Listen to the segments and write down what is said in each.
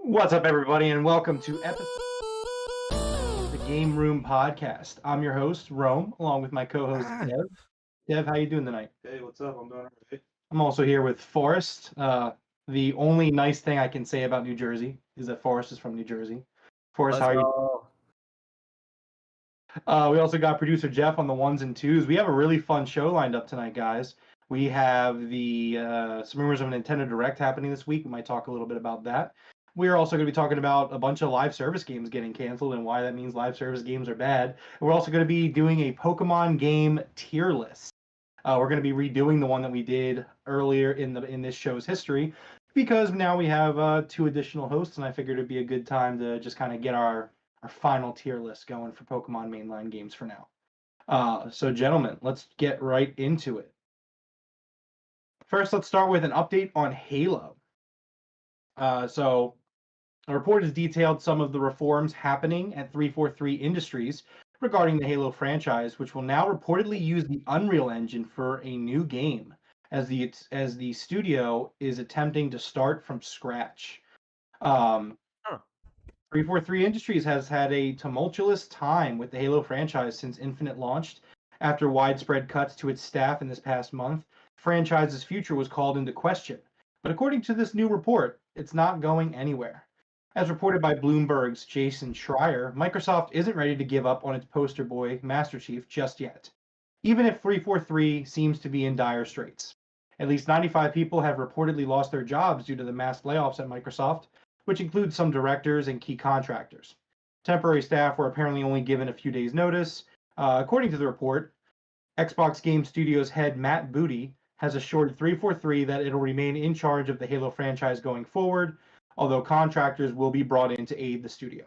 What's up, everybody, and welcome to episode the Game Room Podcast. I'm your host, Rome, along with my co-host, Dev. Dev, how you doing tonight? Hey, what's up? I'm doing all right. I'm also here with Forrest. The only nice thing I can say about New Jersey is that Forrest is from New Jersey. Forrest, how are you? We also got producer Jeff on the ones and twos. We have a really fun show lined up tonight, guys. We have the some rumors of a Nintendo Direct happening this week. We might talk a little bit about that. We're also going to be talking about a bunch of live service games getting canceled and why that means live service games are bad. And we're also going to be doing a Pokemon game tier list. We're going to be redoing the one that we did earlier in this show's history because now we have two additional hosts, and I figured it'd be a good time to just kind of get our final tier list going for Pokemon mainline games for now. So, gentlemen, let's get right into it. First, let's start with an update on Halo. So, a report has detailed some of the reforms happening at 343 Industries regarding the Halo franchise, which will now reportedly use the Unreal Engine for a new game, as the studio is attempting to start from scratch. 343 Industries has had a tumultuous time with the Halo franchise since Infinite launched. After widespread cuts to its staff in this past month, the franchise's future was called into question. But according to this new report, it's not going anywhere. As reported by Bloomberg's Jason Schreier, Microsoft isn't ready to give up on its poster boy, Master Chief, just yet, even if 343 seems to be in dire straits. At least 95 people have reportedly lost their jobs due to the mass layoffs at Microsoft, which includes some directors and key contractors. Temporary staff were apparently only given a few days' notice. According to the report, Xbox Game Studios head Matt Booty has assured 343 that it'll remain in charge of the Halo franchise going forward, although contractors will be brought in to aid the studio.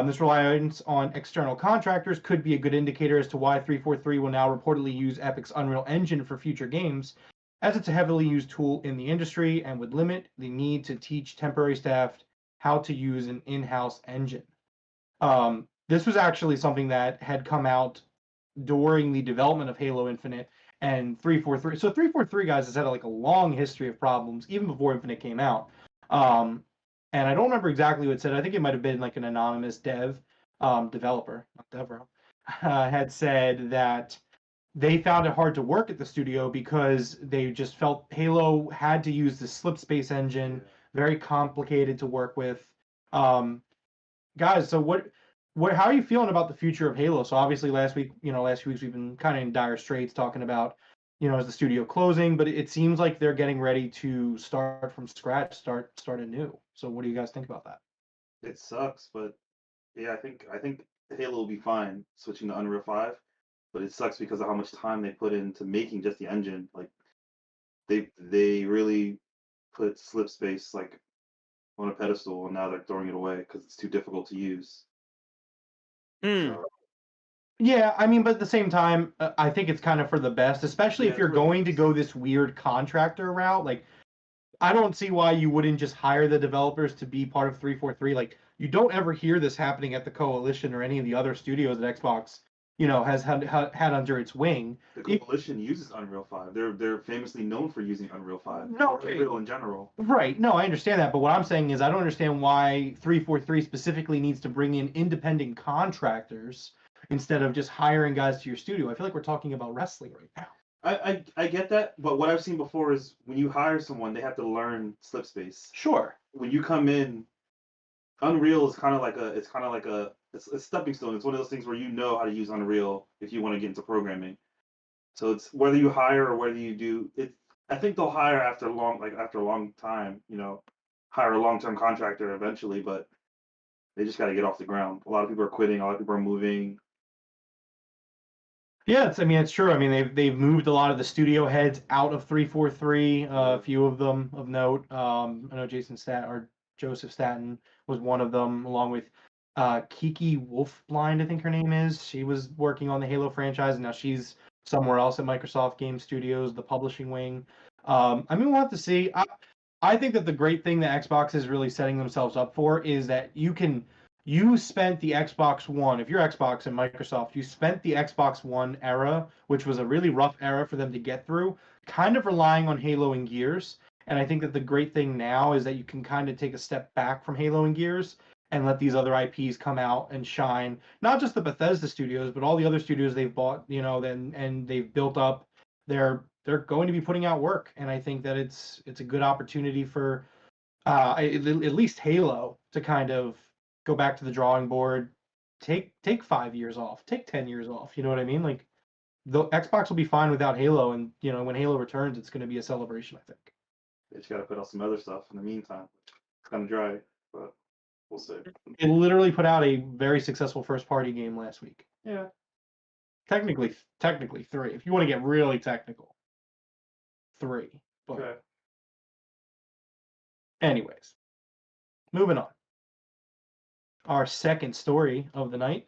This reliance on external contractors could be a good indicator as to why 343 will now reportedly use Epic's Unreal Engine for future games, as it's a heavily used tool in the industry and would limit the need to teach temporary staff how to use an in-house engine. This was actually something that had come out during the development of Halo Infinite and 343. So 343, guys, has had like a long history of problems, even before Infinite came out. And I don't remember exactly what it said. I think it might have been like an anonymous developer, not Devroro, had said that they found it hard to work at the studio because they just felt Halo had to use the slip space engine, very complicated to work with. Guys, so how are you feeling about the future of Halo? So obviously last few weeks we've been kind of in dire straits talking about, is the studio closing, but it seems like they're getting ready to start from scratch, start anew. So what do you guys think about that? It sucks, but yeah, I think Halo will be fine switching to Unreal 5, but it sucks because of how much time they put into making just the engine. Like they really put slip space like on a pedestal, and now they're throwing it away because it's too difficult to use. So, yeah, I mean, but at the same time, I think it's kind of for the best, especially if you're going to go this weird contractor route. Like, I don't see why you wouldn't just hire the developers to be part of 343. Like, you don't ever hear this happening at the Coalition or any of the other studios that Xbox, has had under its wing. The Coalition uses Unreal 5. They're famously known for using Unreal 5. No, Unreal in general. Right. No, I understand that, but what I'm saying is I don't understand why 343 specifically needs to bring in independent contractors instead of just hiring guys to your studio. I feel like we're talking about wrestling right now. I get that, but what I've seen before is when you hire someone, they have to learn slip space. Sure. When you come in, Unreal is kind of like it's a stepping stone. It's one of those things where you know how to use Unreal if you want to get into programming. So it's whether you hire or whether you do it. I think they'll hire after a long time, hire a long-term contractor eventually, but they just got to get off the ground. A lot of people are quitting. A lot of people are moving. Yeah, it's true. I mean, they've moved a lot of the studio heads out of 343. A few of them of note. I know Joseph Staten was one of them, along with Kiki Wolfblind, I think her name is. She was working on the Halo franchise, and now she's somewhere else at Microsoft Game Studios, the publishing wing. We'll have to see. I think that the great thing that Xbox is really setting themselves up for is that you spent the Xbox One, if you're Xbox and Microsoft, you spent the Xbox One era, which was a really rough era for them to get through, kind of relying on Halo and Gears. And I think that the great thing now is that you can kind of take a step back from Halo and Gears and let these other IPs come out and shine. Not just the Bethesda studios, but all the other studios they've bought, and they've built up. They're going to be putting out work, and I think that it's a good opportunity for at least Halo to kind of go back to the drawing board, take 5 years off, take 10 years off. You know what I mean? Like the Xbox will be fine without Halo, and when Halo returns, it's going to be a celebration. I think. They just gotta put out some other stuff in the meantime. It's kind of dry, but we'll see. It literally put out a very successful first-party game last week. Yeah. Technically 3. If you want to get really technical, 3. But Okay. anyways, moving on. Our second story of the night.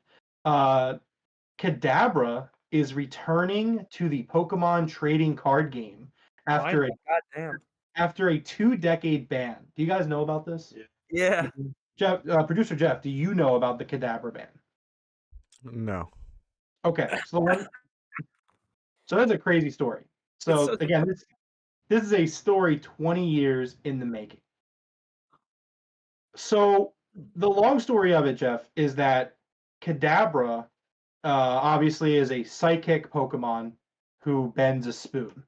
Kadabra is returning to the Pokemon trading card game after after a 2-decade ban. Do you guys know about this? Yeah. Jeff, producer Jeff, do you know about the Kadabra ban? No. Okay, so that's a crazy story. So again, this is a story 20 years in the making. So the long story of it, Jeff, is that Kadabra obviously is a psychic Pokemon who bends a spoon.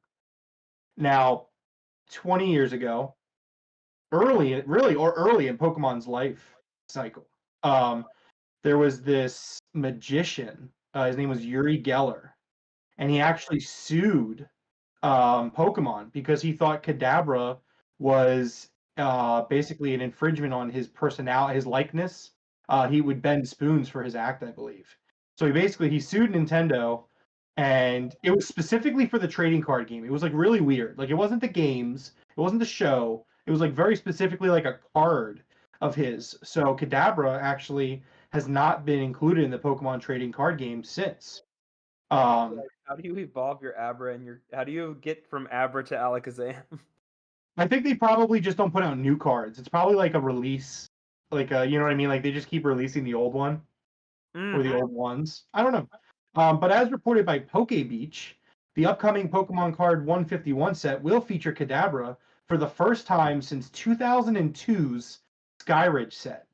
Now, 20 years ago, early in Pokemon's life cycle, there was this magician. His name was Uri Geller, and he actually sued Pokemon because he thought Kadabra was basically an infringement on his personality, his likeness. He would bend spoons for his act, I believe. So he sued Nintendo, and it was specifically for the trading card game. It was like really weird. Like it wasn't the games, it wasn't the show. It was like very specifically like a card of his. So Kadabra actually has not been included in the Pokemon trading card game since. How do you evolve your Abra and how do you get from Abra to Alakazam? I think they probably just don't put out new cards. It's probably like a release, like you know what I mean? Like they just keep releasing the old one or the old ones. I don't know. But as reported by PokeBeach, the upcoming Pokemon Card 151 set will feature Kadabra for the first time since 2002's Skyridge set.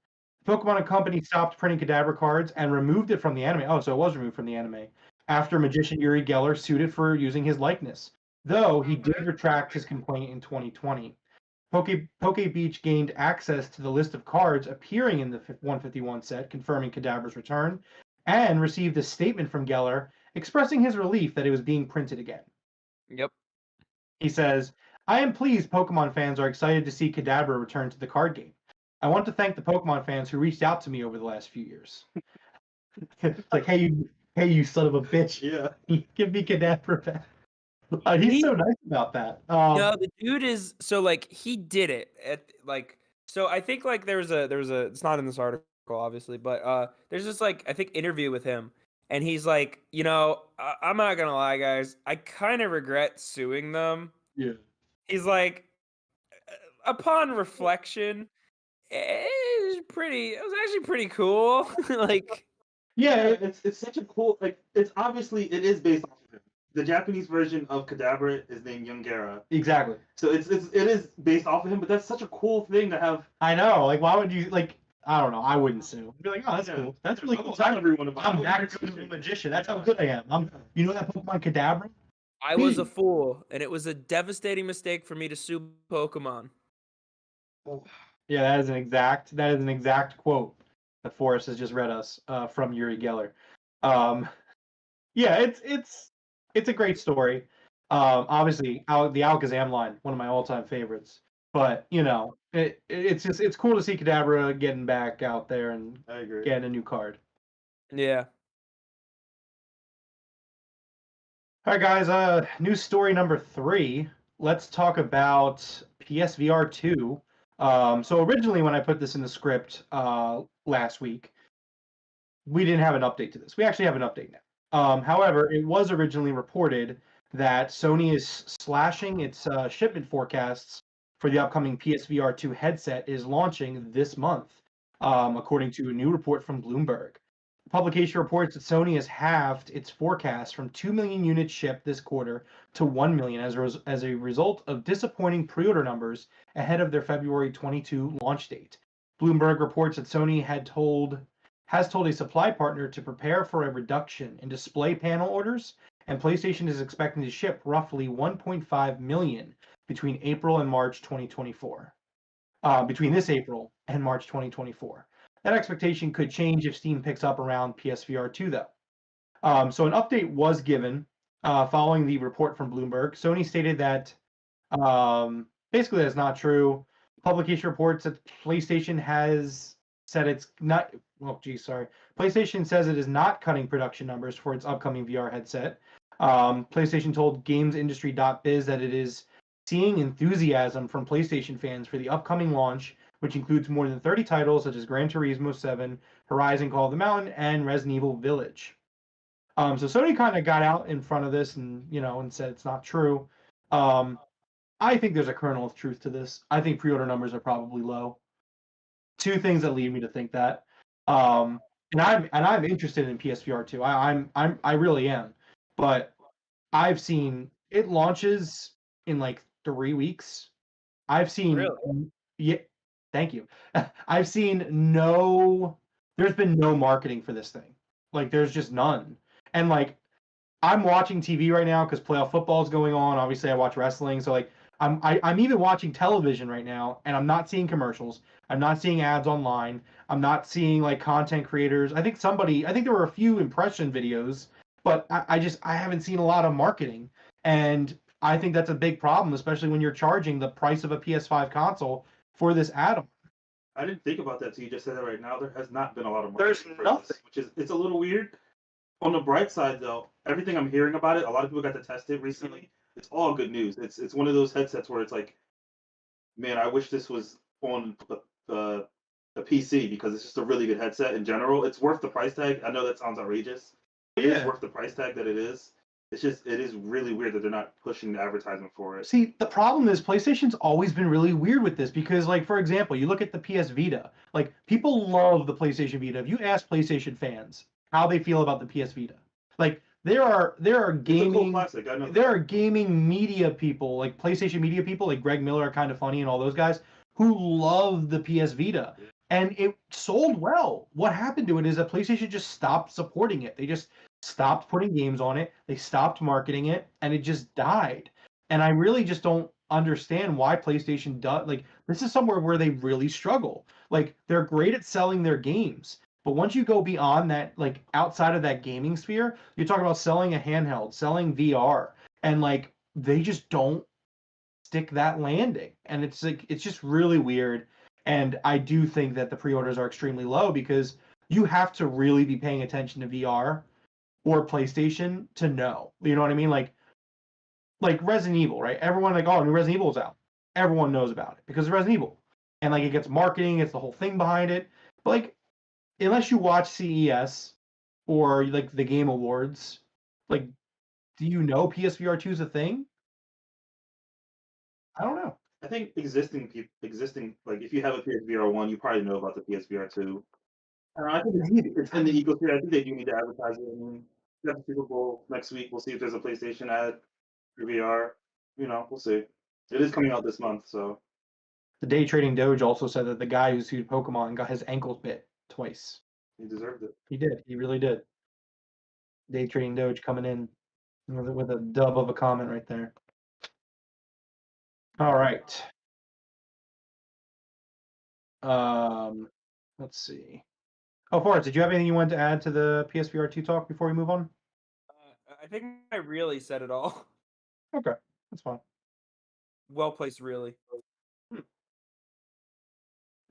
The Pokemon Company stopped printing Kadabra cards and removed it from the anime. Oh, so it was removed from the anime after magician Uri Geller sued it for using his likeness, though he did retract his complaint in 2020. PokeBeach gained access to the list of cards appearing in the 151 set, confirming Kadabra's return, and received a statement from Geller expressing his relief that it was being printed again. Yep. He says, "I am pleased Pokemon fans are excited to see Kadabra return to the card game. I want to thank the Pokemon fans who reached out to me over the last few years." It's like, hey, you son of a bitch. Yeah. Give me Kadabra back. He's so nice about that. No, the dude is he did it I think there's a it's not in this article obviously, but there's this I think interview with him, and he's like, I'm not gonna lie, guys, I kind of regret suing them. Yeah. He's like, upon reflection, it was actually pretty cool. Yeah, it's such a cool it's obviously it is based off of him. The Japanese version of Kadabra is named Youngera. Exactly. So it is based off of him, but that's such a cool thing to have. I know. Like, why would you I don't know. I wouldn't sue. I'd be like, oh, that's cool. That's really cool. I'm that good of a magician. That's how good I am. You know that Pokemon Kadabra? I was a fool, and it was a devastating mistake for me to sue Pokemon. Yeah, that is an exact quote that Forrest has just read us from Uri Geller. Yeah, it's a great story. Obviously, the Alakazam line, one of my all-time favorites. But it's cool to see Kadabra getting back out there and getting a new card. Yeah. All right, guys. News story number 3. Let's talk about PSVR 2. So originally, when I put this in the script last week, we didn't have an update to this. We actually have an update now. However, it was originally reported that Sony is slashing its shipment forecasts for the upcoming PSVR 2 headset is launching this month, according to a new report from Bloomberg. publication reports that Sony has halved its forecast from 2 million units shipped this quarter to 1 million as a result of disappointing pre-order numbers ahead of their February 22 launch date. Bloomberg reports that Sony has told a supply partner to prepare for a reduction in display panel orders, and PlayStation is expecting to ship roughly 1.5 million between April and March 2024. Between this April and March 2024. That expectation could change if Steam picks up around PSVR 2, though. So an update was given following the report from Bloomberg. Sony stated that basically that's not true. Publication reports that PlayStation has said it's not. PlayStation says it is not cutting production numbers for its upcoming VR headset. PlayStation told GamesIndustry.biz that it is seeing enthusiasm from PlayStation fans for the upcoming launch, which includes more than 30 titles such as Gran Turismo 7, Horizon Call of the Mountain, and Resident Evil Village. So Sony kind of got out in front of this and said it's not true. I think there's a kernel of truth to this. I think pre-order numbers are probably low. Two things that lead me to think that. And I'm interested in PSVR 2. I really am. But I've seen it launches in like 3 weeks. I've seen Really? Yeah, thank you. I've seen there's been no marketing for this thing. Like there's just none. And like I'm watching TV right now because playoff football is going on. Obviously I watch wrestling, so like I'm even watching television right now and I'm not seeing commercials. I'm not seeing ads online. I'm not seeing like content creators. I think there were a few impression videos, but I haven't seen a lot of marketing. And I think that's a big problem, especially when you're charging the price of a PS5 console for this add-on. I didn't think about that till you just said that right now. There has not been a lot of There's marketing for nothing. this, which is it's a little weird. On the bright side, though, everything I'm hearing about it, a lot of people got to test it recently. It's all good news. It's one of those headsets where it's like, man, I wish this was on the PC because it's just a really good headset in general. It's worth the price tag. I know that sounds outrageous. It is worth the price tag that it is. It's just it is really weird that they're not pushing the advertisement for it. See, the problem is PlayStation's always been really weird with this because, like, for example, you look at the PS Vita. Like, people love the PlayStation Vita. If you ask PlayStation fans how they feel about the PS Vita, like, there are It's a cool gaming classic. I know. there are gaming media people, like PlayStation media people, like Greg Miller, are kind of funny, and all those guys who love the PS Vita, and it sold well. What happened to it is that PlayStation just stopped supporting it. They just stopped putting games on it. They stopped marketing it, and it just died. And I really just don't understand why PlayStation does. Like, this is somewhere where they really struggle. Like, they're great at selling their games, but once you go beyond that, like outside of that gaming sphere, you're talking about selling a handheld, selling VR, and like they just don't stick that landing. And it's like it's just really weird. And I do think that the pre-orders are extremely low because you have to really be paying attention to VR or PlayStation to know. You know what I mean? Like Resident Evil, right? Everyone like, oh, new Resident Evil's out. Everyone knows about it because of Resident Evil. And like it gets marketing, it's the whole thing behind it. But like unless you watch CES or like the Game Awards, like do you know PSVR 2 is a thing? I don't know. I think existing like if you have a PSVR 1, you probably know about the PSVR 2. I think it's in the ecosphere. I think they do need to advertise it. I mean, we got the Super Bowl next week. We'll see if there's a PlayStation ad for VR. We'll see. It is coming out this month, so The Day Trading Doge also said that the guy who sued Pokemon got his ankles bit twice. he deserved it. He did. He really did. Day Trading Doge coming in with a dub of a comment right there. All right. Let's see. Oh, Forrest, did you have anything you wanted to add to the PSVR 2 talk before we move on? I think I really said it all. Okay, that's fine. Well placed, really.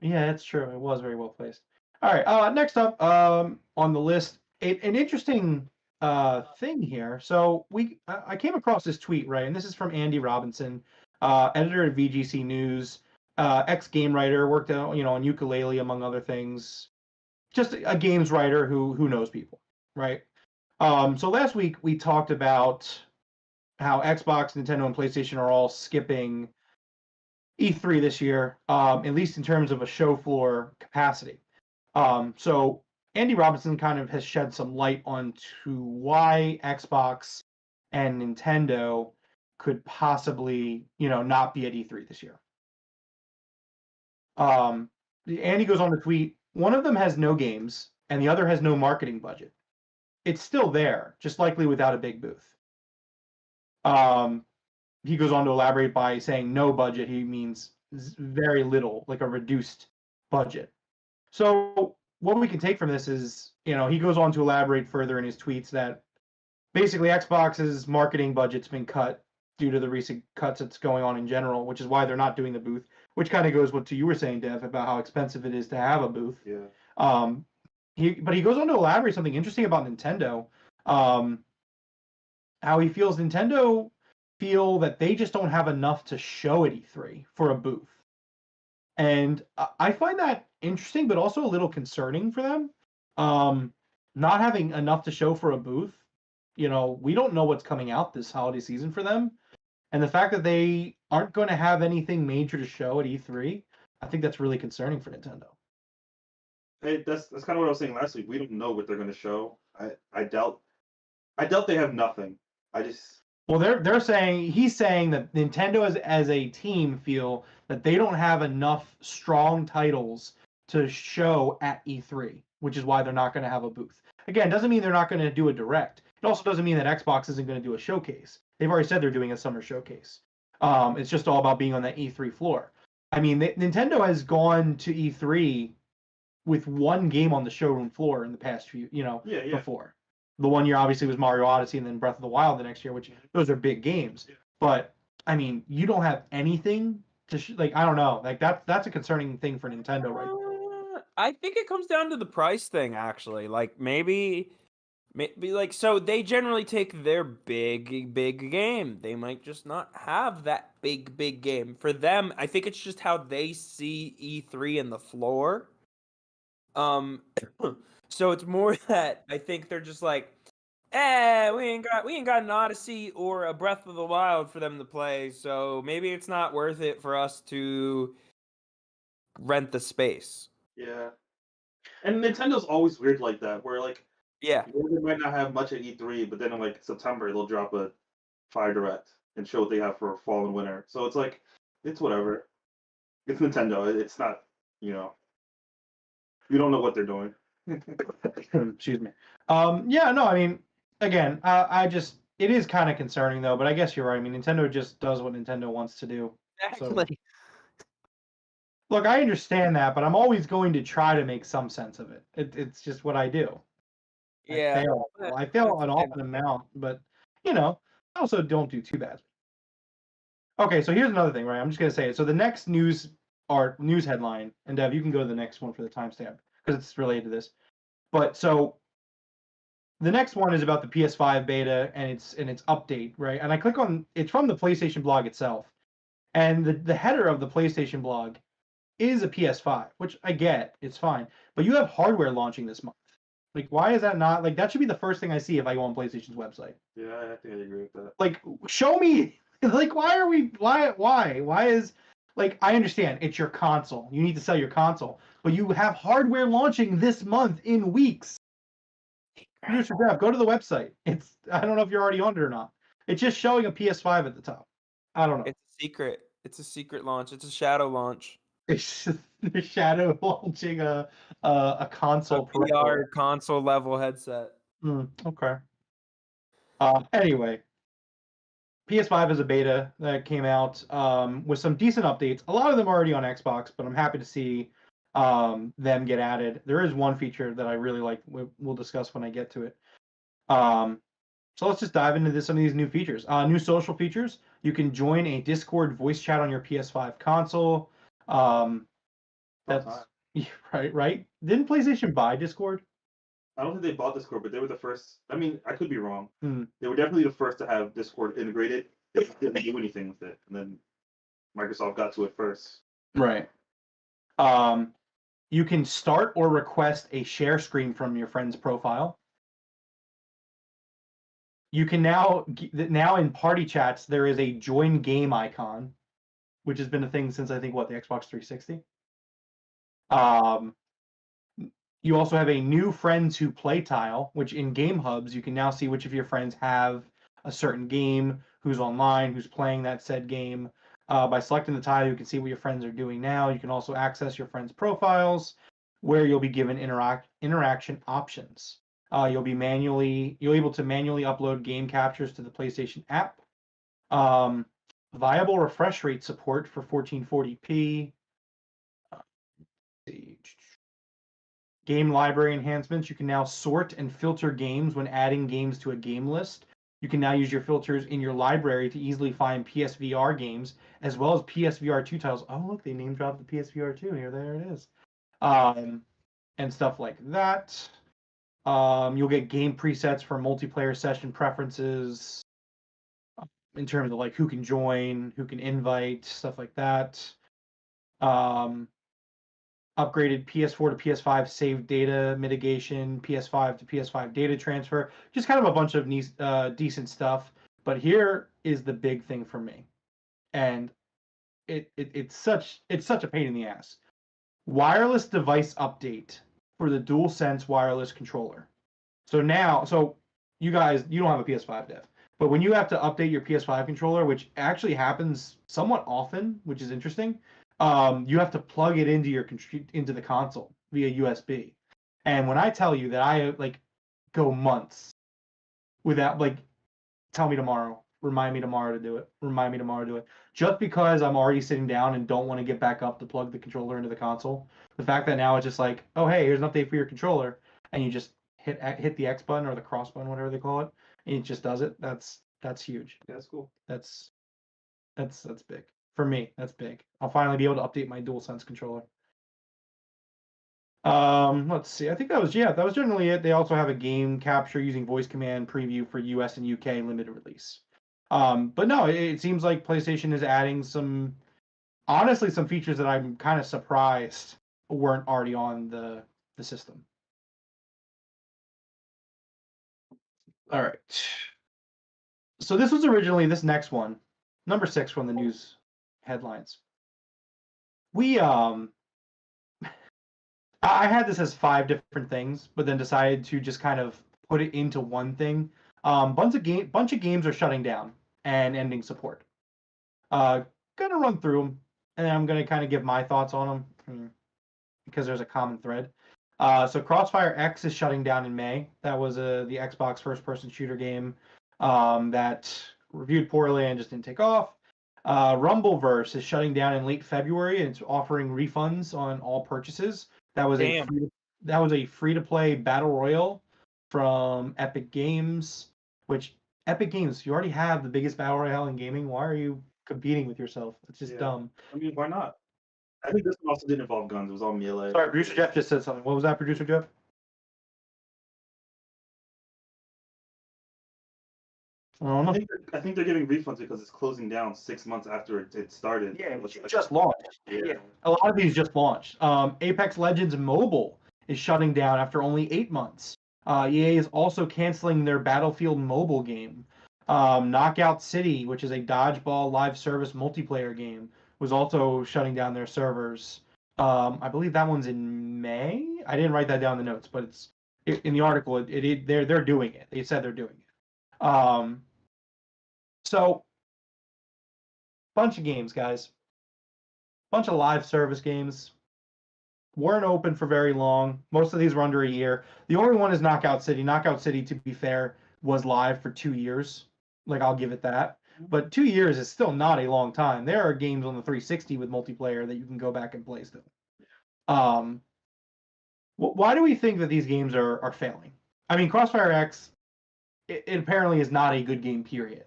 Yeah, that's true. It was very well placed. All right. Next up on the list, an interesting thing here. So I came across this tweet, right, and this is from Andy Robinson, editor at VGC News, ex-game writer, worked out, on Ukulele among other things. Just a games writer who knows people, right? So last week we talked about how Xbox, Nintendo, and PlayStation are all skipping E3 this year, at least in terms of a show floor capacity. So Andy Robinson kind of has shed some light onto why Xbox and Nintendo could possibly, not be at E3 this year. Andy goes on to tweet, one of them has no games and the other has no marketing budget. It's still there, just likely without a big booth. He goes on to elaborate by saying no budget. He means very little, like a reduced budget. So what we can take from this is, he goes on to elaborate further in his tweets that basically Xbox's marketing budget's been cut due to the recent cuts that's going on in general, which is why they're not doing the booth, which kind of goes what you were saying, Dev, about how expensive it is to have a booth. Yeah. But he goes on to elaborate something interesting about Nintendo, how he feels Nintendo feel that they just don't have enough to show at E3 for a booth. And I find that interesting, but also a little concerning for them. Not having enough to show for a booth. We don't know what's coming out this holiday season for them. And the fact that they aren't going to have anything major to show at E3, I think that's really concerning for Nintendo. Hey, that's kind of what I was saying last week. We don't know what they're going to show. I doubt they have nothing. Well, he's saying that Nintendo as a team feel that they don't have enough strong titles to show at E3, which is why they're not going to have a booth. Again, doesn't mean they're not going to do a direct. It also doesn't mean that Xbox isn't going to do a showcase. They've already said they're doing a summer showcase. It's just all about being on that E3 floor. I mean, Nintendo has gone to E3 with one game on the showroom floor in the past few, before. The one year obviously was Mario Odyssey and then Breath of the Wild the next year, which those are big games. Yeah. But I mean, you don't have anything to I don't know. Like that's a concerning thing for Nintendo right now. I think it comes down to the price thing actually. Like maybe like so they generally take their big game. They might just not have that big game. For them, I think it's just how they see E3 and the floor. So it's more that I think they're just like, we ain't got an Odyssey or a Breath of the Wild for them to play, so maybe it's not worth it for us to rent the space. Yeah. And Nintendo's always weird like that, where yeah, they might not have much at E3, but then in September they'll drop a Fire Direct and show what they have for fall and winter. So it's it's whatever. It's Nintendo. It's not, we don't know what they're doing. Excuse me. Yeah, no, I mean, again, it is kind of concerning though, but I guess you're right. I mean, Nintendo just does what Nintendo wants to do. exactly. So, look, I understand that, but I'm always going to try to make some sense of it. It's just what I do. Yeah, I fail an awful amount, but I also don't do too bad. Okay, so here's another thing, right? I'm just gonna say it. So the next news headline, and Dev, you can go to the next one for the timestamp because it's related to this. But so the next one is about the PS5 beta and its update, right? And I click on it's from the PlayStation blog itself, and the header of the PlayStation blog is a PS5, which I get, it's fine. But you have hardware launching this month. Like, why is that not that should be the first thing I see if I go on PlayStation's website? Yeah, I think I agree with that. Like, show me. Like, why is I understand it's your console. You need to sell your console, but you have hardware launching this month in weeks. Producer Dev, go to the website. I don't know if you're already on it or not. It's just showing a PS5 at the top. I don't know. It's a secret. It's a secret launch. It's a shadow launch. It's just the shadow launching a console. A VR console level headset. Okay. Anyway, PS5 is a beta that came out with some decent updates. A lot of them are already on Xbox, but I'm happy to see them get added. There is one feature that I really like. We'll discuss when I get to it. So let's just dive into some of these new features. New social features. You can join a Discord voice chat on your PS5 console. That's right. Didn't PlayStation buy Discord? I don't think they bought Discord, but they were the first. I mean, I could be wrong. They were definitely the first to have Discord integrated. They didn't do anything with it, and then Microsoft got to it first. Right. You can start or request a share screen from your friend's profile. You can now in party chats there is a join game icon, which has been a thing since I think the Xbox 360. You also have a new Friends Who Play tile, which in Game Hubs, you can now see which of your friends have a certain game, who's online, who's playing that said game. By selecting the tile, you can see what your friends are doing now. You can also access your friends' profiles, where you'll be given interaction options. You'll able to manually upload game captures to the PlayStation app. Viable refresh rate support for 1440p. Game library enhancements. You can now sort and filter games when adding games to a game list. You can now use your filters in your library to easily find PSVR games as well as PSVR 2 titles. Oh, look, they name dropped the PSVR 2 here. There it is. And stuff like that. You'll get game presets for multiplayer session preferences in terms of like who can join, who can invite, stuff like that. Upgraded PS4 to PS5 save data mitigation, PS5 to PS5 data transfer, just kind of a bunch of decent stuff. But here is the big thing for me, and it's such a pain in the ass. Wireless device update for the DualSense wireless controller. So you guys, you don't have a PS5 dev, but when you have to update your PS5 controller, which actually happens somewhat often, which is interesting, you have to plug it into the console via USB. And when I tell you that I like go months without tell me tomorrow, remind me tomorrow to do it, just because I'm already sitting down and don't want to get back up to plug the controller into the console. The fact that now it's just like, oh hey, here's an update for your controller, and you just hit the X button or the cross button, whatever they call it, and it just does it. That's huge. Yeah, that's cool. That's big. For me, that's big. I'll finally be able to update my DualSense controller. Let's see. I think that was generally it. They also have a game capture using voice command preview for US and UK limited release. But no, it seems like PlayStation is adding some features that I'm kind of surprised weren't already on the system. All right. So this was originally this next one, number 6 from the news headlines. I had this as 5 different things, but then decided to just kind of put it into one thing. Bunch of games are shutting down and ending support. Gonna run through them, and I'm gonna kind of give my thoughts on them because there's a common thread. So Crossfire X is shutting down in May. That was the Xbox first-person shooter game that reviewed poorly and just didn't take off. Rumbleverse is shutting down in late February, and it's offering refunds on all purchases. That was a free-to-play battle royale from Epic Games, which Epic Games, you already have the biggest battle royale in gaming. Why are you competing with yourself? It's just dumb. I mean, why not? I think this one also didn't involve guns. It was all melee. Sorry, Producer Jeff just said something. What was that, Producer Jeff? I don't know. I think they're giving refunds because it's closing down 6 months after it started. Yeah, it just launched. Yeah. A lot of these just launched. Apex Legends Mobile is shutting down after only 8 months. EA is also canceling their Battlefield mobile game. Knockout City, which is a dodgeball live service multiplayer game, was also shutting down their servers. I believe that one's in May. I didn't write that down in the notes, but it's in the article. They're doing it. They said they're doing it. So, bunch of games, guys. Bunch of live service games. Weren't open for very long. Most of these were under a year. The only one is Knockout City. Knockout City, to be fair, was live for 2 years. Like, I'll give it that. But 2 years is still not a long time. There are games on the 360 with multiplayer that you can go back and play still. Why do we think that these games are failing? I mean, Crossfire X, it apparently is not a good game, period.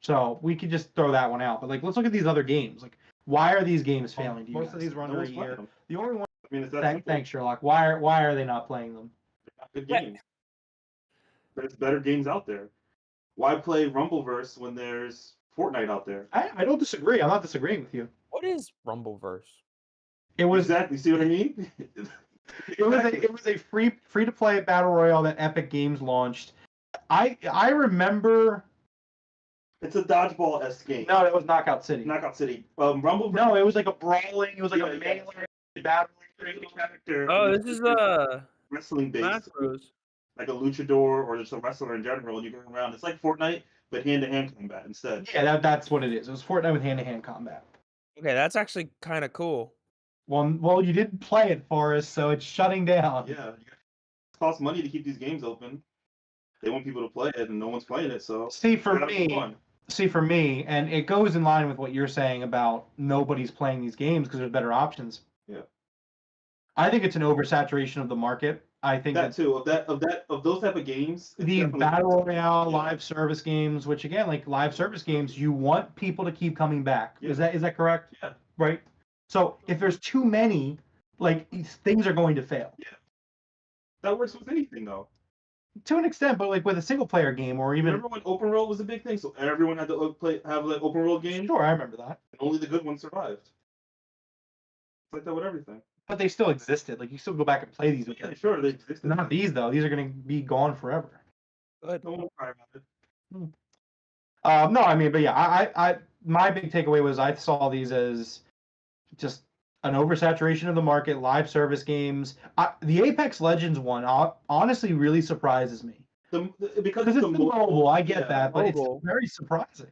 So we could just throw that one out. But let's look at these other games. Why are these games failing? Most of these were under a year. The only one. I mean, it's that simple. Thanks, Sherlock. Why are they not playing them? They're not good games. There's better games out there. Why play Rumbleverse when there's Fortnite out there? I don't disagree. I'm not disagreeing with you. What is Rumbleverse? It was exactly. See what I mean? It was a free to play battle royale that Epic Games launched. I remember. It's a dodgeball-esque game. No, it was Knockout City. Knockout City. Rumbleverse. No, it was like a brawling. It was like a melee battle. Character. Oh, this is wrestling Smash based, Bros. like a luchador or just a wrestler in general, and you go around. It's like Fortnite, but hand-to-hand combat instead. Yeah, that's what it is. It was Fortnite with hand-to-hand combat. Okay, that's actually kind of cool. Well, you didn't play it for us, so it's shutting down. Yeah, it costs money to keep these games open. They want people to play it, and no one's playing it. So See, for gotta be me, fun. and it goes in line with what you're saying about nobody's playing these games because there's better options. Yeah. I think it's an oversaturation of the market. I think That too, of those type of games, it's the definitely battle royale yeah. live service games, which again, like live service games, you want people to keep coming back. Yeah. Is that correct? Yeah. Right. So if there's too many, like things are going to fail. Yeah. That works with anything though. To an extent, but like with a single player game or even Remember when open world was a big thing? So everyone had to have like open world games, sure, I remember that. and only the good ones survived. It's like that with everything. But they still existed. Like you still go back and play these. Yeah, sure, they existed. Not these though. These are going to be gone forever. Good. No one will cry about it. No, I mean, but yeah, I my big takeaway was I saw these as just an oversaturation of the market. Live service games. The Apex Legends one honestly really surprises me. Because Because it's mobile, I get yeah, that, but mobile. it's very surprising.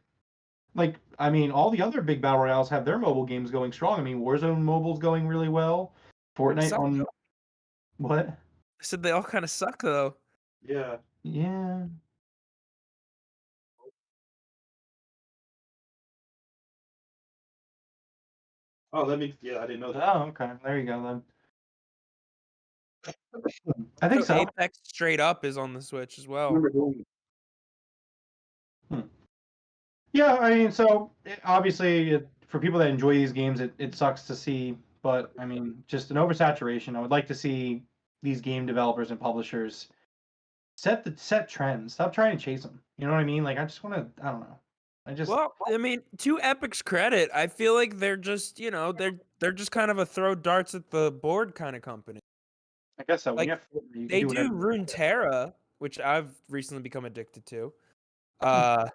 Like, I mean, all the other big battle royales have their mobile games going strong. I mean, Warzone mobile's going really well. Fortnite Suck, on though. what? I said they all kind of suck though. Yeah. Yeah. Oh, I didn't know that. Oh, okay. There you go then. I think so. Apex straight up is on the Switch as I well. remember doing Yeah, I mean, so obviously for people that enjoy these games, it sucks to see, but I mean, just an oversaturation. I would like to see these game developers and publishers set trends. Stop trying to chase them. You know what I mean? Like, I just want to. I don't know. Well, I mean, to Epic's credit, I feel like they're just, they're just kind of a throw darts at the board kind of company. I guess so. When Like, you can They do whatever. Runeterra, which I've recently become addicted to. And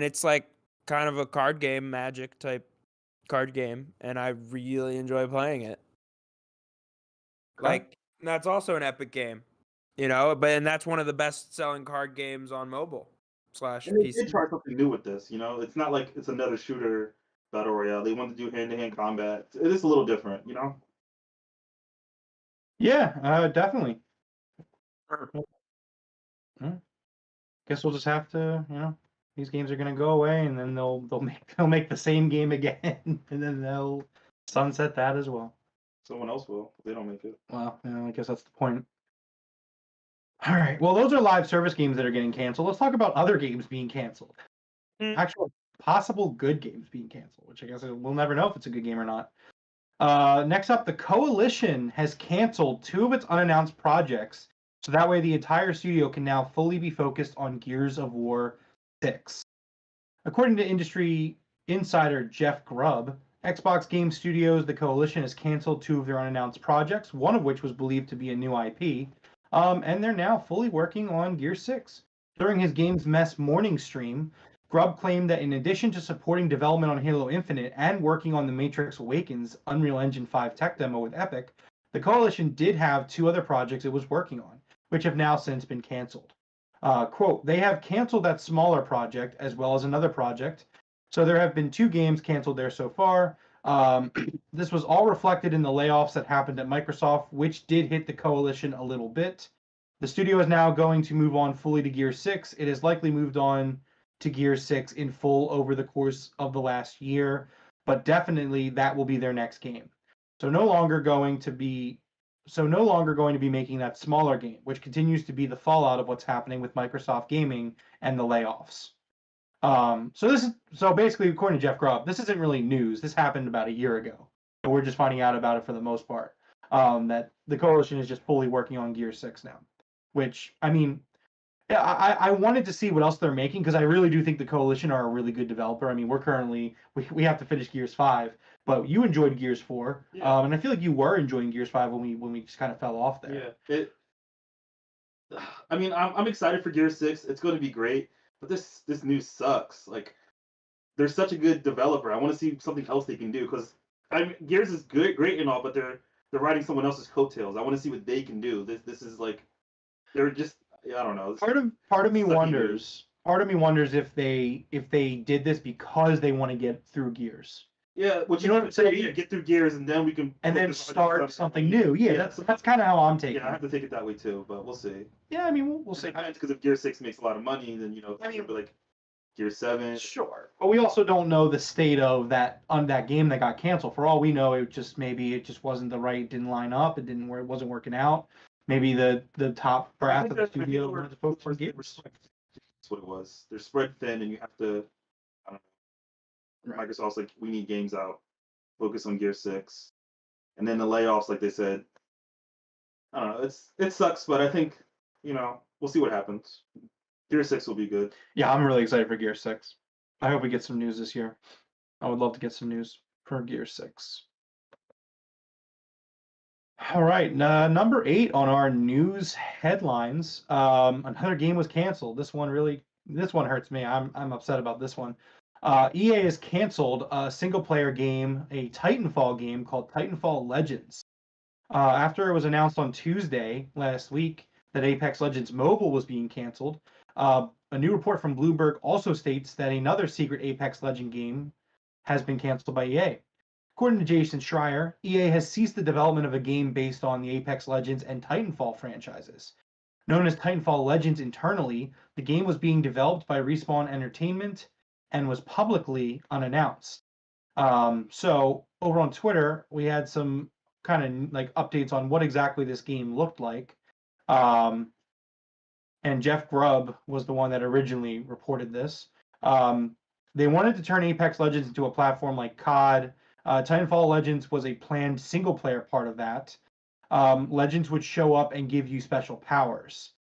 it's like kind of a card game, Magic type card game, and I really enjoy playing it. Okay. Like, that's also an Epic game, and that's one of the best selling card games on mobile / And they PC. did try something new with this, It's not like it's another shooter battle royale. They want to do hand-to-hand combat. It is a little different, Yeah, definitely. Guess we'll just have to, these games are gonna go away, and then they'll make the same game again, and then they'll sunset that as well. Someone else will. They don't make it. Well, I guess that's the point. All right. Well, those are live service games that are getting canceled. Let's talk about other games being canceled. Actual possible good games being canceled, which I guess we'll never know if it's a good game or not. Next up, the Coalition has canceled 2 of its unannounced projects, so that way the entire studio can now fully be focused on Gears of War 6. According to industry insider Jeff Grubb, Xbox Game Studios, the Coalition, has canceled 2 of their unannounced projects, one of which was believed to be a new IP, and they're now fully working on Gear 6. During his Games Mess morning stream, Grubb claimed that in addition to supporting development on Halo Infinite and working on the Matrix Awakens Unreal Engine 5 tech demo with Epic, the Coalition did have 2 other projects it was working on, which have now since been canceled. Quote, they have canceled that smaller project as well as another project. So there have been 2 games canceled there so far. This was all reflected in the layoffs that happened at Microsoft, which did hit the Coalition a little bit. The studio is now going to move on fully to Gear 6. It has likely moved on to Gear 6 in full over the course of the last year, but definitely that will be their next game. So no longer going to be making that smaller game, which continues to be the fallout of what's happening with Microsoft Gaming and the layoffs. So basically, according to Jeff Grubb, this isn't really news. This happened about a year ago, but we're just finding out about it for the most part. That the Coalition is just fully working on Gear 6 now, which, I mean, I wanted to see what else they're making because I really do think the Coalition are a really good developer. I mean, we have to finish Gears 5, but you enjoyed Gears 4, and I feel like you were enjoying Gears 5 when we just kind of fell off there. Yeah. I mean, I'm excited for Gear 6. It's going to be great, but this news sucks. Like, they're such a good developer. I want to see something else they can do because Gears is great and all, but they're riding someone else's coattails. I want to see what they can do. This is like they're just I don't know. Part of me sucky wonders. Part of me wonders if they did this because they want to get through Gears. Yeah, which You know what I'm saying? Yeah, get through Gears and then we can And then focus on start other something stuff. new. Yeah, that's kind of how I'm taking Yeah, I it. have to take it that way too, but we'll see. Yeah, I mean, we'll see. Because if Gear 6 makes a lot of money, then I mean, it'll be like Gear 7. Sure, but we also don't know the state of that game that got canceled. For all we know, it just wasn't the right, didn't line up, it wasn't working out. Maybe the top brass of the studio wanted to focus on Gears. That's what it was. They're spread thin, and you have to. I don't know. Right. Microsoft's like, we need games out. Focus on Gear 6, and then the layoffs, like they said. I don't know. It sucks, but I think we'll see what happens. Gear 6 will be good. Yeah, I'm really excited for Gear 6. I hope we get some news this year. I would love to get some news for Gear 6. All right, number 8 on our news headlines. Another game was canceled. This one hurts me. I'm upset about this one. EA has canceled a single-player game, a Titanfall game called Titanfall Legends. After it was announced on Tuesday last week that Apex Legends Mobile was being canceled, a new report from Bloomberg also states that another secret Apex Legend game has been canceled by EA. According to Jason Schreier, EA has ceased the development of a game based on the Apex Legends and Titanfall franchises. Known as Titanfall Legends internally, the game was being developed by Respawn Entertainment and was publicly unannounced. So over on Twitter, we had some kind of like updates on what exactly this game looked like. And Jeff Grubb was the one that originally reported this. They wanted to turn Apex Legends into a platform like COD. Titanfall Legends was a planned single-player part of that. Legends would show up and give you special powers.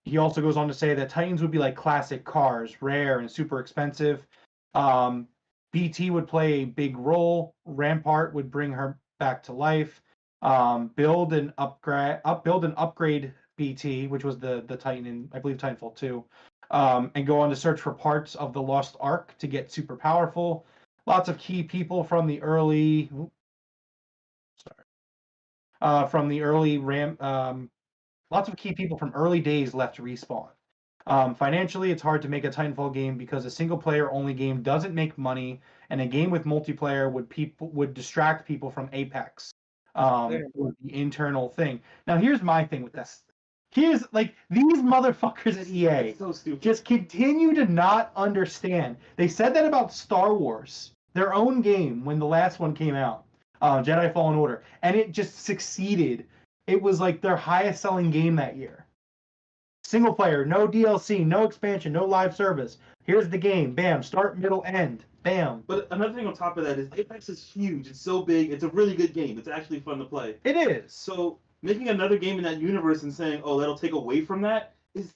He also goes on to say that Titans would be like classic cars, rare and super expensive. BT would play a big role. Rampart would bring her back to life. Build and upgrade BT, which was the Titan in, I believe, Titanfall 2, and go on to search for parts of the Lost Ark to get super powerful. Lots of key people from the early, lots of key people from early days left Respawn. Financially, it's hard to make a Titanfall game because a single-player only game doesn't make money, and a game with multiplayer would distract people from Apex. The internal thing. Now, here's my thing with this. Here's like these motherfuckers at EA It's so stupid. just continue to not understand. They said that about Star Wars, their own game, when the last one came out, Jedi Fallen Order, and it just succeeded. It was like their highest selling game that year. Single player, no DLC, no expansion, no live service. Here's the game. Bam. Start, middle, end. Bam. But another thing on top of that is Apex is huge. It's so big. It's a really good game. It's actually fun to play. It is. So making another game in that universe and saying, "Oh, that'll take away from that," it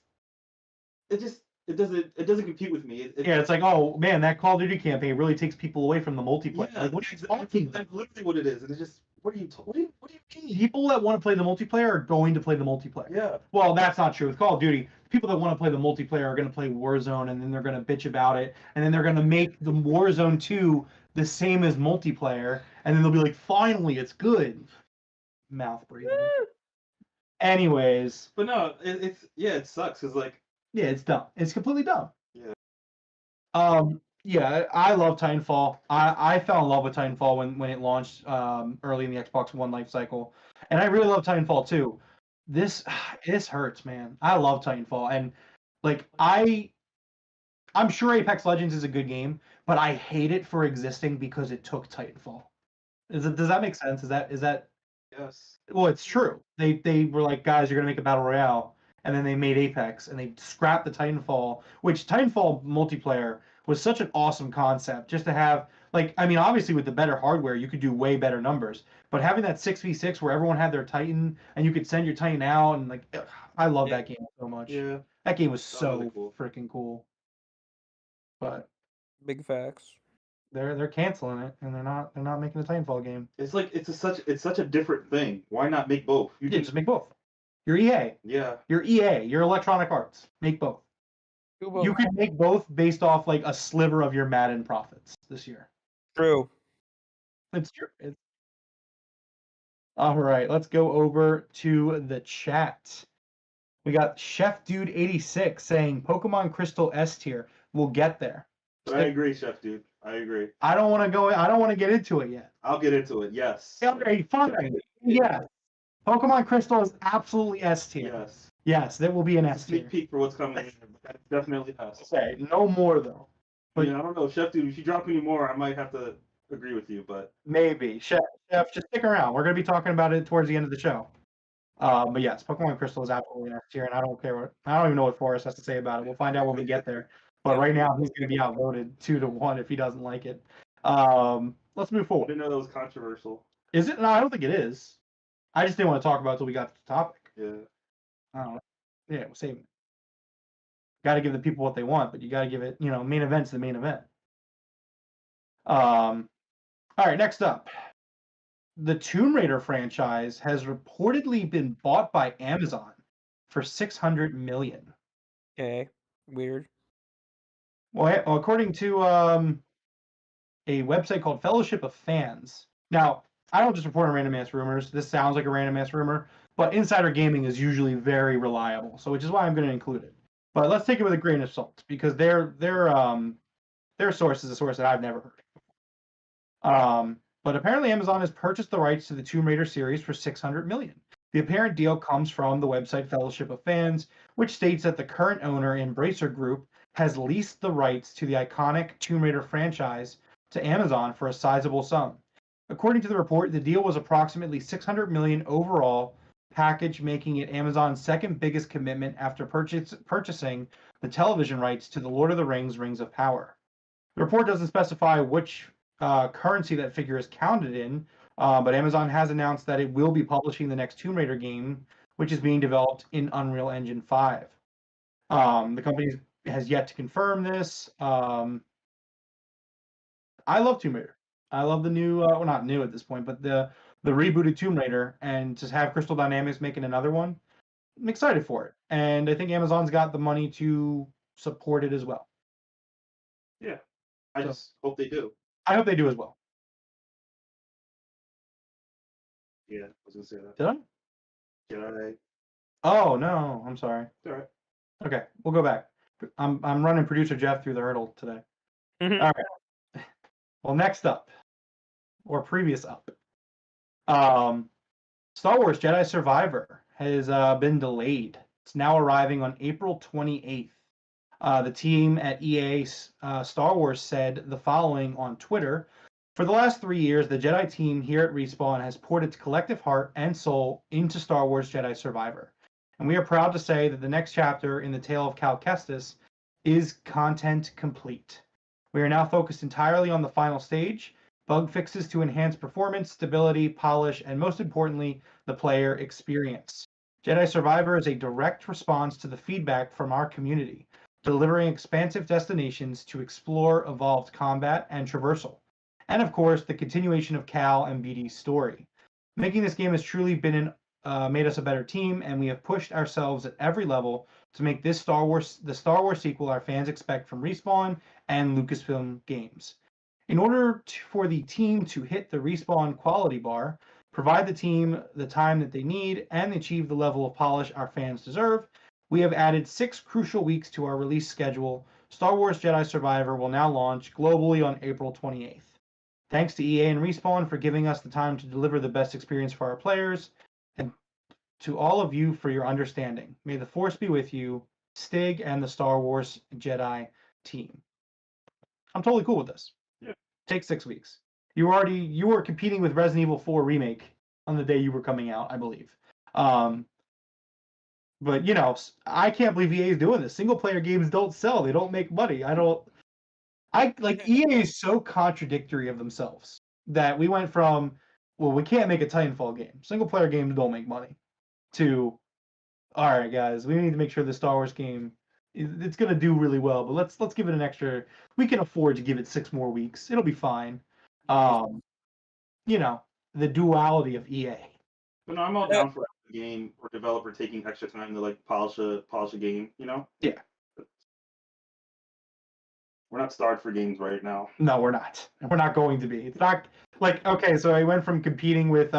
doesn't compete with me. Yeah, it's like, oh man, that Call of Duty campaign really takes people away from the multiplayer. Yeah, Like, what are you talking about? that's literally what it is. And it's just, what do you mean? People that want to play the multiplayer are going to play the multiplayer. Yeah. Well, that's not true with Call of Duty. People that want to play the multiplayer are going to play Warzone, and then they're going to bitch about it, and then they're going to make the Warzone 2 the same as multiplayer, and then they'll be like, finally, it's good. Mouth breathing. Anyways. But no, it sucks because like. Yeah, it's dumb. It's completely dumb. Yeah. Yeah, I love Titanfall. I fell in love with Titanfall when it launched early in the Xbox One life cycle, and I really love Titanfall too. This hurts, man. I love Titanfall, and like I'm sure Apex Legends is a good game, but I hate it for existing because it took Titanfall. Does that make sense? Is that? Yes. Well, it's true. They were like, guys, you're gonna make a battle royale, and then they made Apex, and they scrapped the Titanfall, which Titanfall multiplayer was such an awesome concept. Just to have, like, I mean, obviously with the better hardware, you could do way better numbers. But having that 6v6 where everyone had their Titan, and you could send your Titan out, and like, I love that game so much. Yeah. That game was That was so really cool. freaking cool. But Big facts. they're canceling it, and they're not making a Titanfall game. It's like it's such a different thing. Why not make both? You just make both. You're EA. Yeah. You're EA. You're Electronic Arts. Make both. You could make both based off like a sliver of your Madden profits this year. True. It's true. All right, let's go over to the chat. We got Chef Dude 86 saying Pokemon Crystal S tier. We'll get there. But I agree, Chef Dude. I agree. I don't want to go. I don't want to get into it yet. I'll get into it. Yes. Okay, fine. Yeah. Pokemon Crystal is absolutely S tier. Yes. Yes, that will be an S tier. Sneak peek for what's coming. That's definitely us. Okay, no more though. But I don't know, Chef Dude. If you drop any more, I might have to agree with you. But maybe Chef, just stick around. We're gonna be talking about it towards the end of the show. But yes, Pokemon Crystal is absolutely an S tier, and I don't care what I don't even know what Forrest has to say about it. We'll find out when we get there. But right now, he's going to be outvoted 2-1 if he doesn't like it. Let's move I forward. didn't know that was controversial. Is it? No, I don't think it is. I just didn't want to talk about it until we got to the topic. Yeah. I don't know. Yeah, we're saving it. Got to give the people what they want, but you got to give it, main event's the main event. All right, next up. The Tomb Raider franchise has reportedly been bought by Amazon for $600 million. Okay, weird. Well, according to a website called Fellowship of Fans. Now, I don't just report on random ass rumors. This sounds like a random ass rumor, but insider gaming is usually very reliable, so which is why I'm going to include it. But let's take it with a grain of salt because their source is a source that I've never heard. But apparently Amazon has purchased the rights to the Tomb Raider series for $600 million. The apparent deal comes from the website Fellowship of Fans, which states that the current owner, Embracer Group, has leased the rights to the iconic Tomb Raider franchise to Amazon for a sizable sum. According to the report, the deal was approximately $600 million overall package, making it Amazon's second biggest commitment after purchasing the television rights to The Lord of the Rings: Rings of Power. The report doesn't specify which currency that figure is counted in, but Amazon has announced that it will be publishing the next Tomb Raider game, which is being developed in Unreal Engine 5. The company has yet to confirm this. I love Tomb Raider. I love the new, well, not new at this point, but the rebooted Tomb Raider, and to have Crystal Dynamics making another one, I'm excited for it. And I think Amazon's got the money to support it as well. Yeah. I just hope they do. I hope they do as well. Yeah, I was gonna say that. Did I? Did I? Oh no, I'm sorry. All right. Okay, we'll go back. I'm running producer Jeff through the hurdle today. Mhm. All right. Well, next up, or previous up, Star Wars Jedi Survivor has been delayed. It's now arriving on April 28th. The team at EA Star Wars said the following on Twitter. For the last 3 years, the Jedi team here at Respawn has poured its collective heart and soul into Star Wars Jedi Survivor. And we are proud to say that the next chapter in the tale of Cal Kestis is content complete. We are now focused entirely on the final stage, bug fixes to enhance performance, stability, polish, and most importantly, the player experience. Jedi Survivor is a direct response to the feedback from our community, delivering expansive destinations to explore evolved combat and traversal. And of course, the continuation of Cal and BD's story. Making this game has truly been made us a better team, and we have pushed ourselves at every level to make this the Star Wars sequel our fans expect from Respawn and Lucasfilm Games. In order for the team to hit the Respawn quality bar, provide the team the time that they need, and achieve the level of polish our fans deserve, we have added 6 crucial weeks to our release schedule. Star Wars Jedi Survivor will now launch globally on April 28th. Thanks to EA and Respawn for giving us the time to deliver the best experience for our players, and to all of you for your understanding. May the Force be with you, Stig and the Star Wars Jedi team. I'm totally cool with this. Yeah. Take 6 weeks. You were competing with Resident Evil 4 Remake on the day you were coming out, I believe. But I can't believe EA is doing this. Single player games don't sell. They don't make money. EA is so contradictory of themselves that we went from, well, we can't make a Titanfall game. Single player games don't make money, to, all right, guys, we need to make sure the Star Wars game, it's going to do really well, but let's give it an extra, we can afford to give it 6 more weeks. It'll be fine. The duality of EA. But no, I'm all down for a game or developer taking extra time to polish a game. Yeah. We're not starved for games right now. No, we're not. We're not going to be. It's not okay. So I went from competing with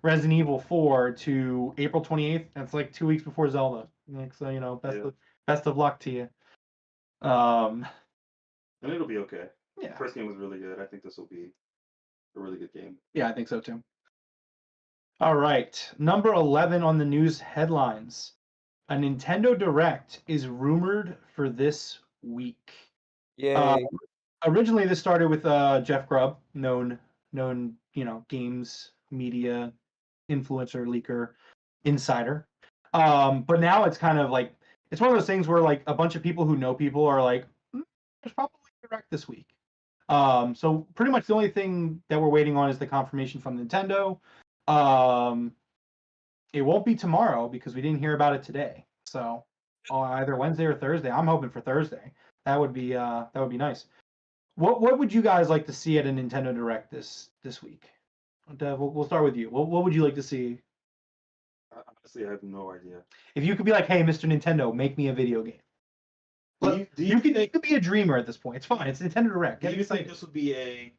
Resident Evil 4 to April 28th. That's like 2 weeks before Zelda. Like, so best of luck to you. And it'll be okay. Yeah. The first game was really good. I think this will be a really good game. Yeah, I think so too. All right, number 11 on the news headlines. A Nintendo Direct is rumored for this week. Yay. Originally, this started with Jeff Grubb, known games media influencer, leaker, insider. But now it's kind of like it's one of those things where like a bunch of people who know people are like, there's probably a Direct this week. So pretty much the only thing that we're waiting on is the confirmation from Nintendo. It won't be tomorrow because we didn't hear about it today. So either Wednesday or Thursday. I'm hoping for Thursday. That would be nice. What would you guys like to see at a Nintendo Direct this week? Dev, we'll start with you. What would you like to see? Honestly, I have no idea. If you could be like, hey, Mr. Nintendo, make me a video game. You could be a dreamer at this point. It's fine. It's Nintendo Direct. Do you think this would be a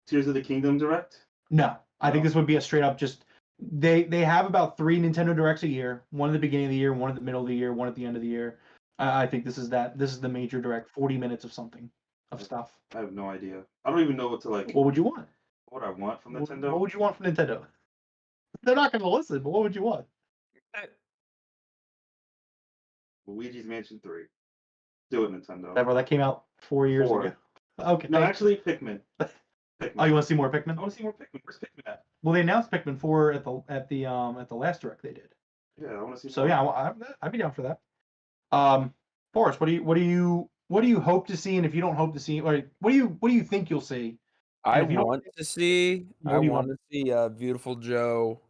Tears of the Kingdom Direct? No, I think this would be a straight up just. They have about 3 Nintendo Directs a year. One at the beginning of the year, one at the middle of the year, one at the end of the year. I think this is the major Direct. 40 minutes of something of stuff. I have no idea. I don't even know what to like. What would you want? What I want from Nintendo? What would you want from Nintendo? They're not going to listen, but what would you want? Luigi's Mansion 3. Do it, Nintendo. That came out 4 years ago. Okay. No, actually, Pikmin. Oh, you want to see more Pikmin? I want to see more Pikmin. Where's Pikmin at? Well, they announced Pikmin 4 at the last Direct they did. Yeah, I want to see. So yeah, I'd be down for that. Forrest, what do you hope to see, and if you don't hope to see, or what do you think you'll see? I want to see Beautiful Joe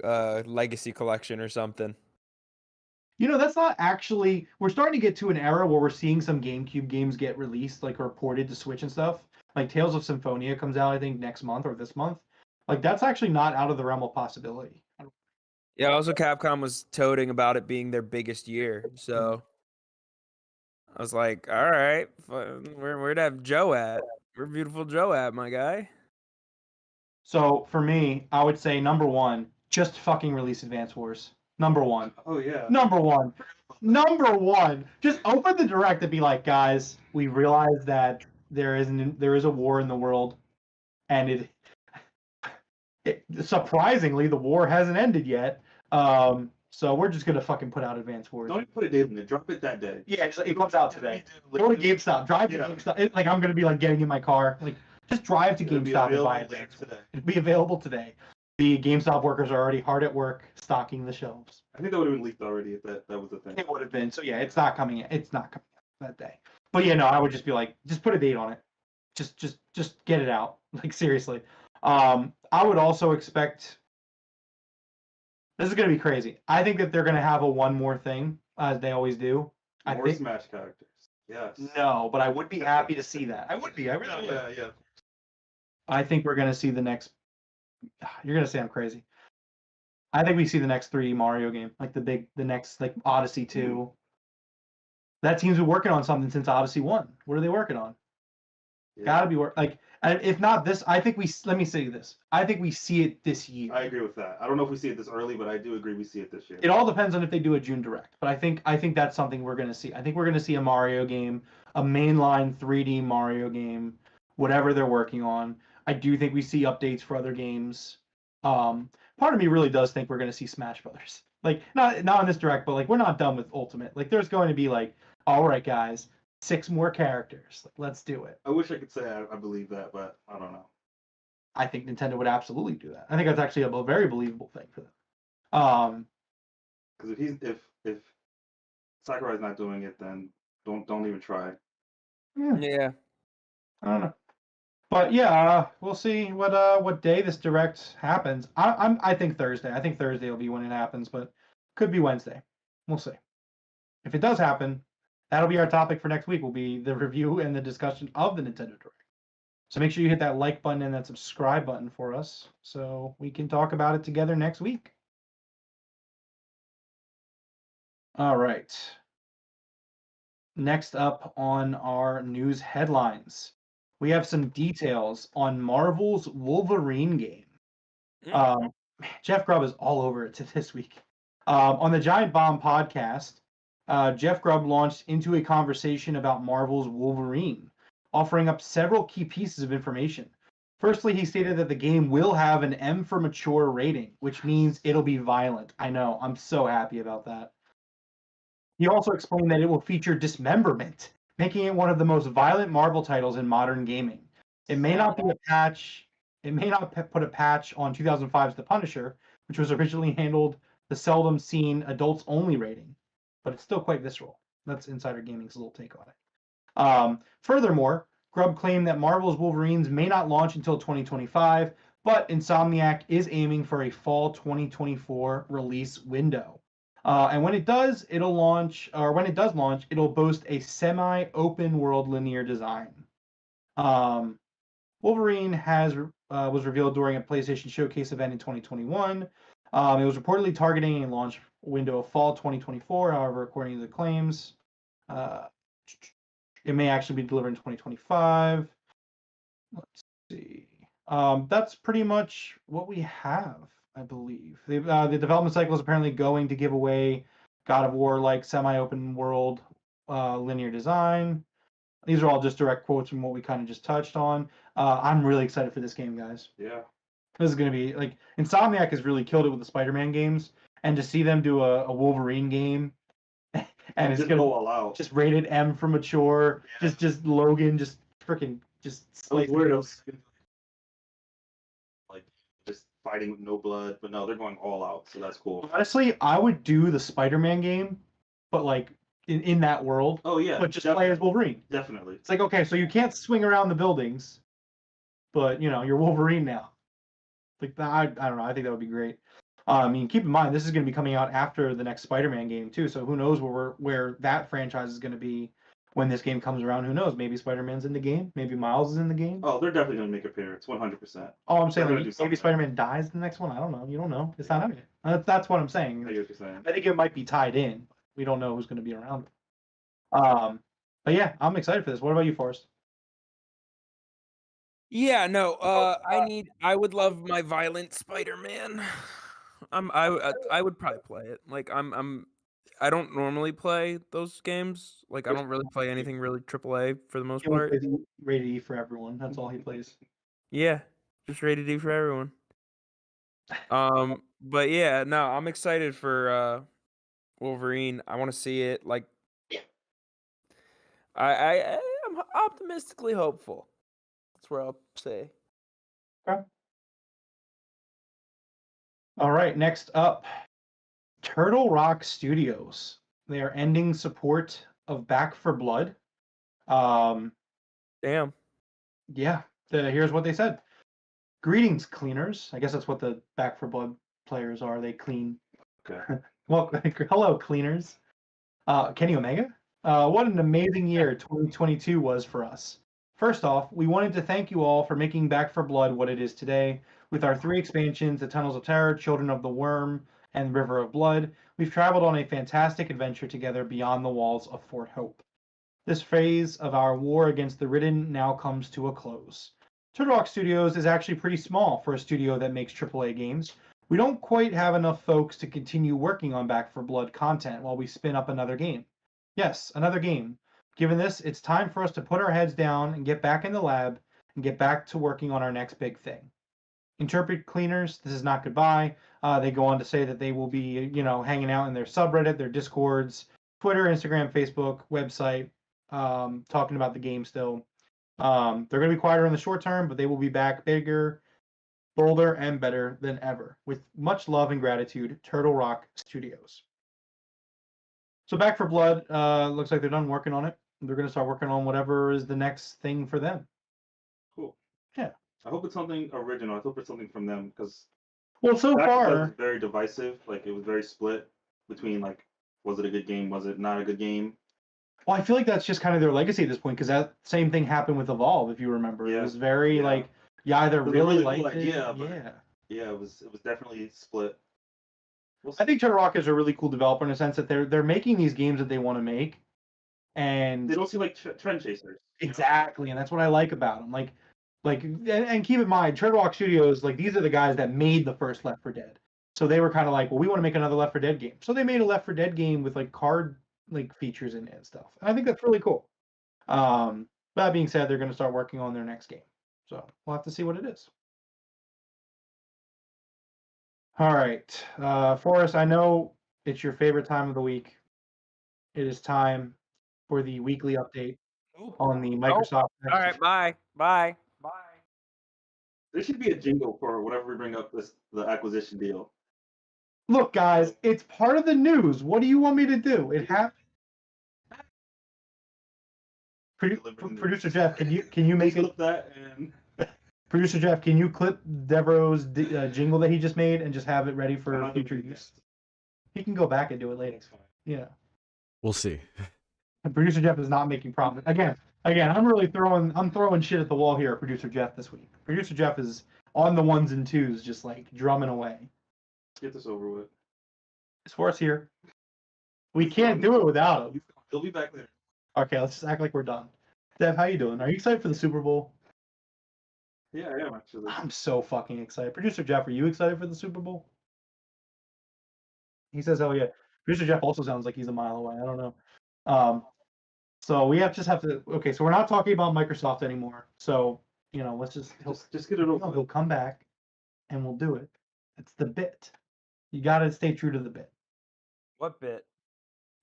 Legacy Collection or something. That's not actually. We're starting to get to an era where we're seeing some GameCube games get released, like reported to Switch and stuff. Like Tales of Symphonia comes out, I think, next month or this month. Like that's actually not out of the realm of possibility. Yeah, also Capcom was toting about it being their biggest year, so I was like, all right, where'd have Joe at? Where Beautiful Joe at, my guy? So for me, I would say number 1, just fucking release Advance Wars. Number 1. Oh yeah. Number 1. Number 1. Just open the Direct and be like, guys, we realize that there is a war in the world, and it surprisingly the war hasn't ended yet. So we're just gonna fucking put out Advance Wars. Don't even put a date in it. Drop it that day. Yeah, it comes out today. Go to GameStop. Drive to GameStop. Like I'm gonna be like getting in my car. Like just drive to GameStop and buy it today. It'll be available today. The GameStop workers are already hard at work stocking the shelves. I think that would have been leaked already if that was the thing. It would have been. So yeah, it's not coming. It's not coming out that day. But yeah, no, I would just be like, just put a date on it. Just get it out. Like seriously. I would also expect. This is gonna be crazy. I think that they're gonna have a one more thing, as they always do. More I think Smash characters. Yes. No, but I would be happy to see that. I would be. I really would. Yeah. I think we're gonna see the next. You're gonna say I'm crazy. I think we see the next 3D Mario game, like the next like Odyssey 2. That team's been working on something since Odyssey 1. What are they working on? Yeah. Gotta be like, if not this, I think let me say this. I think we see it this year. I agree with that. I don't know if we see it this early, but I do agree we see it this year. It all depends on if they do a June Direct, but I think that's something we're gonna see. I think we're gonna see a Mario game, a mainline 3D Mario game, whatever they're working on. I do think we see updates for other games. Part of me really does think we're gonna see Smash Brothers. Like not on this Direct, but like we're not done with Ultimate. Like there's going to be like, all right, guys, 6 more characters. Like let's do it. I wish I could say I believe that, but I don't know. I think Nintendo would absolutely do that. I think that's actually a very believable thing for them. Because if Sakurai's not doing it, then don't even try. Yeah. I don't know. But yeah, we'll see what day this Direct happens. I think Thursday. I think Thursday will be when it happens, but could be Wednesday. We'll see. If it does happen, that'll be our topic for next week. Will be the review and the discussion of the Nintendo Direct. So make sure you hit that like button and that subscribe button for us so we can talk about it together next week. All right. Next up on our news headlines, we have some details on Marvel's Wolverine game. Jeff Grubb is all over it this week. On the Giant Bomb podcast, Jeff Grubb launched into a conversation about Marvel's Wolverine, offering up several key pieces of information. Firstly, he stated that the game will have an M for mature rating, which means it'll be violent. I know, I'm so happy about that. He also explained that it will feature dismemberment, making it one of the most violent Marvel titles in modern gaming. It may not be a patch. It may not put a patch on 2005's The Punisher, which was originally handled the seldom seen adults only rating, but it's still quite visceral. That's Insider Gaming's little take on it. Furthermore, Grubb claimed that Marvel's Wolverines may not launch until 2025, but Insomniac is aiming for a fall 2024 release window. And when it does, it'll launch, or when it does launch, it'll boast a semi-open world linear design. Wolverine was revealed during a PlayStation Showcase event in 2021. It was reportedly targeting a launch window of fall 2024. However, according to the claims, it may actually be delivered in 2025. Let's see. That's pretty much what we have, I believe. The development cycle is apparently going to give away God of War like semi-open world linear design. These are all just direct quotes from what we kind of just touched on. I'm really excited for this game, guys. Yeah. This is going to be like Insomniac has really killed it with the Spider-Man games, and to see them do a Wolverine game, and it's Just going go to all out. just rated M for mature, Yeah. just Logan, just freaking just I was slice worried it. I was like just fighting with no blood, but no, they're going all out, so that's cool. Honestly, I would do the Spider-Man game, but like in that world, Oh yeah, but just play as Wolverine. definitely. It's like, okay, so you can't swing around the buildings, but you know you're Wolverine now. Like that, I don't know. I think that would be great. I mean, keep in mind this is going to be coming out after the next Spider-Man game too. So who knows where that franchise is going to be when this game comes around? Who knows? Maybe Spider-Man's in the game. Maybe Miles is in the game. Oh, they're definitely gonna make an appearance, 100%. Oh, I'm saying They're like, gonna do something. maybe Spider-Man dies in the next one. I don't know. You don't know. It's not out. That's what I'm saying. I get what you're saying. I think it might be tied in. We don't know who's going to be around. But yeah, I'm excited for this. What about you, Forrest? Yeah, no. I would love my violent Spider-Man. I would probably play it. Like I don't normally play those games. Like I don't really play anything really AAA for the most He only part. plays rated E for everyone. That's all he plays. Yeah, just rated D for everyone. But yeah, no, I'm excited for Wolverine. I want to see it. Like, I'm optimistically hopeful. That's where I'll say. Okay. All right, next up, Turtle Rock Studios. They are ending support of Back for Blood. Damn. Yeah, here's what they said. Greetings, cleaners. I guess that's what the Back for Blood players are. They clean. Okay. Well, hello, cleaners. Kenny Omega. What an amazing year 2022 was for us. First off, we wanted to thank you all for making Back for Blood what it is today. With our 3 expansions, The Tunnels of Terror, Children of the Worm, and River of Blood, we've traveled on a fantastic adventure together beyond the walls of Fort Hope. This phase of our war against the Ridden now comes to a close. Turtle Rock Studios is actually pretty small for a studio that makes AAA games. We don't quite have enough folks to continue working on Back for Blood content while we spin up another game. Yes, another game. Given this, it's time for us to put our heads down and get back in the lab and get back to working on our next big thing. Interpret cleaners, this is not goodbye. They go on to say that they will be, hanging out in their subreddit, their Discords, Twitter, Instagram, Facebook, website, talking about the game still. They're going to be quieter in the short term, but they will be back bigger, bolder, and better than ever. With much love and gratitude, Turtle Rock Studios. So Back for Blood, looks like they're done working on it. They're going to start working on whatever is the next thing for them. Cool. Yeah. I hope it's something original. I hope it's something from them because Well, so Back 4 Blood far, was very divisive. Like it was very split between like, was it a good game? Was it not a good game? well, I feel like that's just kind of their legacy at this point because that same thing happened with Evolve, if you remember. Yeah. It was very Yeah. like you either It was a really really liked cool it, idea, but- yeah. Yeah, it was definitely split. We'll I see. think Turtle Rock is a really cool developer in a sense that they're making these games that they want to make, and They don't seem like trend chasers. you know? exactly, and that's what I like about them. Like Like, and keep in mind, Treadwalk Studios, like these are the guys that made the first Left 4 Dead. So they were kind of like, well, we want to make another Left 4 Dead game. So they made a Left 4 Dead game with like card like features in it and stuff. And I think that's really cool. That being said, they're going to start working on their next game. So we'll have to see what it is. All right, Forrest, I know it's your favorite time of the week. It is time for the weekly update on the Microsoft. All right, bye. Bye. There should be a jingle for whenever we bring up the acquisition deal. Look, guys, it's part of the news. What do you want me to do? It happened. Producer Jeff, can you make it? Clip that and Producer Jeff, can you clip Devroro's jingle that he just made and just have it ready for future use? He can go back and do it later. Yeah. We'll see. And Producer Jeff is not making profit. Again, I'm throwing shit at the wall here at Producer Jeff this week. Producer Jeff is on the ones and twos, just like drumming away. get this over with. Is Forrest here? We can't do it without him. He'll be back there. Okay, let's just act like we're done. Dev, how you doing? Are you excited for the Super Bowl? Yeah, I am actually. I'm so fucking excited. Producer Jeff, are you excited for the Super Bowl? He says, "Oh yeah." Producer Jeff also sounds like he's a mile away. I don't know. So we have to. Okay, so we're not talking about Microsoft anymore. So let's just get it over. He'll come back, and we'll do it. It's the bit. You got to stay true to the bit. What bit?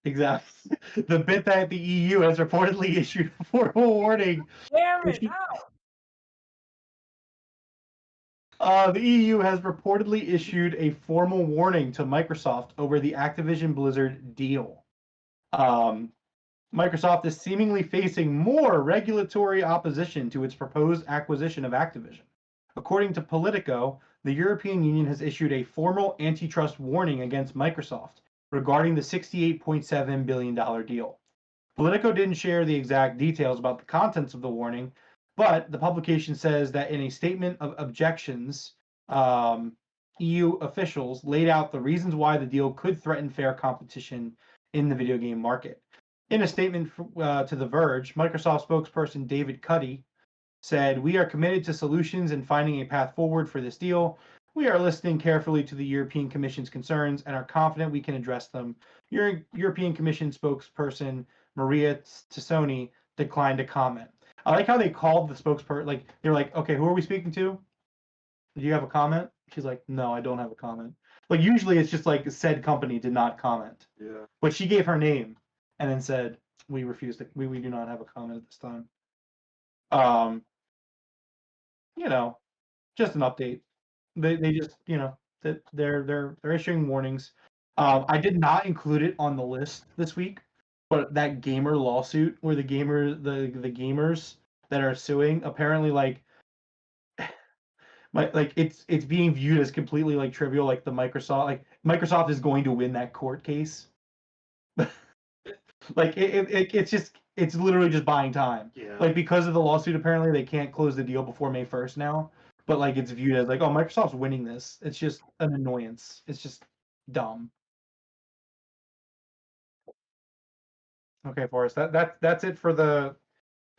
Exactly. The bit that the EU has reportedly issued a formal warning. Damn it! The EU has reportedly issued a formal warning to Microsoft over the Activision Blizzard deal. Microsoft is seemingly facing more regulatory opposition to its proposed acquisition of Activision. According to Politico, the European Union has issued a formal antitrust warning against Microsoft regarding the $68.7 billion deal. Politico didn't share the exact details about the contents of the warning, but the publication says that in a statement of objections, EU officials laid out the reasons why the deal could threaten fair competition in the video game market. In a statement to The Verge, Microsoft spokesperson David Cuddy said, "We are committed to solutions and finding a path forward for this deal. We are listening carefully to the European Commission's concerns and are confident we can address them." European Commission spokesperson Maria Tassoni declined to comment. I like how they called the spokesperson, like they're like, "Okay, who are we speaking to? Do you have a comment?" She's like, "No, I don't have a comment." Like usually it's just like said company did not comment. Yeah. But she gave her name and then said, "We refuse to. We do not have a comment at this time." Just an update. They just that they're issuing warnings. I did not include it on the list this week, but that gamer lawsuit where the gamers that are suing apparently it's being viewed as completely like trivial, like Microsoft is going to win that court case. Like it's literally just buying time. Yeah. Like because of the lawsuit, apparently they can't close the deal before May 1st now. But like it's viewed as like, oh, Microsoft's winning this. It's just an annoyance. It's just dumb. Okay, Forrest. That's it for the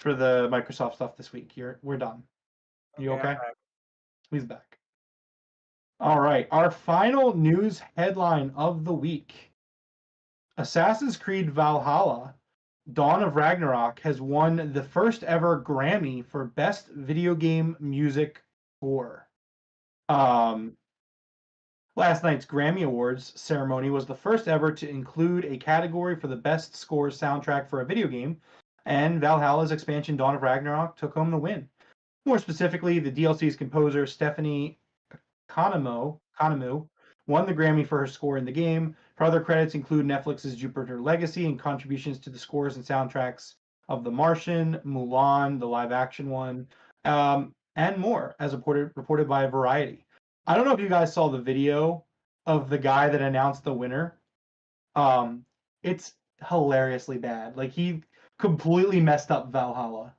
Microsoft stuff this week. We're done. You okay? He's back. All right. Our final news headline of the week. Assassin's Creed Valhalla Dawn of Ragnarok has won the first ever Grammy for Best Video Game Music Score. Last night's Grammy Awards ceremony was the first ever to include a category for the best score soundtrack for a video game, and Valhalla's expansion Dawn of Ragnarok took home the win. More specifically, the DLC's composer Stephanie Kanemu won the Grammy for her score in the game. Her other credits include Netflix's Jupiter Legacy and contributions to the scores and soundtracks of The Martian, Mulan, the live-action one, and more, as reported by Variety. I don't know if you guys saw the video of the guy that announced the winner. It's hilariously bad. Like he completely messed up Valhalla.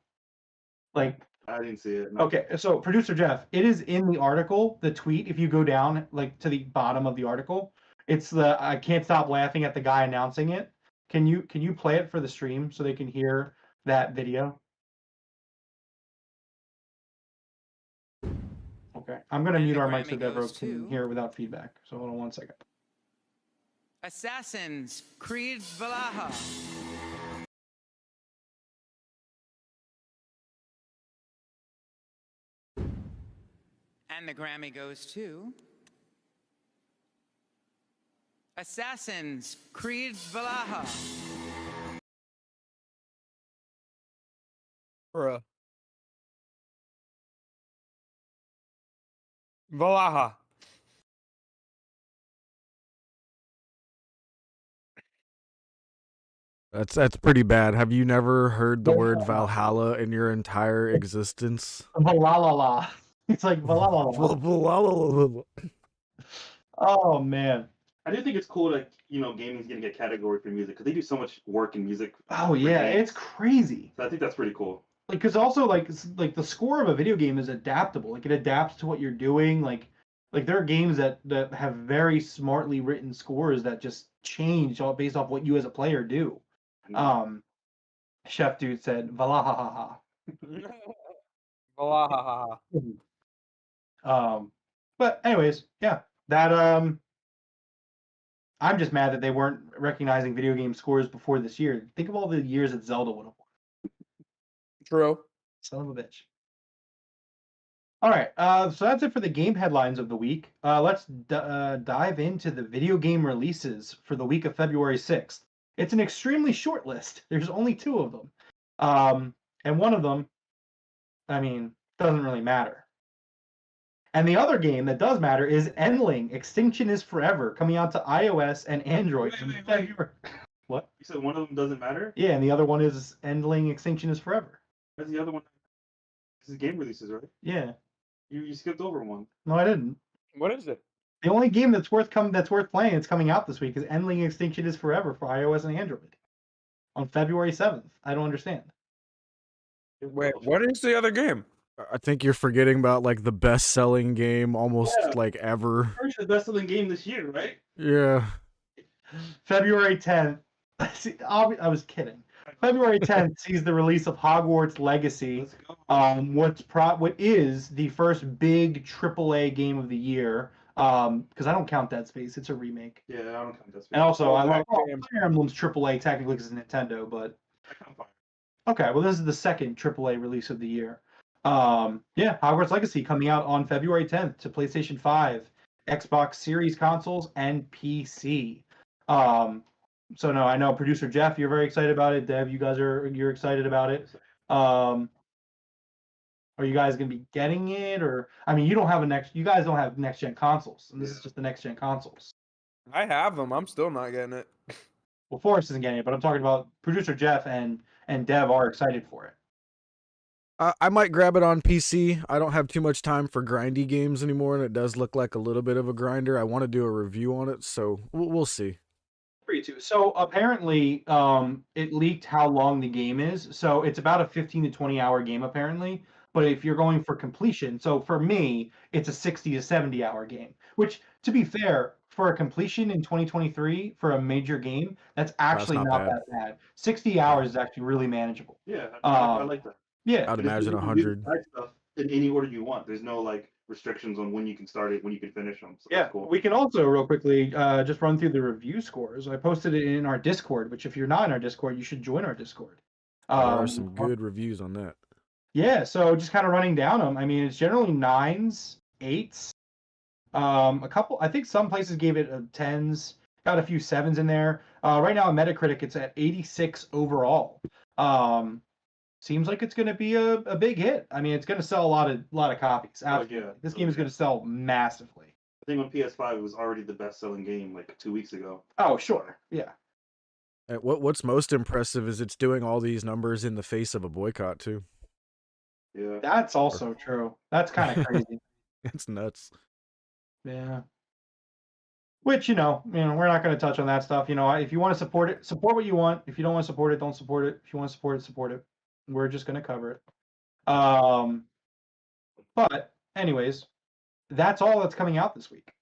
Like I didn't see it. No. Okay, so producer Jeff, it is in the article, the tweet. If you go down like to the bottom of the article, it's the I can't stop laughing at the guy announcing it. Can you play it for the stream so they can hear that video? Okay. I'm going to And mute the our mics so Grammy goes Devroro can to- hear it without feedback. So hold on 1 second. Assassin's Creed Valhalla. And the Grammy goes to Assassin's Creed Valhalla. Bruh. Valaha. That's pretty bad. Have you never heard the word Valhalla in your entire existence? Valalala. It's like valalala. Valhalla. Oh, man. I do think it's cool that gaming's getting a category for music because they do so much work in music. Oh, for yeah. games. It's crazy. So I think that's pretty cool. Like, because also, like, like the score of a video game is adaptable. Like, it adapts to what you're doing. Like there are games that have very smartly written scores that just change all based off what you as a player do. Chef Dude said, Valahaha. Valaha. But anyways, yeah, that I'm just mad that they weren't recognizing video game scores before this year. Think of all the years that Zelda would have won. True. Son of a bitch. All right, so that's it for the game headlines of the week. Let's dive into the video game releases for the week of February 6th. It's an extremely short list. There's only 2 of them. And one of them, I mean, doesn't really matter. And the other game that does matter is Endling, Extinction is Forever, coming out to iOS and Android. Wait. What? You said one of them doesn't matter? Yeah, and the other one is Endling, Extinction is Forever. Where's the other one? This is game releases, right? Yeah. You skipped over one. No, I didn't. What is it? The only game that's worth playing, it's coming out this week, is Endling Extinction is Forever for iOS and Android on February 7th. I don't understand. Wait, what is the other game? I think you're forgetting about like the best-selling game almost like ever. First, the best-selling game this year, right? Yeah. February 10th. See, I was kidding. February 10th sees the release of Hogwarts Legacy. Let's go. What is the first big AAA game of the year? Because I don't count Dead Space; it's a remake. Yeah, I don't count that. And also, I love Damn. Fire Emblem's AAA technically because it's Nintendo, but I count Fire. okay. Well, this is the second AAA release of the year. Yeah, Hogwarts Legacy coming out on February 10th to PlayStation 5, Xbox Series consoles, and PC. So no, I know producer Jeff, you're very excited about it. Dev, you're excited about it. Are you guys gonna be getting it, or I mean, you guys don't have next gen consoles, and this is just the next gen consoles. I have them. I'm still not getting it. Well, Forrest isn't getting it, but I'm talking about producer Jeff and Dev are excited for it. I might grab it on PC. I don't have too much time for grindy games anymore, and it does look like a little bit of a grinder. I want to do a review on it, so we'll see. Free to. So apparently, it leaked how long the game is. So it's about a 15 to 20 hour game apparently. But if you're going for completion, so for me, it's a 60 to 70 hour game. Which, to be fair, for a completion in 2023 for a major game, that's actually not not bad. that bad. 60 hours is actually really manageable. Yeah, I like that. Yeah. I'd And it's imagine you can do 100. side stuff in any order you want. There's no like restrictions on when you can start it, when you can finish them. So Yeah, that's cool. we can also real quickly just run through the review scores. I posted it in our Discord, which if you're not in our Discord, you should join our Discord. There are some good reviews on that. Yeah, so just kind of running down them. I mean, it's generally 9s, 8s. A couple, I think some places gave it 10s. Got a few 7s in there. Right now on Metacritic, it's at 86 overall. Seems like it's going to be a big hit. I mean, it's going to sell a lot of copies. Absolutely. yeah. This game is going to sell massively. I think on PS5 it was already the best-selling game like 2 weeks ago. Oh, sure. Yeah. What's most impressive is it's doing all these numbers in the face of a boycott too. Yeah. That's also true. That's kind of crazy. It's nuts. Yeah. Which, we're not going to touch on that stuff. If you want to support it, support what you want. If you don't want to support it, don't support it. If you want to support it, support it. We're just going to cover it. But anyways, that's all that's coming out this week.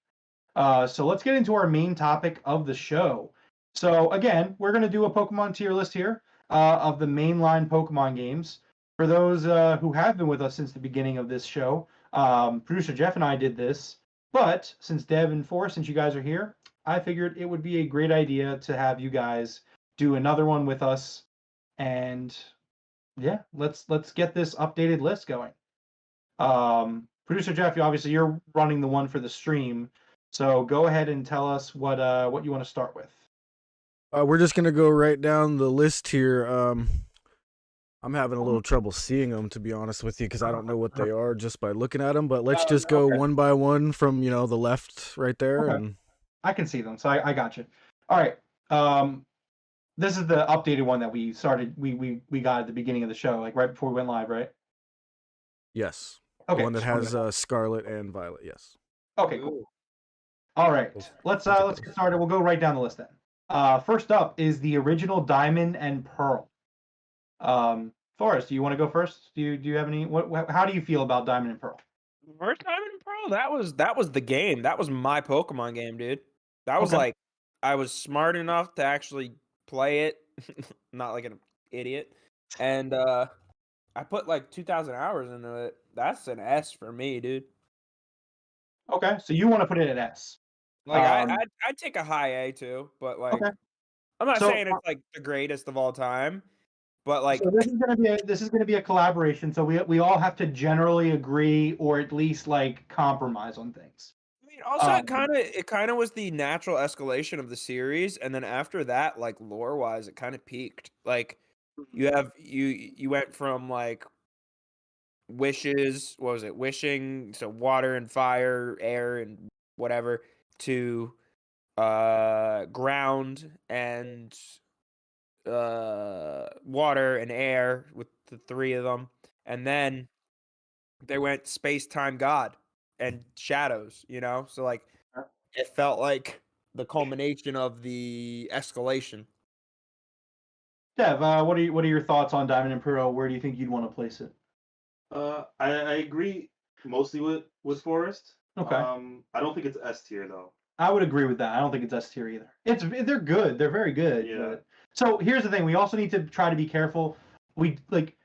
So let's get into our main topic of the show. So again, we're going to do a Pokemon tier list here of the mainline Pokemon games. For those who have been with us since the beginning of this show, Producer Jeff and I did this, but since Dev and Forrest, since you guys are here, I figured it would be a great idea to have you guys do another one with us, and yeah, let's get this updated list going. Producer Jeff, obviously you're running the one for the stream, so go ahead and tell us what you want to start with. We're just gonna go right down the list here. I'm having a little trouble seeing them, to be honest with you, because I don't know what they are just by looking at them. But let's just go one by one from the left right there. Okay. And I can see them, so I got you. All right. This is the updated one that we started. We got at the beginning of the show, like right before we went live, right? yes, Okay. the one that has Scarlet and Violet. Yes. Okay, cool. All right, let's get started. We'll go right down the list then. First up is the original Diamond and Pearl. Forrest, do you want to go first? Do you have any? How do you feel about Diamond and Pearl? First Diamond and Pearl, that was the game. That was my Pokemon game, dude. That was Okay. like, I was smart enough to actually play it, not like an idiot. And I put like 2,000 hours into it. That's an S for me, dude. Okay, so you want to put it at S. Like I'd take a high A too, but like Okay. I'm not So, saying it's like the greatest of all time, but like So this is gonna be a collaboration. So we all have to generally agree or at least like compromise on things. I mean, also it kind of was the natural escalation of the series, and then after that, like lore wise, it kind of peaked. Like you went from like wishes, what was it? Wishing, so water and fire, air and whatever, to ground and water and air with the three of them, and then they went space time god and shadows, so like it felt like the culmination of the escalation. Dev, what are your thoughts on Diamond and Pearl? Where do you think you'd want to place it? I agree mostly with Forrest. Okay. I don't think it's S tier though. I would agree with that. I don't think it's S tier either. They're good. They're very good. Yeah. But... So here's the thing. We also need to try to be careful. We like,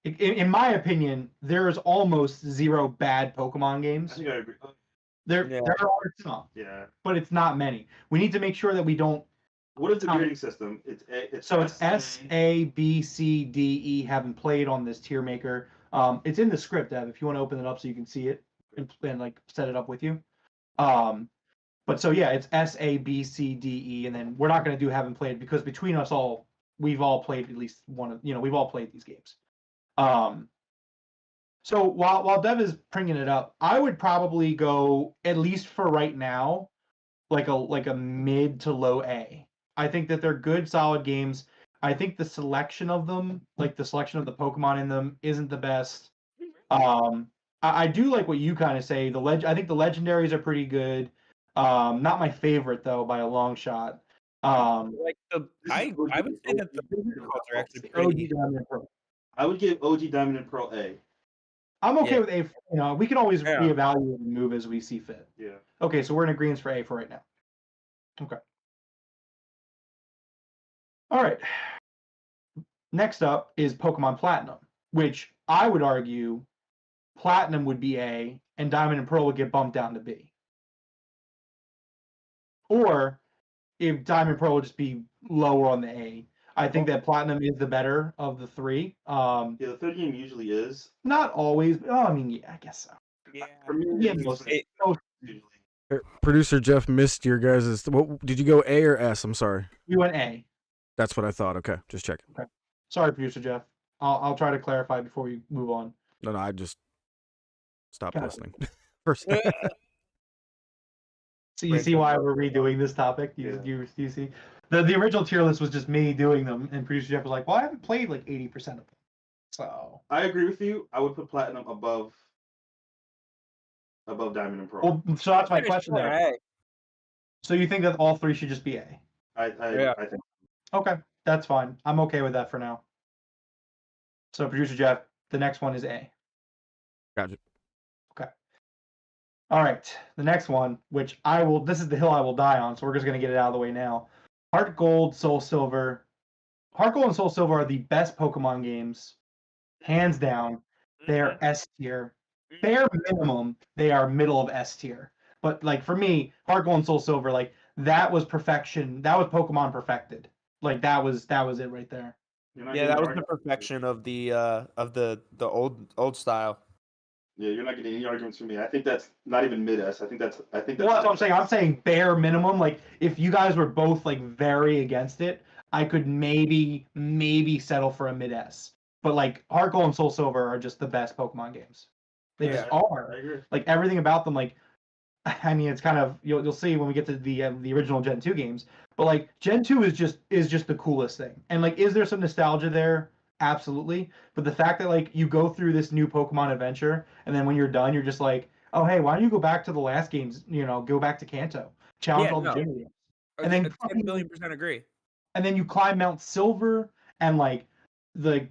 in my opinion, there is almost zero bad Pokemon I games. think I agree. There are some, Yeah. but it's not many. We need to make sure that we don't. What is the grading system? It's S, A, B, C, D, E. Haven't played on this tier maker. It's in the script, Dev. If you want to open it up so you can see it and like set it up with you. But so yeah, it's S, A, B, C, D, E, and then we're not going to do haven't played because between us all, we've all played at least one of we've all played these games. So while Dev is bringing it up, I would probably go, at least for right now, like a mid to low A. I think that they're good, solid games. I think the selection of them, like the selection of the Pokemon in them, isn't the best. I do like what you kind of say. I think the legendaries are pretty good. Not my favorite though, by a long shot. Like I would say that the protocols are actually pretty. Diamond and Pearl. I would give OG Diamond and Pearl A. I'm okay with A. We can always Yeah. reevaluate and move as we see fit. Yeah. Okay, so we're in agreement for A for right now. Okay. All right. Next up is Pokemon Platinum, which I would argue Platinum would be A and Diamond and Pearl would get bumped down to B. Or if Diamond and Pearl would just be lower on the A. I think that Platinum is the better of the three. Yeah, the third game usually is. Not always, but I mean, yeah, I guess so. Yeah. For me, Yeah, it's mostly. usually. Producer Jeff missed your guys'. What did you go, A or S? I'm sorry. You went A. That's what I thought. Okay, just checking. Okay. Sorry, Producer Jeff. I'll try to clarify before we move on. No, I just stopped Got it. listening. First. So you see why we're redoing this topic? You see? The original tier list was just me doing them, and Producer Jeff was like, well, I haven't played like 80% of them. So I agree with you. I would put Platinum above Diamond and Pearl. well, so that's my question there. A. So you think that all three should just be A? I think. Okay, that's fine. I'm okay with that for now. So Producer Jeff, the next one is A. Gotcha. Okay. All right, the next one, which this is the hill I will die on, so we're just going to get it out of the way now. Heart Gold, Soul Silver. Heart Gold and Soul Silver are the best Pokemon games, hands down. They are S tier. bare minimum, they are middle of S tier. But like for me, Heart Gold and Soul Silver, like that was perfection. That was Pokemon perfected. Like that was it right there. You're not Yeah, getting that was any the perfection of the old style. Yeah, you're not getting any arguments from me. I think that's not even mid S. I think that's Well, that's what I'm saying. I'm saying bare minimum. Like if you guys were both like very against it, I could maybe settle for a mid S. But like Heart Gold and Soul Silver are just the best Pokemon games. They just Yeah. are. I agree. Like everything about them. Like I mean, it's kind of you'll see when we get to the original Gen 2 games. But like Gen 2 is just the coolest thing. And like, is there some nostalgia there? Absolutely. But the fact that like you go through this new Pokemon adventure, and then when you're done, you're just like, oh hey, why don't you go back to the last games? You know, go back to Kanto, challenge Yeah, all the no. gym games, and then 10,000,000,000% agree. and then you climb Mount Silver, and like the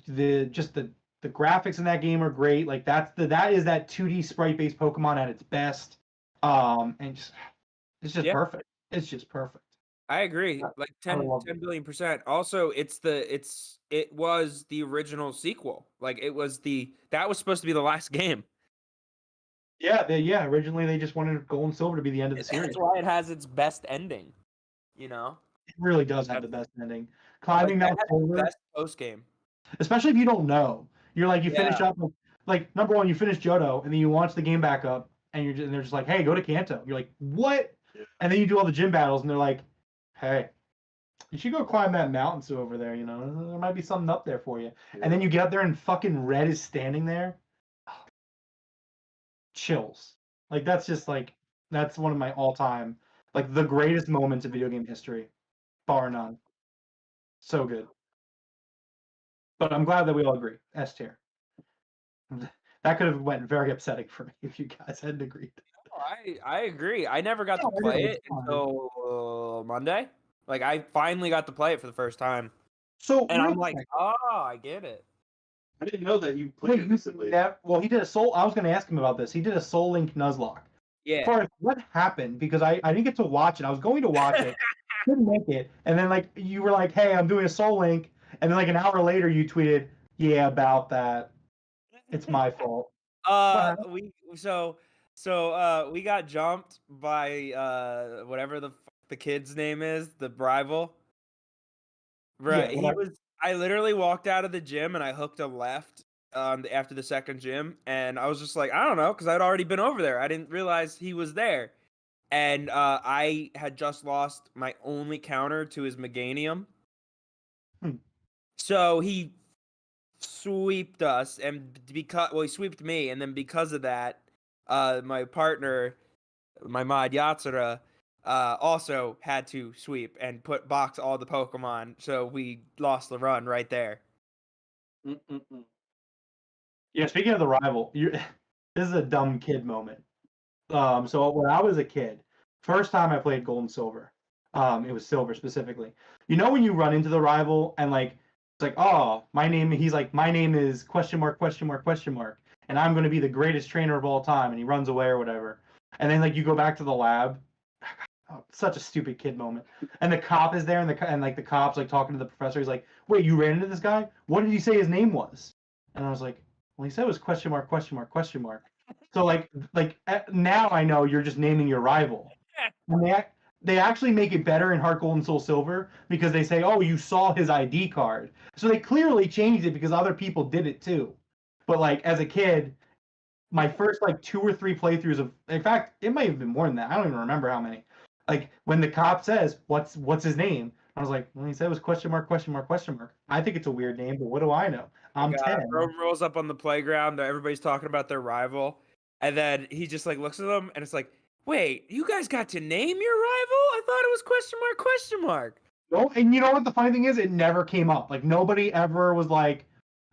graphics in that game are great. Like that is that 2D sprite based Pokemon at its best. And just it's just Yeah. perfect. It's just perfect. I agree. Yeah, Like I 10, love 10 billion%. Also, it was the original sequel. Like that was supposed to be the last game. Yeah, originally they just wanted Gold and Silver to be the end of the series. That's why it has its best ending. You know? It really does have the best ending. Climbing Like, Mount that had the Silver, best post game. especially if you don't know. You're like you finish Yeah. up like number one, you finish Johto, and then you launch the game back up, and and they're just like, hey, go to Kanto. You're like, what? Yeah. And then you do all the gym battles, and they're like, hey, you should go climb that mountain over there. You know, there might be something up there for you. Yeah. And then you get up there, and fucking Red is standing there. Chills. Like that's one of my all-time, like the greatest moments of video game history, bar none. So good. But I'm glad that we all agree. S tier. That could have went very upsetting for me if you guys hadn't agreed. I agree. I never got to I know, play it's it fine. until Monday. Like I finally got to play it for the first time, So and real I'm like, quick, oh, I get it. I didn't know that you played it recently. well, he did a soul. I was going to ask him about this. He did a Soul Link Nuzlocke. Yeah. First, what happened? Because I didn't get to watch it. I was going to watch it, couldn't make it, and then like you were like, "Hey, I'm doing a Soul Link," and then like an hour later you tweeted, "Yeah, about that. It's my fault." We got jumped by whatever the kid's name is, the rival. Right. Yeah, I literally walked out of the gym and I hooked a left after the second gym, and I was just like, I don't know, because I'd already been over there. I didn't realize he was there. And I had just lost my only counter to his Meganium. So he sweeped us, and he sweeped me, and then because of that, my partner, my mod Yatsura, also had to sweep and box all the Pokemon, so we lost the run right there. Yeah, speaking of the rival, this is a dumb kid moment. So when I was a kid, first time I played Gold and Silver, it was Silver specifically. You know when you run into the rival and like it's like, oh, he's like, my name is question mark, and I'm gonna be the greatest trainer of all time, and he runs away or whatever. And then like you go back to the lab. Oh, such a stupid kid moment. And the cop is there, and like the cop's like talking to the professor. He's like, "Wait, you ran into this guy? What did he say his name was?" And I was like, "Well, he said it was question mark, question mark, question mark." So like now I know you're just naming your rival. And they actually make it better in Heart Gold and Soul Silver because they say, "Oh, you saw his ID card." So they clearly changed it because other people did it too. But like as a kid, my first like 2 or 3 playthroughs of, in fact, it might have been more than that. I don't even remember how many. Like when the cop says, "What's his name?" I was like, well, he said it was question mark, question mark, question mark. I think it's a weird name, but what do I know? I'm 10. Rome rolls up on the playground. Everybody's talking about their rival, and then he just like looks at them, and it's like, "Wait, you guys got to name your rival? I thought it was question mark, question mark." No, and you know what the funny thing is? It never came up. Like nobody ever was like,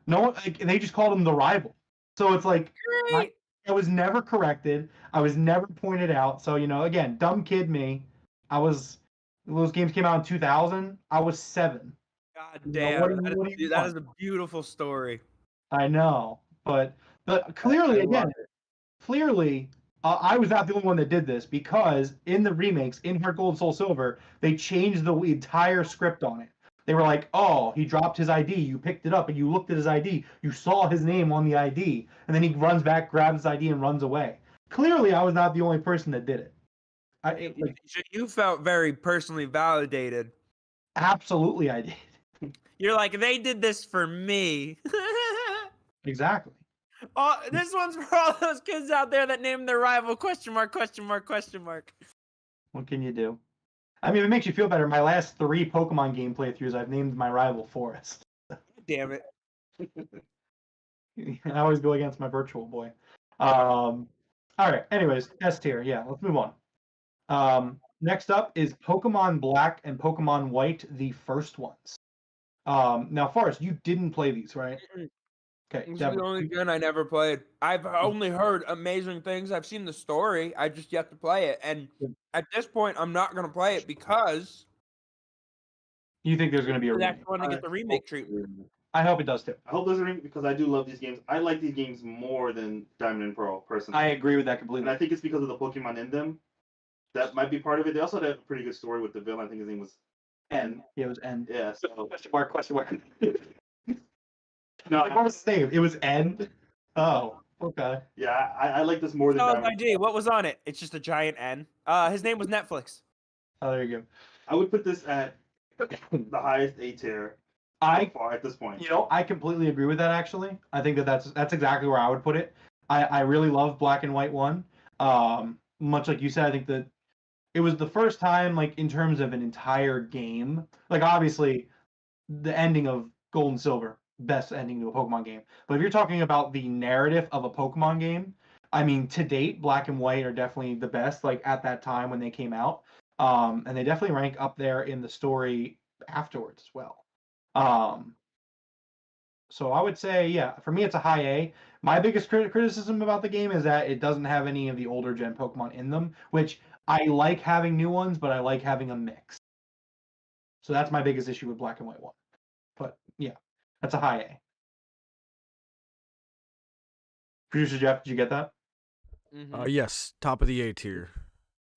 no, like, they just called him the rival. So it's like, Great. I was never corrected. I was never pointed out. So again, dumb kid me. Those games came out in 2000. I was 7. God You know, damn, what do you that want? is a beautiful story. I know, but clearly, I love clearly, I was not the only one that did this because in the remakes, in Heart Gold and Soul Silver, they changed the entire script on it. They were like, oh, he dropped his ID. You picked it up and you looked at his ID. You saw his name on the ID. And then he runs back, grabs his ID, and runs away. Clearly, I was not the only person that did it. So you felt very personally validated. Absolutely, I did. You're like, they did this for me. Exactly. Oh, this one's for all those kids out there that named their rival question mark, question mark, question mark. What can you do? I mean, it makes you feel better. My last 3 Pokemon game playthroughs, I've named my rival Forest. Damn it. I always go against my virtual boy. All right. Anyways, S tier. Yeah, let's move on. Next up is Pokemon Black and Pokemon White, the first ones. Now, Forrest, you didn't play these, right? Okay. This is the only gen I never played. I've only heard amazing things. I've seen the story. I just yet to play it. And at this point, I'm not going to play it because You think there's going to be a that's remake? going to get the remake treatment. I hope it does too. I hope there's a remake because I do love these games. I like these games more than Diamond and Pearl, personally. I agree with that And completely. I think it's because of the Pokemon in them. That might be part of it. They also had a pretty good story with the villain. I think his name was N. Yeah, it was N. Yeah, so Question mark, question mark. no, Like, what was his name? It was N? Oh, okay. yeah, I like this more than Solid Diamond. ID. What was on it? It's just a giant N. His name was Netflix. Oh, there you I would put this at go. the highest A tier I so far at this point. You know, I completely agree with that. Actually, I think that's exactly where I would put it. I really love Black and White 1. Much like you said, I think that it was the first time, like in terms of an entire game. Like obviously, the ending of Gold and Silver, best ending to a Pokemon game. But if you're talking about the narrative of a Pokemon game, I mean, to date, Black and White are definitely the best. Like at that time when they came out, and they definitely rank up there in the story afterwards as well. So I would say, yeah, for me, it's a high A. My biggest criticism about the game is that it doesn't have any of the older gen Pokemon in them, which I like having new ones, but I like having a mix. So that's my biggest issue with Black and White 1. But yeah, that's a high A. Producer Jeff, did you get that? Yes, top of the A tier.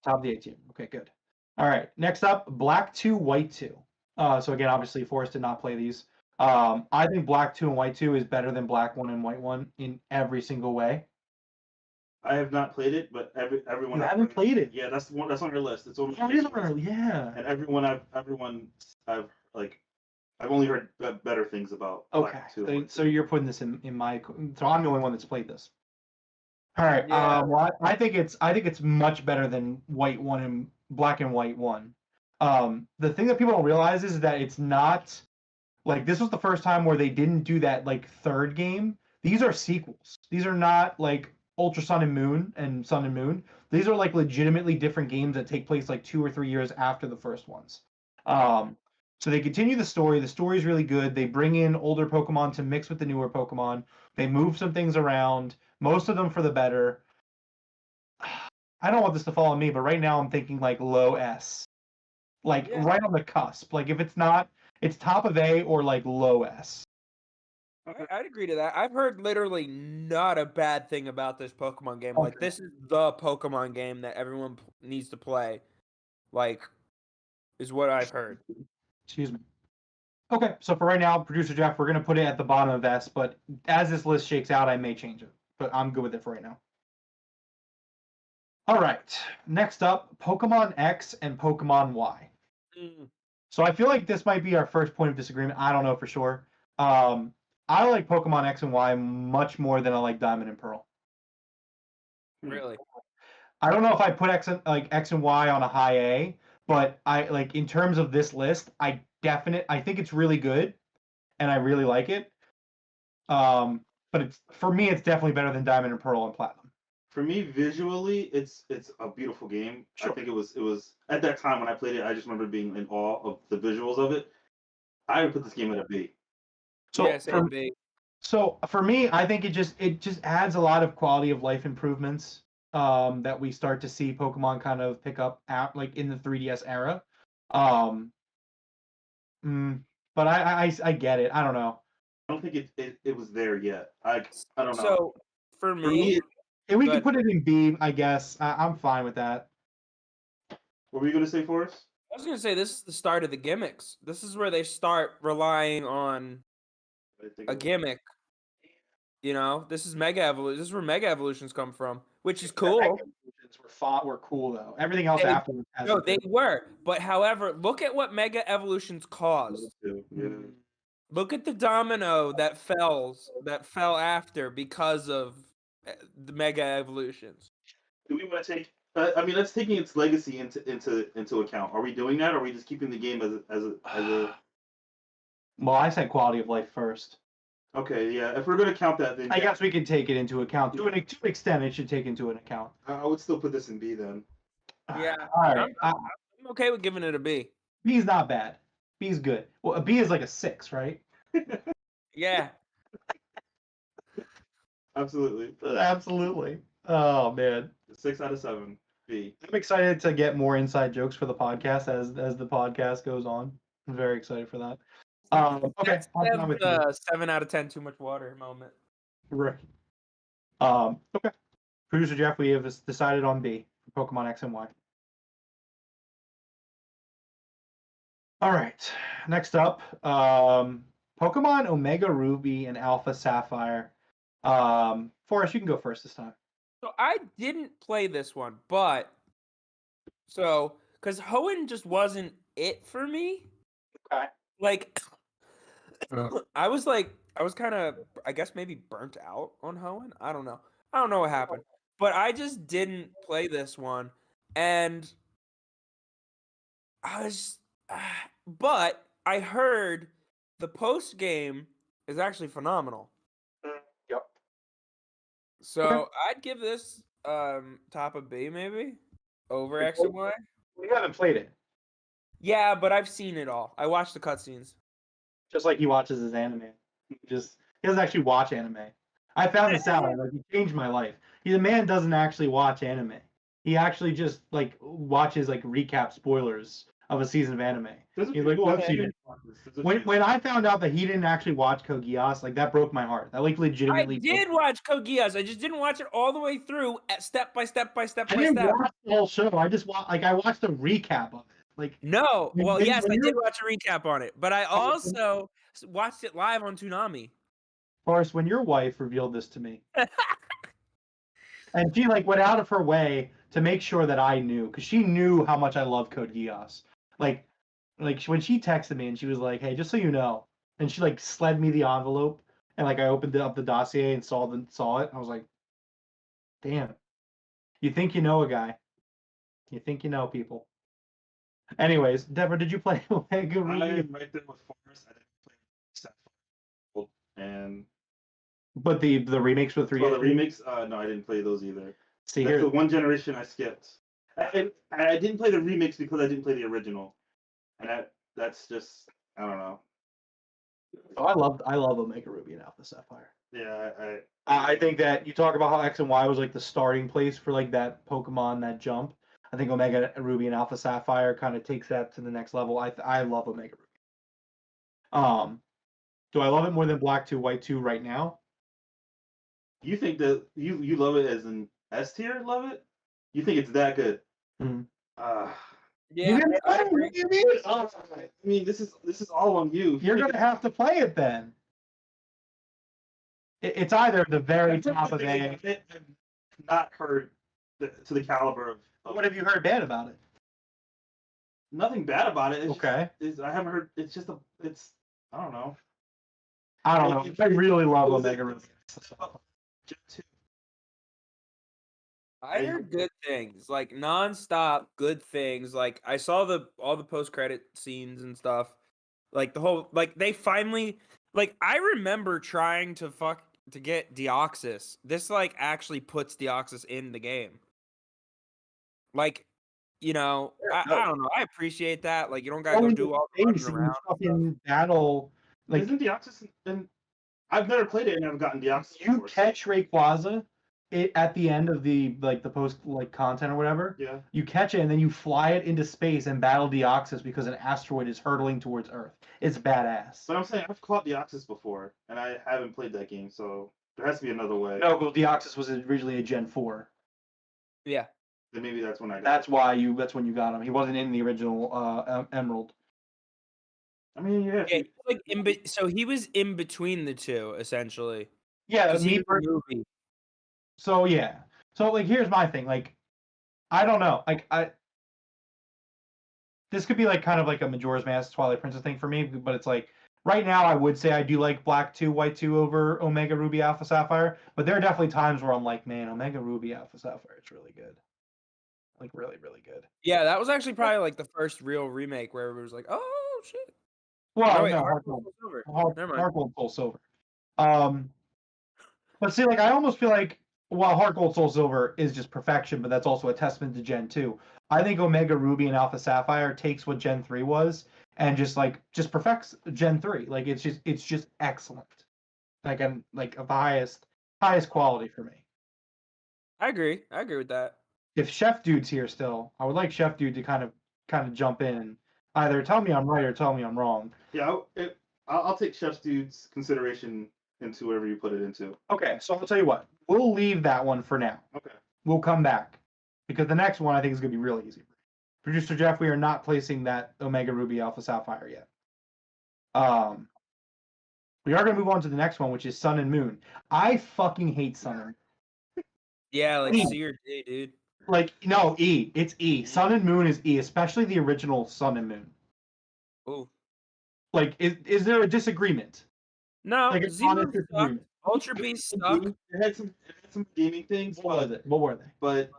Top of the A tier. Okay, good. All right, next up, Black 2, White 2. So again, obviously, Forrest did not play these. I think Black 2 and White 2 is better than Black 1 and White 1 in every single way. I have not played it, but everyone You I've haven't heard- played it? Yeah, that's on your list. It's on Yeah, it is on, yeah. And everyone I've like I've only heard better things about. Okay, Black 2 and White so you're putting this in my. So I'm the only one that's played this. All right. Yeah. Well, I think it's much better than White 1 and Black and White 1. The thing that people don't realize is that it's not like this was the first time where they didn't do that like third game. These are sequels. These are not like Ultra Sun and Moon and Sun and Moon. These are like legitimately different games that take place like 2 or 3 years after the first ones. So they continue the story. The story is really good. They bring in older Pokemon to mix with the newer Pokemon. They move some things around, most of them for the better. I don't want this to fall on me, but right now I'm thinking like low S. Like Yeah. right on the cusp. Like if it's not, it's top of A or like low S. I'd agree to that. I've heard literally not a bad thing about this Pokemon game. Like, Okay. this is the Pokemon game that everyone needs to play. Like, is what I've heard. Excuse me. Okay, so for right now, producer Jeff, we're gonna put it at the bottom of S, but as this list shakes out, I may change it. But I'm good with it for right now. All right, next up, Pokemon X and Pokemon Y. So I feel like this might be our first point of disagreement. I don't know for sure. I like Pokemon X and Y much more than I like Diamond and Pearl. Really? I don't know if I put X and Y on a high A, but I like in terms of this list, I think it's really good, and I really like it. But it's for me, it's definitely better than Diamond and Pearl and Platinum. For me, visually, it's a beautiful game. Sure. I think it was at that time when I played it. I just remember being in awe of the visuals of it. I would put this game at a B. So Yeah, same B. So for me, I think it just adds a lot of quality of life improvements that we start to see Pokemon kind of pick up at like in the 3DS era. But I get it. I don't know. I don't think it was there yet. I don't know. So, for For me, me, If we Go could ahead. put it in B, I guess I'm fine with that. what were you gonna say for us? was gonna say this is the start of the gimmicks. This is where they start relying on I think a gimmick. You know, this is Mega Evolution. This is where Mega Evolutions come from, which is cool. Mega Evolutions were cool though. Everything else They- afterwards has No, they were. But however, look at what Mega Evolutions caused. Yeah. Look at the domino that fell after because of the Mega Evolutions. Do we want to take? I mean, let's taking its legacy into account. Are we doing that, or are we just keeping the game as a? Well, I said quality of life first. Okay, yeah. If we're gonna count that, then I guess we can take it into account. To an extent, it should take into an account. I would still put this in B then. Yeah. All right. I'm okay with giving it a B. B's not bad. B's good. Well, a B is like a 6, right? Yeah. Absolutely. Absolutely. Oh man, 6 out of 7. B. I'm excited to get more inside jokes for the podcast as the podcast goes on. I'm very excited for that. Okay, I'm with you. That's 7 out of 10 too much water moment. Right. Okay. Producer Jeff, we have decided on B for Pokemon X and Y. All right. Next up, Pokemon Omega Ruby and Alpha Sapphire. Forrest, you can go first this time. So I didn't play this one, but because Hoenn just wasn't it for me. Okay. Like, I was kind of, I guess maybe burnt out on Hoenn. I don't know what happened, but I just didn't play this one, and I was, but I heard the post game is actually phenomenal. Yep. So I'd give this top of B maybe over X and Y. We haven't played it. Yeah, but I've seen it all. I watched the cutscenes. Just like he watches his anime. He doesn't actually watch anime. I found this out. Like, he changed my life. The man doesn't actually watch anime. He actually just like watches like recap spoilers of a season of anime. He's like, oh, I've seen it. When I found out that he didn't actually watch Code Geass, like that broke my heart. That like legitimately. I did watch Code Geass. I just didn't watch it all the way through, step by step by step I by didn't step. watch the whole show. I just I watched a recap of it. Like No, well, yes, I when did you're- watch a recap on it, but I also watched it live on Toonami. Forrest, when your wife revealed this to me, and she like went out of her way to make sure that I knew, because she knew how much I love Code Geass. Like when she texted me and she was like, "Hey, just so you know," and she like slid me the envelope, and like I opened up the dossier and saw it. I was like, "Damn, you think you know a guy? You think you know people?" Anyways, Deborah, did you play Omega I Ruby? am right there with Forrest. I didn't play Sapphire. And But the remakes for the 3DS. well, the remakes, no, I didn't play those either. See That's here, the one generation I skipped. I didn't play the remakes because I didn't play the original, and that's just I don't know. oh, I love Omega Ruby and Alpha Sapphire. Yeah, I think that you talk about how X and Y was like the starting place for like that Pokemon, that jump. I think Omega Ruby and Alpha Sapphire kind of takes that to the next level. I love Omega Ruby. Do I love it more than Black 2, White 2 right now? you think that you love it as an S tier? Love it? You think it's that good? Mhm. Yeah, I agree. What do you mean? I mean, this is all on you. You're gonna have to play it then. It's either the very top of A. I've not heard to the caliber of. What have you heard bad about it? Nothing bad about it. It's Okay. I haven't heard. It's just it's. I don't know. I don't know. I really love Omega Ruby. I heard good things, like nonstop good things. Like I saw all the post credit scenes and stuff. Like the whole they finally I remember trying to get Deoxys. This actually puts Deoxys in the game. Like, you know, I don't know. I appreciate that. Like you don't gotta go do all the running around. Fucking battle. Like Isn't Deoxys? And I've never played it and never gotten Deoxys. you before, so- catch Rayquaza at the end of the post content or whatever. Yeah. You catch it and then you fly it into space and battle Deoxys because an asteroid is hurtling towards Earth. It's badass. But I'm saying I've caught Deoxys before and I haven't played that game, so there has to be another way. No, well, Deoxys was originally a Gen 4. Yeah. Then maybe that's when I got. That's why you. That's when you got him. He wasn't in the original Emerald. I mean, yeah. Yeah, like so he was in between the two essentially. Yeah, Because he me. was a movie. So yeah. So like, here's my thing. Like, I don't know. Like this could be like kind of like a Majora's Mask Twilight Princess thing for me, but it's like right now I would say I do like Black 2, White 2 over Omega Ruby Alpha Sapphire, but there are definitely times where I'm like, man, Omega Ruby Alpha Sapphire is really good. Like really, really good. Yeah, that was actually probably like the first real remake where everybody was like, "Oh shit!" Well, No, wait, no, Heart Heart Gold, Soul Silver. Gold, Never mind. Heart Gold, Soul Silver. But see, like I almost feel like while Heart Gold, Soul Silver is just perfection, but that's also a testament to Gen 2. I think Omega Ruby and Alpha Sapphire takes what Gen 3 was and just perfects Gen 3. Like it's just excellent. Like and like of the highest quality for me. I agree with that. If Chef Dude's here still, I would like Chef Dude to kind of jump in and either tell me I'm right or tell me I'm wrong. Yeah, I'll take Chef's Dude's consideration into wherever you put it into. Okay, so I'll tell you what. We'll leave that one for now. Okay. We'll come back because the next one I think is going to be really easy. Producer Jeff, we are not placing that Omega Ruby Alpha Sapphire yet. We are going to move on to the next one, which is Sun and Moon. I fucking hate Sun and Moon. Yeah, like E. C or D, dude. Like, no, E. It's E. Sun and Moon is E, especially the original Sun and Moon. Ooh. Like, is there a disagreement? No, Like, Z honest sucked. disagreement. Ultra Beast stuck. It had some gaming things, What were they? but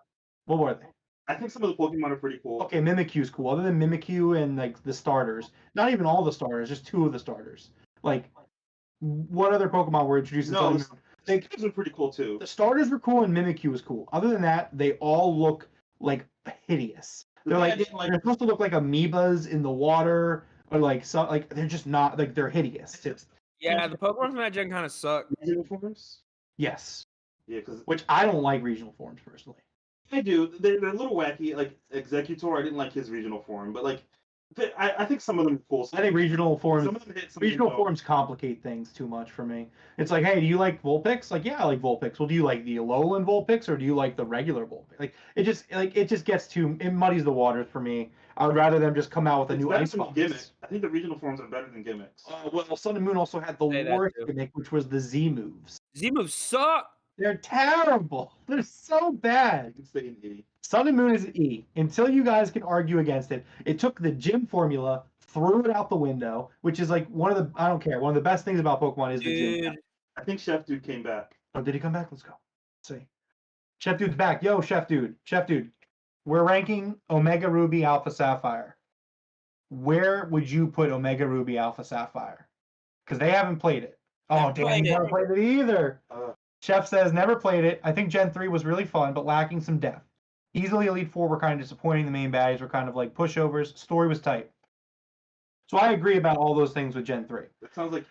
What were they? I think some of the Pokemon are pretty cool. Okay, Mimikyu's cool. Other than Mimikyu and like the starters, not even all the starters, just two of the starters. Like, what other Pokemon were introduced? No, in Sun and Moon? those are pretty cool too. The starters were cool and Mimikyu was cool. Other than that, they all look like hideous. They're like they're supposed to look like amoebas in the water, or like they're just not like they're hideous. Yeah, the Pokemon from that gen kind of suck. Regional forms? Yes, Yeah, because which I don't like regional forms personally. I do. They're a little wacky. Like Executor, I didn't like his regional form, but like I think some of them are cool. I think regional forms Some of them hit. Some regional forms complicate things too much for me. It's like, hey, do you like Vulpix? Like, yeah, I like Vulpix. Well, do you like the Alolan Vulpix or do you like the regular Vulpix? Like, it just gets it muddies the waters for me. I would rather them just come out with a new ice box. Gimmick. I think the regional forms are better than gimmicks. Well, Sun and Moon also had the Say that worst too. gimmick, which was the Z moves. Z moves suck. They're terrible. They're so bad. You can stay in E. Sun and Moon is E. Until you guys can argue against it, it took the gym formula, threw it out the window, which is like one of the best things about Pokemon is the gym. Dude. I think Chef Dude came back. Oh, did he come back? Let's go. Let's see. Chef Dude's back. Yo, Chef Dude. We're ranking Omega Ruby Alpha Sapphire. Where would you put Omega Ruby Alpha Sapphire? Because they haven't played it. Oh, damn, you never played it either. Chef says never played it. I think Gen 3 was really fun, but lacking some depth. Easily Elite Four were kind of disappointing. The main baddies were kind of like pushovers. Story was tight. So I agree about all those things with Gen 3. It sounds like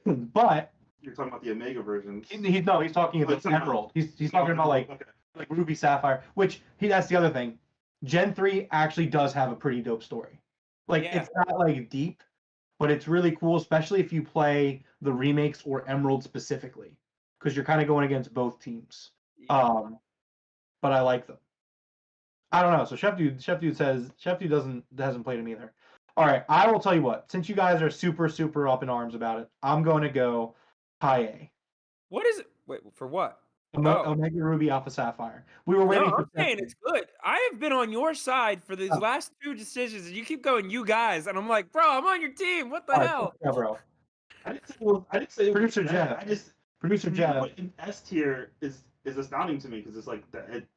But you're talking about the Omega versions. he's talking about Emerald. He's talking about like Ruby Sapphire, which that's the other thing. Gen 3 actually does have a pretty dope story. Like it's not like deep, but it's really cool, especially if you play the remakes or Emerald specifically, because you're kind of going against both teams. But I like them. I don't know. So Chef Dude hasn't played him either. All right, I will tell you what. Since you guys are super super up in arms about it, I'm going to go high A. What is it? Wait, for what? Omega Ruby Alpha Sapphire. We were waiting. I'm saying it's good. I have been on your side for these last two decisions, and you keep going, you guys, and I'm like, bro, I'm on your team. What the hell? Yeah, bro. I didn't say Producer Jeff. Producer Jeff. In S tier is astounding to me because it's like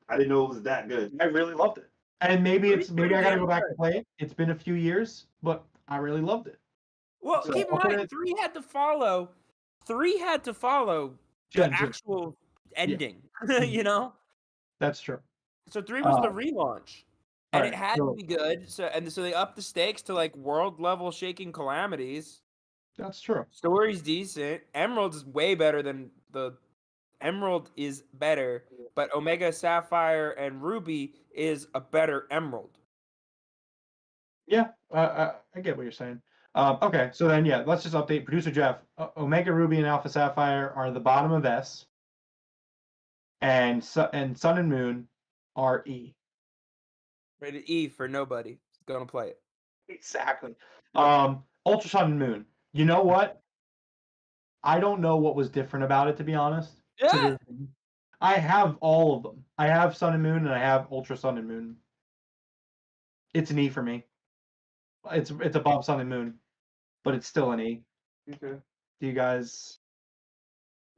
I didn't know it was that good. I really loved it. And maybe I gotta go back and play it. It's been a few years, but I really loved it. Well, So, keep in mind, 3 had to follow. 3 had to follow the actual ending. You know. That's true. So 3 was the relaunch, and it had to be good. So they upped the stakes to like world level shaking calamities. That's true. Story's decent. Emerald is way better than the. Emerald is better, but Omega Sapphire and Ruby is a better Emerald. Yeah, I get what you're saying. Okay, so then let's just update producer Jeff. Omega Ruby and Alpha Sapphire are the bottom of S, and Sun and Moon RE. Rated E for nobody. Gonna play it. Exactly. Ultra Sun and Moon. You know what? I don't know what was different about it, to be honest. Yeah. I have all of them. I have Sun and Moon, and I have Ultra Sun and Moon. It's an E for me. It's above Sun and Moon, but it's still an E. Okay. Do you guys?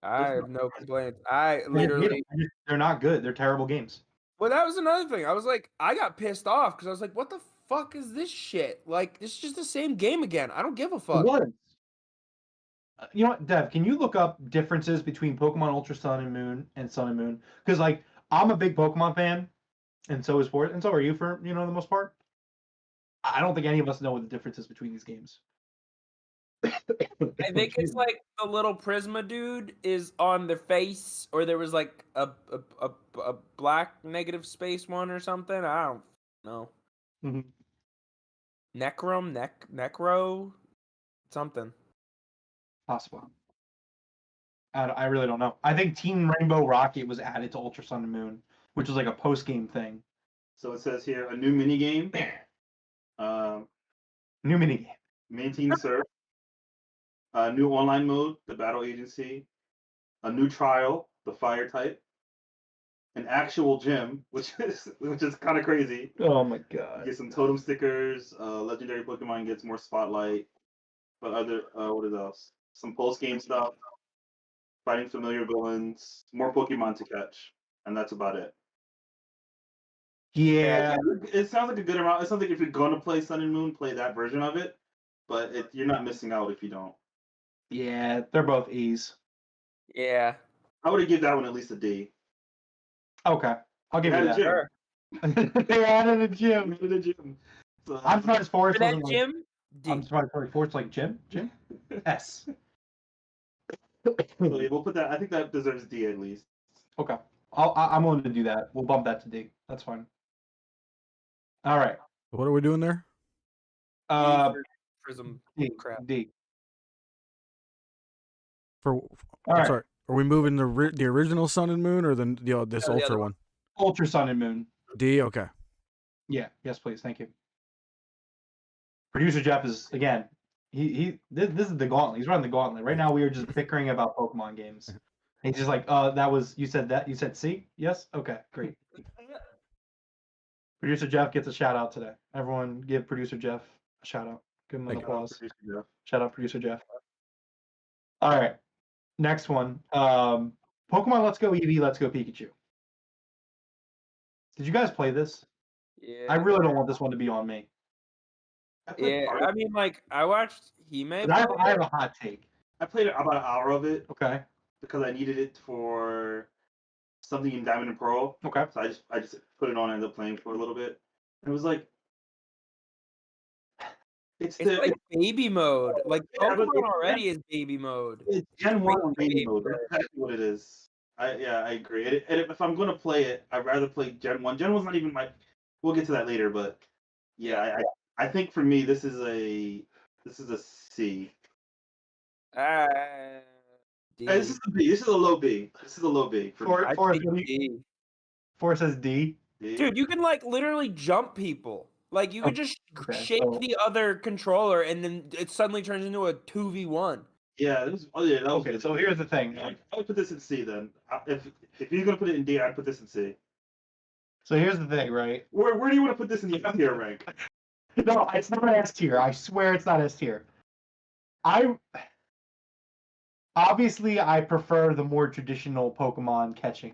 I have no complaints. I literally. They're not good. They're terrible games. Well, that was another thing. I was like, I got pissed off because I was like, what the fuck is this shit? Like, this is just the same game again. I don't give a fuck. What? You know what, Dev? Can you look up differences between Pokemon Ultra Sun and Moon and Sun and Moon? Because like I'm a big Pokemon fan, and so is Fort, and so are you for the most part. I don't think any of us know what the difference is between these games. I think it's like the little Prisma dude is on their face, or there was like a black negative space one or something. I don't know. Mhm. Necro, something. Possible. I really don't know. I think Team Rainbow Rocket was added to Ultra Sun and Moon, which was like a post game thing. So it says here a new mini game. New minigame. Main team serve. A new online mode, the battle agency. A new trial, the fire type. An actual gym, which is kind of crazy. Oh my You god. get some totem stickers. Legendary Pokemon gets more spotlight. But other what is else? Some post game stuff. Fighting familiar villains. More Pokemon to catch, and that's about it. Yeah. It sounds like a good amount. It sounds like if you're gonna play Sun and Moon, play that version of it. But you're not missing out if you don't. Yeah, they're both E's. Yeah. I would give that one at least a D. Okay, I'll give you that. Sure. They added a gym. Added a gym. So, I'm surprised Forrest For that wasn't like. gym, D. I'm surprised Forrest like Jim. S. so yeah, we'll put that. I think that deserves D at least. Okay, I'm willing to do that. We'll bump that to D. That's fine. All right. What are we doing there? Prism D. crap. D. For All I'm right. sorry. Are we moving the original Sun and Moon or this No, the Ultra other one? Ultra Sun and Moon. D. Okay. Yeah. Yes, please. Thank you. Producer Jeff is again. This is the gauntlet. He's running the gauntlet right now. We are just bickering about Pokemon games. He's just like, that was you said that. You said C. Yes. Okay. Great. Producer Jeff gets a shout out today. Everyone, give Producer Jeff a shout out. Give him an Thank you. applause. Shout out Producer Jeff. All right. Next one. Pokemon Let's Go Eevee, Let's Go Pikachu. Did you guys play this? Yeah. I really don't want this one to be on me. Yeah. I mean, like, I watched Hime. I have a hot take. I played about an hour of it Okay. because I needed it for something in Diamond and Pearl. Okay. So I just put it on and ended up playing for a little bit. And it was like It's like baby mode. Like Yeah, but Pokemon already is baby mode. it's Gen 1 on baby baby mode. That's exactly what it is. I agree. And if I'm gonna play it, I'd rather play Gen 1. Gen 1's not even my we'll get to that later, but yeah, I think for me this is a C. D. This is a B. This is a low B. This is a low B. I'd Forrest, take D. Forrest says D. D. Dude, you can like literally jump people. Like you could just Okay, shake so- the other controller and then it suddenly turns into a 2v1. Yeah, that was Okay, so here's the thing. I would put this in C then. If you're gonna put it in D, I'd put this in C. So here's the thing, right? Where do you want to put this in the F tier rank? No, it's not S tier. I swear it's not S tier. Obviously I prefer the more traditional Pokemon catching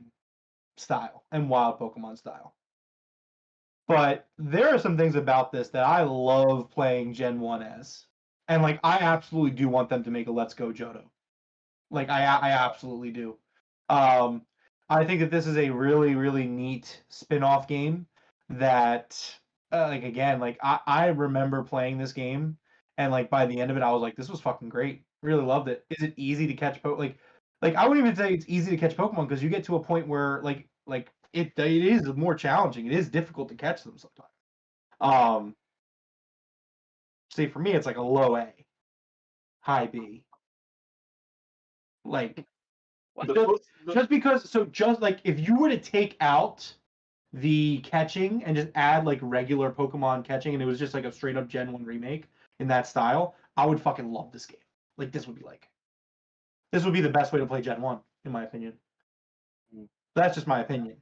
style and wild Pokemon style. But there are some things about this that I love playing Gen 1 as. And like I absolutely do want them to make a Let's Go Johto. Like I absolutely do. I think that this is a really, really neat spin-off game that like again, like I remember playing this game and like by the end of it I was like, this was fucking great. Really loved it. Is it easy to catch like I wouldn't even say it's easy to catch Pokemon because you get to a point where like it is more challenging. It is difficult to catch them sometimes. See, for me, it's like a low A, high B. Like, just because, so just like if you were to take out the catching and just add like regular Pokemon catching, and it was just like a straight up Gen 1 remake in that style, I would fucking love this game. Like this would be the best way to play Gen 1, in my opinion. That's just my opinion.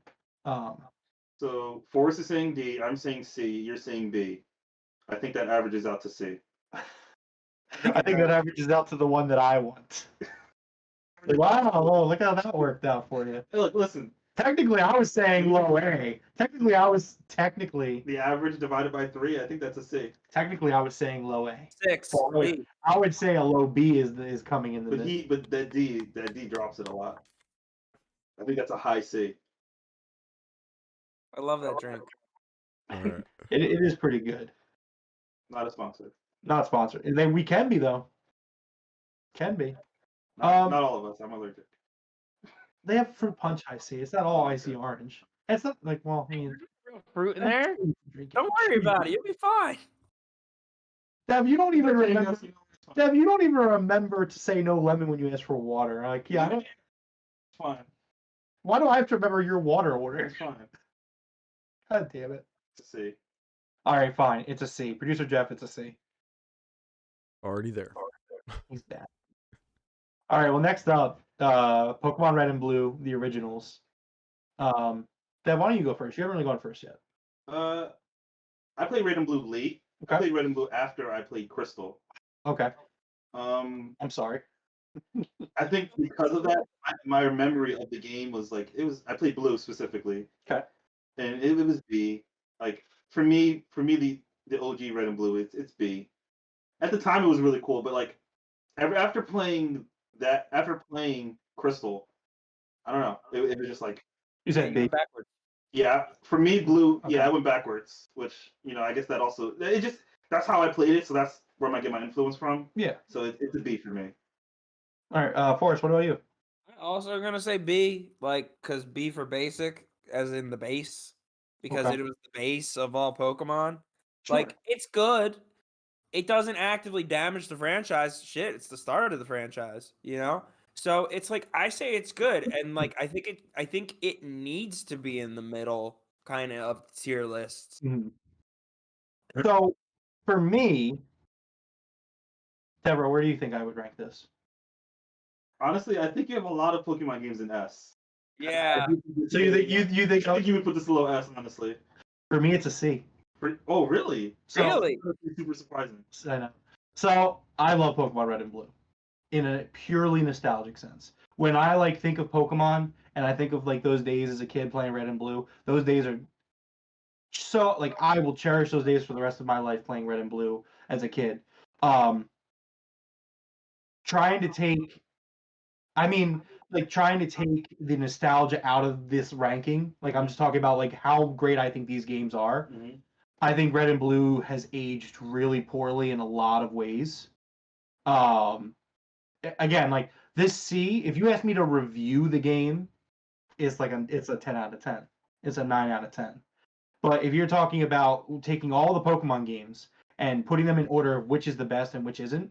So Forrest is saying D, I'm saying C, you're saying B. I think that averages out to C. I think that averages out to the one that I want. Wow, oh, look how that worked out for you. Hey, look, listen. Technically, I was saying low A. Technically, The average divided by 3, I think that's a C. Technically, I was saying low A. 6. B. I would say a low B is coming in the. But that D drops it a lot. I think that's a high C. I love that drink. All right. It is pretty good. Not a sponsor. Not sponsored. And then we can be though. Can be. Not all of us. I'm allergic. They have fruit punch high C. It's not all icy orange. It's not like I mean. Fruit in there? Don't worry about it. You'll be fine. Dev, you don't even remember. Dev, you don't even remember to say no lemon when you ask for water. Like, yeah, It's fine. why do I have to remember your water order? It's fine. God damn it. It's a C. All right, fine. It's a C. Producer Jeff, it's a C. Already there. He's bad. All right. Well, next up, Pokemon Red and Blue, the originals. Dev, why don't you go first? You haven't really gone first yet. I played Red and Blue late. I Okay. played Red and Blue after I played Crystal. Okay. Um, I'm sorry. I think because of that, my memory of the game was like I played Blue specifically. Okay. And it was B. Like for me the OG Red and Blue, it's B. At the time it was really cool, but like after playing Crystal, I don't know. It was just like You said B. Backwards. yeah, for me Blue, Okay. yeah, I went backwards, which I guess that also that's how I played it, so that's where I get my influence from. Yeah. So it's a B for me. All right. Forrest, what about you? I'm also gonna say B, cause B for basic, as in the base, because Okay. it was the base of all Pokemon. Sure. Like, it's good. It doesn't actively damage the franchise. Shit, it's the start of the franchise, So it's like I say it's good, and I think it needs to be in the middle, kind of tier lists. Mhm. So, for me, Deborah, where do you think I would rank this? Honestly, I think you have a lot of Pokemon games in S. Yeah. So you think I think you would put this a low S, honestly. For me, it's a C. Oh, really? Really? That's super surprising. I know. So I love Pokemon Red and Blue, in a purely nostalgic sense. When I think of Pokemon and I think of those days as a kid playing Red and Blue, those days are so I will cherish those days for the rest of my life playing Red and Blue as a kid. Trying to take the nostalgia out of this ranking. I'm just talking about how great I think these games are. Mm-hmm. I think Red and Blue has aged really poorly in a lot of ways. Again, this C, if you ask me to review the game, it's a 10 out of 10. It's a 9 out of 10. But if you're talking about taking all the Pokemon games and putting them in order of which is the best and which isn't,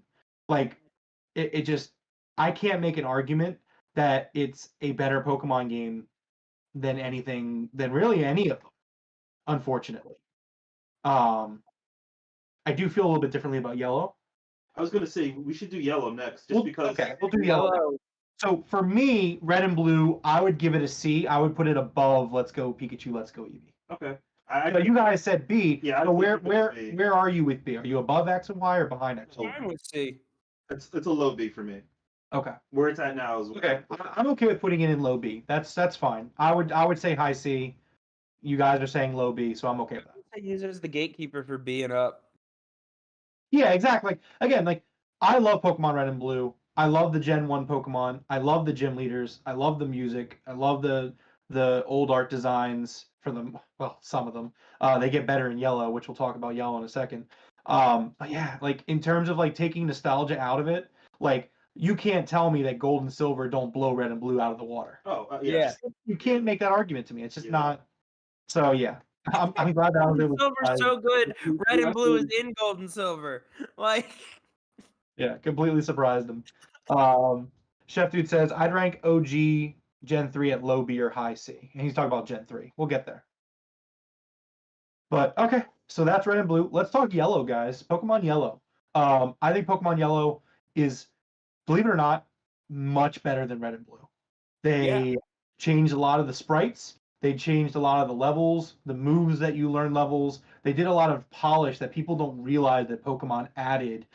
it just, I can't make an argument that it's a better Pokemon game than really any of them, unfortunately. I do feel a little bit differently about Yellow. I was gonna say we should do Yellow next, just because. Okay, we'll do Yellow. So for me, Red and Blue, I would give it a C. I would put it above Let's Go Pikachu, Let's Go Eevee. Okay. So you guys said B. Yeah. So where are you with B? Are you above X and Y or behind X and Y? Mine would C. It's a low B for me. Okay. Where it's at now is Okay. I'm okay with putting it in low B. That's fine. I would say high C. You guys are saying low B, so I'm okay with that. I use it as the gatekeeper for B and up. Yeah, exactly. Again, I love Pokemon Red and Blue. I love the Gen 1 Pokemon. I love the gym leaders. I love the music. I love the old art designs for them. Well, some of them. They get better in Yellow, which we'll talk about Yellow in a second. But yeah, in terms of taking nostalgia out of it, you can't tell me that Gold and Silver don't blow Red and Blue out of the water. Oh, Yeah. You can't make that argument to me. It's just Yeah. not. So yeah, I'm glad that I was able to. Silver's so good. Red and Blue is in Gold and Silver. Yeah, completely surprised him. Chef Dude says, I'd rank OG Gen 3 at low B or high C. And he's talking about Gen 3. We'll get there. But okay, so that's red and blue. Let's talk yellow, guys. Pokemon Yellow. I think Pokemon Yellow is, believe it or not, much better than red and blue. They changed a lot of the sprites. They changed a lot of the levels, the moves that you learn levels. They did a lot of polish that people don't realize that Pokemon added,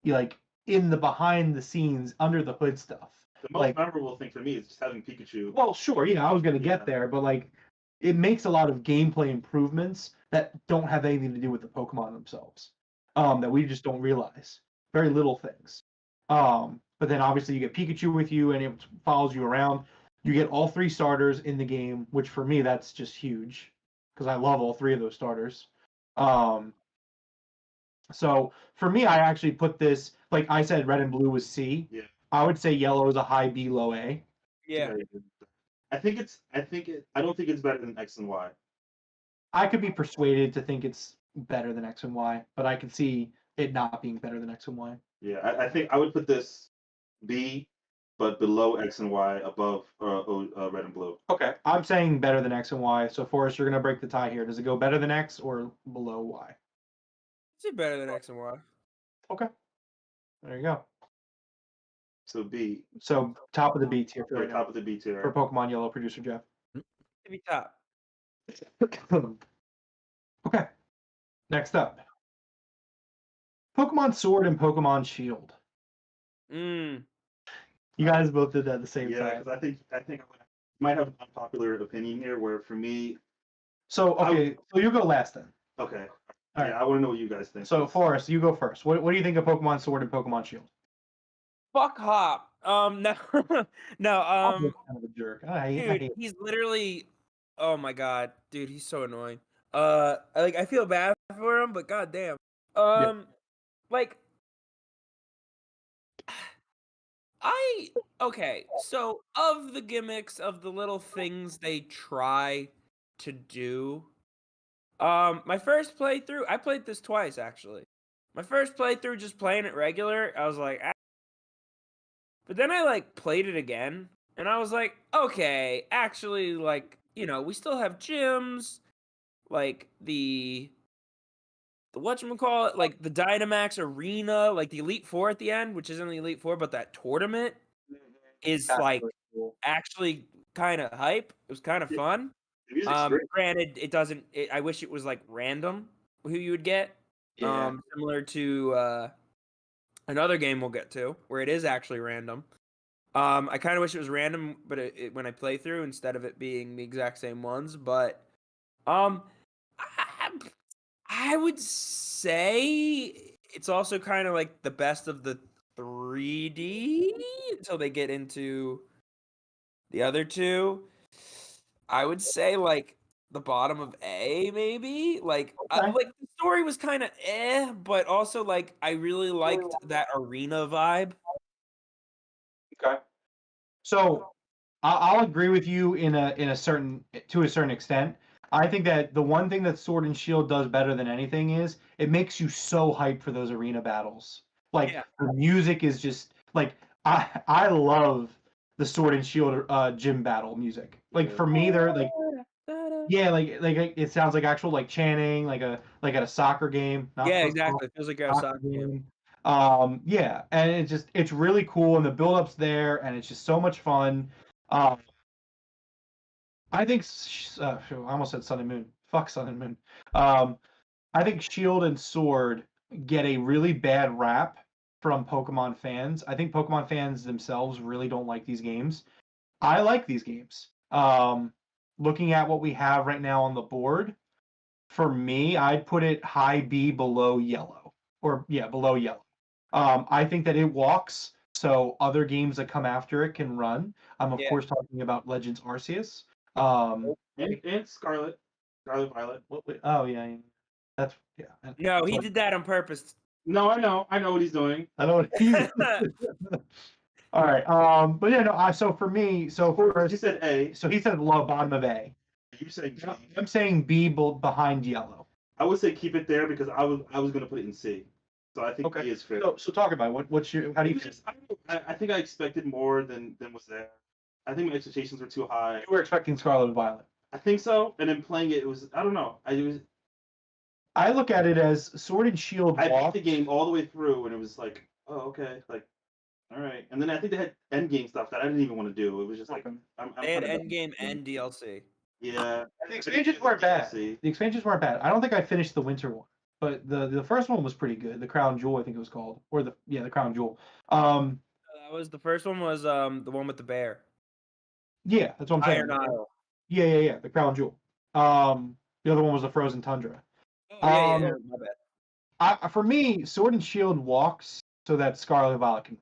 like in the behind the scenes, under the hood stuff. The most memorable thing for me is just having Pikachu. Well, sure, yeah, I was gonna get there, but like, it makes a lot of gameplay improvements that don't have anything to do with the Pokemon themselves, that we just don't realize. Very little things. But then obviously you get Pikachu with you, and it follows you around. You get all 3 starters in the game, which for me that's just huge because I love all 3 of those starters. So for me, I actually put this, like I said, red and blue was C. Yeah. I would say yellow is a high B, low A. Yeah. I don't think it's better than X and Y. I could be persuaded to think it's better than X and Y, but I can see it not being better than X and Y. Yeah, I think I would put this B, but below X and Y, above red and blue. Okay, I'm saying better than X and Y. So Forrest, you're gonna break the tie here. Does it go better than X or below Y? Is it better than X and Y? Okay, there you go. So B. So top of the B tier for Okay, right top now of the B tier. for Pokemon Yellow, producer Jeff. Maybe top. Okay, next up, Pokemon Sword and Pokemon Shield. Mm. You guys both did that at the same Yeah, time. because I think I might have an unpopular opinion here, where for me, So okay, so you go last then. okay, All yeah, right. I want to know what you guys think. So Forrest, you go first. What do you think of Pokemon Sword and Pokemon Shield? Fuck Hop. No, no. I'm kind of a jerk. I Dude, hate. he's literally. Oh my god, dude, he's so annoying. I feel bad for him, but goddamn. Like, okay. So of the gimmicks, of the little things they try to do, my first playthrough, I played this twice actually. My first playthrough, just playing it regular, I was like, ah. But then I like played it again, and I was like, okay, actually, like, we still have gyms, like the whatchamacallit, like the Dynamax Arena, like the Elite Four at the end, which isn't the Elite Four, but that tournament is That's like really cool. actually kind of hype. It was kind of fun. The music's great. Granted, it doesn't. I wish it was like random who you would get. Yeah. Similar to another game we'll get to where it is actually random. I kind of wish it was random, but when I play through instead of it being the exact same ones. But I, I would say it's also kind of like the best of the 3D until they get into the other two. I would say like the bottom of A, maybe. Like, Okay. like the story was kind of but also like I really liked that arena vibe. Okay. So I'll agree with you to a certain extent. I think that the one thing that Sword and Shield does better than anything is it makes you so hyped for those arena battles. Like Yeah. the music is just like I love the Sword and Shield gym battle music. Like for me, they're like like it sounds like actual like chanting, like at a soccer game. Not Yeah, football, exactly. It feels like you're at a soccer game. yeah, and it's really cool, and the build-up's there, and it's just so much fun. I think I almost said Sun and Moon. Fuck Sun and Moon. I think Shield and Sword get a really bad rap from Pokemon fans. I think Pokemon fans themselves really don't like these games. I like these games. Looking at what we have right now on the board, for me, I'd put it high B below yellow, or yeah, below yellow. I think that it walks, so other games that come after it can run. I'm of Yeah. course talking about Legends Arceus. And Scarlet Violet. Oh yeah, that's yeah. No, he did that on purpose. No, I know what he's doing. I know what he's. All right. But yeah, no. So for me, You said A. so he said low bottom of A. You said B. I'm saying B behind yellow. I would say keep it there because I was gonna put it in C. So I think Okay. B is fair. So talk about it. What's your how do you feel? I think I expected more than was there. I think my expectations were too high. You were expecting Scarlet and Violet. I think so, and then playing it, was I don't know. I look at it as Sword and Shield I beat walked. the game all the way through, and it was like, oh, okay, like, all right. And then I think they had end game stuff that I didn't even want to do. It was just like, I'm They had kinda done. Endgame and DLC. Yeah. The expansions weren't bad. See. The expansions weren't bad. I don't think I finished the winter one, but the first one was pretty good. The Crown Jewel, I think it was called, or the Crown Jewel. That was the first one. Was the one with the bear? Yeah, that's what I'm saying. Iron Isle. Yeah. The Crown Jewel. The other one was the Frozen Tundra. Oh yeah, Um, yeah. My bad. For me, Sword and Shield walks so that Scarlet Violet can.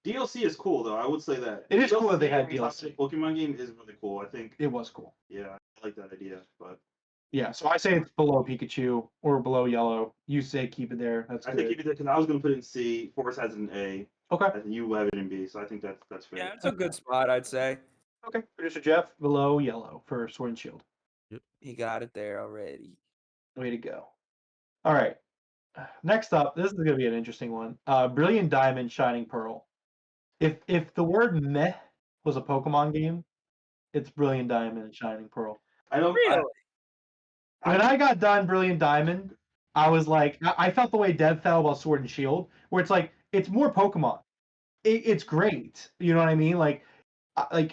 DLC is cool though. I would say that. It is cool that they DLC had on top of the DLC. Pokemon game is really cool. I think. It was cool. Yeah, I like that idea. But Yeah, so I say it's below Pikachu or below Yellow. You say keep it there. That's I good. think keep it there because I was gonna put it in C. Forest has it in A. Okay. I think you have it in B. So I think that's fair. Yeah, it's a good spot, I'd say. Okay. Producer Jeff, below Yellow for Sword and Shield. He got it there already. Way to go. All right. Next up, this is going to be an interesting one. Brilliant Diamond, Shining Pearl. If the word meh was a Pokemon game, it's Brilliant Diamond and Shining Pearl. I don't. Really? When I got done Brilliant Diamond, I was like, I felt the way Dev felt about Sword and Shield, where it's like, it's more Pokemon. It's great. You know what I mean? Like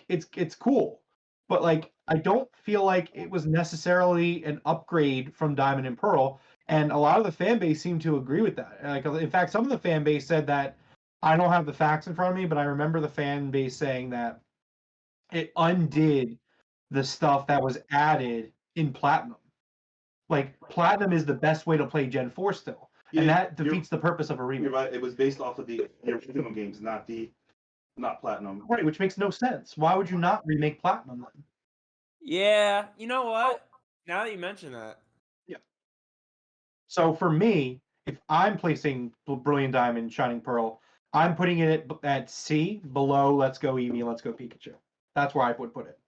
it's cool. But like, I don't feel like it was necessarily an upgrade from Diamond and Pearl. And a lot of the fan base seemed to agree with that. Like, in fact, some of the fan base said that, I don't have the facts in front of me, but I remember the fan base saying that it undid the stuff that was added in Platinum. Like, Platinum is the best way to play Gen 4 still. And that defeats the purpose of a remake. You're right. It was based off of the original games, not Platinum. Right, which makes no sense. Why would you not remake Platinum then? Yeah, you know what? Now that you mention that. So for me, if I'm placing Brilliant Diamond, Shining Pearl, I'm putting it at C, below Let's Go Eevee and Let's Go Pikachu. That's where I would put it.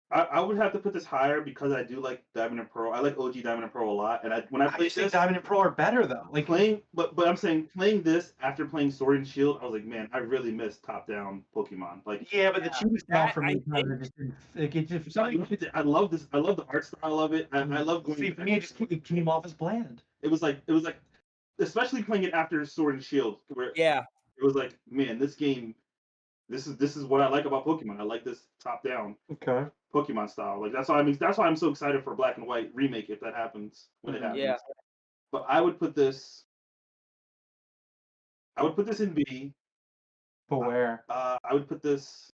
I would have to put this higher because I do like Diamond and Pearl. I like OG Diamond and Pearl a lot, and when I play think this, Diamond and Pearl are better though. Like playing, but I'm saying playing this after playing Sword and Shield, I was like, man, I really miss top-down Pokemon. Like, yeah, but the cheating style for me I kind of just didn't. Like, it just something. I love this. I love the art style of it. I love going. See, for me, it came off as bland. It was like, especially playing it after Sword and Shield, where Yeah. it was like, man, this game, this is what I like about Pokemon. I like this top-down Okay. Pokemon style. Like that's why I'm so excited for Black and White remake if that happens when it happens. Yeah. But I would put this in B. But where? I would put this.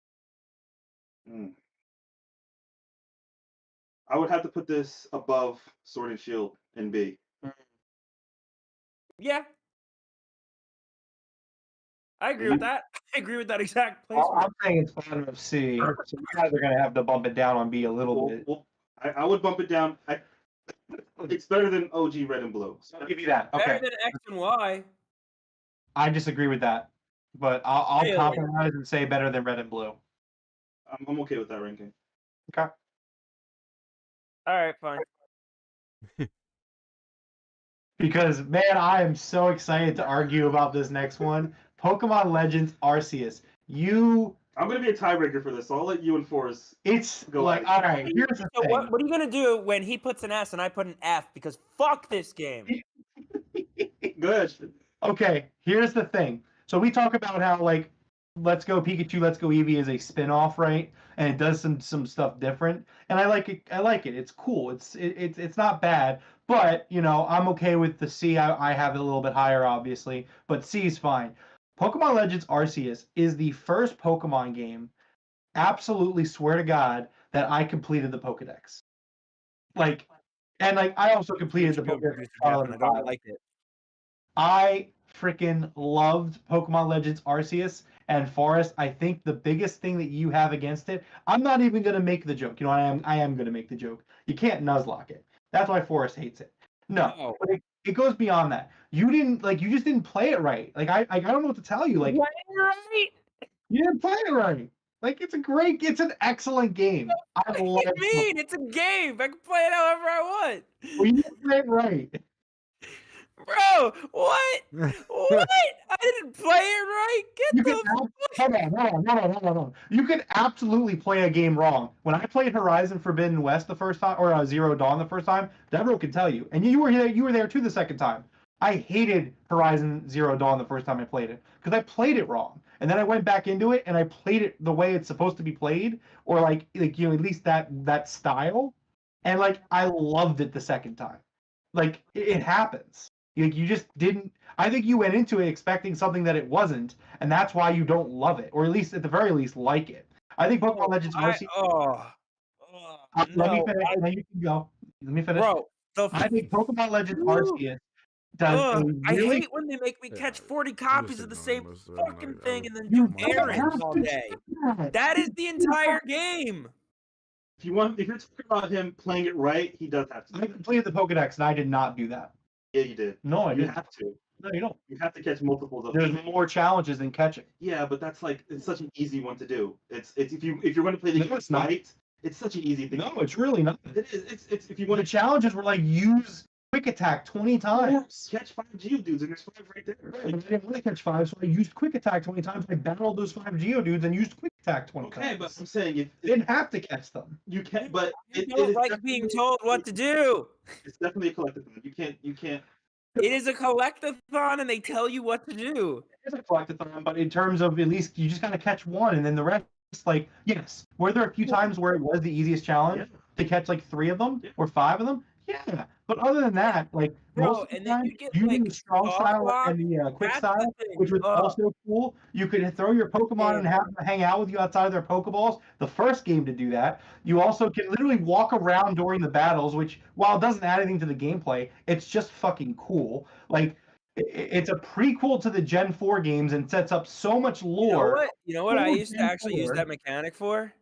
I would have to put this above Sword and Shield in B. Yeah. I agree with that. I agree with that exact Well, placement. I'm saying it's bottom of C. So you guys are gonna have to bump it down on B a little bit. Well, I would bump it down. It's better than OG Red and Blue. I'll give you that. Okay. Better than X and Y. I disagree with that, but I'll Really? compromise and say better than Red and Blue. I'm okay with that ranking. Okay. All right, fine. Because man, I am so excited to argue about this next one. Pokemon Legends Arceus. I'm gonna be a tiebreaker for this, so I'll let you and Forrest. It's Go like, ahead. all right, here's the So thing. what are you gonna do when he puts an S and I put an F? Because fuck this game. Good. Okay, here's the thing. So we talk about how like Let's Go Pikachu, Let's Go Eevee is a spin-off, right? And it does some stuff different. And I like it. It's cool. It's not bad. But you know, I'm okay with the C. I have it a little bit higher, obviously, but C is fine. Pokemon Legends Arceus is the first Pokemon game, absolutely swear to God, that I completed the Pokedex. Like, and like I also completed the Pokedex. I don't like it. I freaking loved Pokemon Legends Arceus and Forest. I think the biggest thing that you have against it, I'm not even gonna make the joke. You know, I am gonna make the joke. You can't Nuzlocke it. That's why Forest hates it. No, but it goes beyond that. You just didn't play it right. Like I don't know what to tell you. Like Right? you didn't play it right. Like it's an excellent game. I What love do you mean? It's a game. I can play it however I want. Well, you didn't play it right. Bro, what? What? I didn't play it right. You Get can the hold on. You could absolutely play a game wrong. When I played Horizon Forbidden West the first time, or Zero Dawn the first time, Devroro can tell you, and you were there. You were there too the second time. I hated Horizon Zero Dawn the first time I played it because I played it wrong, and then I went back into it and I played it the way it's supposed to be played, or like at least that style, and like I loved it the second time. Like it happens. Like you just didn't. I think you went into it expecting something that it wasn't, and that's why you don't love it, or at least at the very least like it. I think Pokemon Legends Arceus. Let me no, finish, and then you can go. Let me finish. bro. I think Pokemon Legends Woo. Arceus does a I really. hate when they make me catch Yeah, 40 I'm copies just of the ignoring same most of them. fucking I thing don't- and then You do don't errands have all to day. do that. That is the entire game. If you're talking about him playing it right, he does have to. I completed the Pokedex, and I did not do that. Yeah, you did. No, I You didn't. have to. No, you don't. You have to catch multiples of There's them. more challenges than catching. Yeah, but that's like it's such an easy one to do. It's if you're going to play the No, game it's not. right, it's such an easy thing. No, it's really not. It is. It's if you The want to challenges were like use quick attack 20 times. catch 5 Geodudes, and there's 5 right there. Right, but I didn't want to catch 5, so I used quick attack 20 times. I battled those 5 Geodudes and used quick attack 20 Okay, times. but I'm saying if I didn't have to catch them. you can't, but You it don't is like being definitely- told what to do. It's definitely a collectathon. You can't. It is a collectathon, and they tell you what to do. It's a collectathon, but in terms of at least you just gotta catch one, and then the rest, like, yes. Were there a few times where it was the easiest challenge to catch like 3 of them or 5 of them? Yeah. But other than that, like Bro, most of the and then time, you get, using like, the strong soft style lock, and the quick that's the style, thing. which was Ugh. also cool. You could throw your Pokemon and have them hang out with you outside of their Pokeballs. The first game to do that. You also can literally walk around during the battles, which while it doesn't add anything to the gameplay, it's just fucking cool. Like it's a prequel to the Gen 4 games and sets up so much lore. You know what I Cool used to Gen actually use 4. that mechanic for?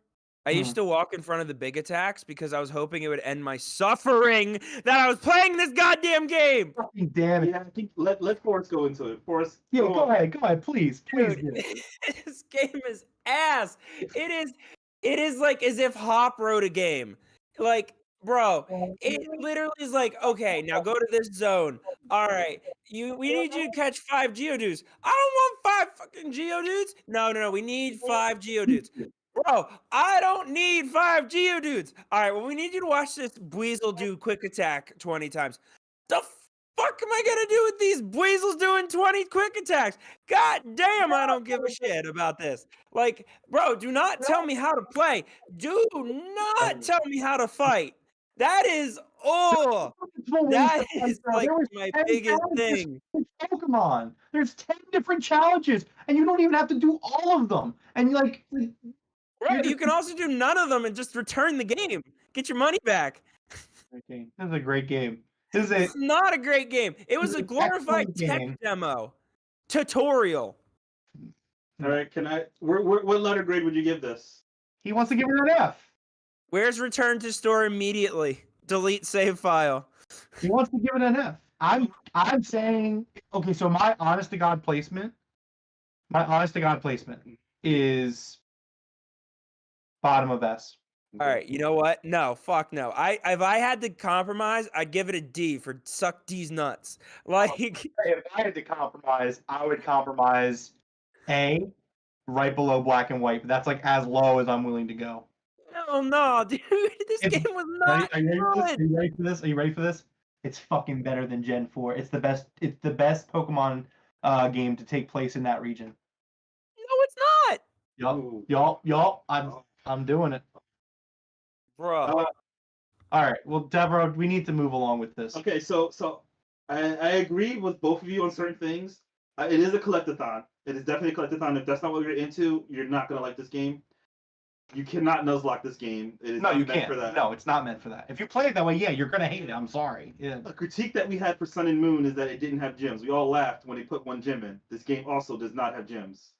I used to walk in front of the big attacks because I was hoping it would end my suffering that I was playing this goddamn game. Fucking damn it. Yeah, I think let Forrest go into it. Forrest, Yeah, go go on. ahead, please do. Dude, this game is ass. It is like as if Hop wrote a game. Like, bro, it literally is like, okay, now go to this zone. All right, we need you to catch 5 Geodudes. I don't want 5 fucking Geodudes. No, we need 5 Geodudes. Bro, I don't need 5 Geodudes. All right, well, we need you to watch this Buizel do quick attack 20 times. The fuck am I gonna do with these Buizels doing 20 quick attacks? God damn, I don't give a shit about this. Like, bro, do not tell me how to play. Do not tell me how to fight. That is, that is like my biggest thing. Pokemon. There's 10 different challenges, and you don't even have to do all of them. And you're like, Bro, you can also do none of them and just return the game. Get your money back. this is a great game. This is It's not a great game. It was It's a an glorified excellent tech game. demo. Tutorial. All right, can I? What letter grade would you give this? He wants to give it an F. Where's return to store immediately? Delete save file. He wants to give it an F. I'm saying, okay, so my honest to God placement is bottom of S. All right, you know what? No, fuck no. If I had to compromise, I'd give it a D for suck D's nuts. Like, If I had to compromise, I would compromise A, right below black and white. But that's like as low as I'm willing to go. hell no, dude. This It's- game was not Are you good. ready for this? Are you ready for this? It's fucking better than Gen 4. It's the best. It's the best Pokemon game to take place in that region. No, it's not. Ooh. Y'all. I'm doing it. Bro. All right. Well, Deborah, we need to move along with this. Okay, so I agree with both of you on certain things. It is a collectathon. It is definitely a collectathon. If that's not what you're into, you're not gonna like this game. You cannot nuzlocke this game. It is No, not you meant can't. for that. No, it's not meant for that. If you play it that way, yeah, you're gonna hate it. I'm sorry. Yeah. A critique that we had for Sun and Moon is that it didn't have gyms. We all laughed when they put one gym in. This game also does not have gyms.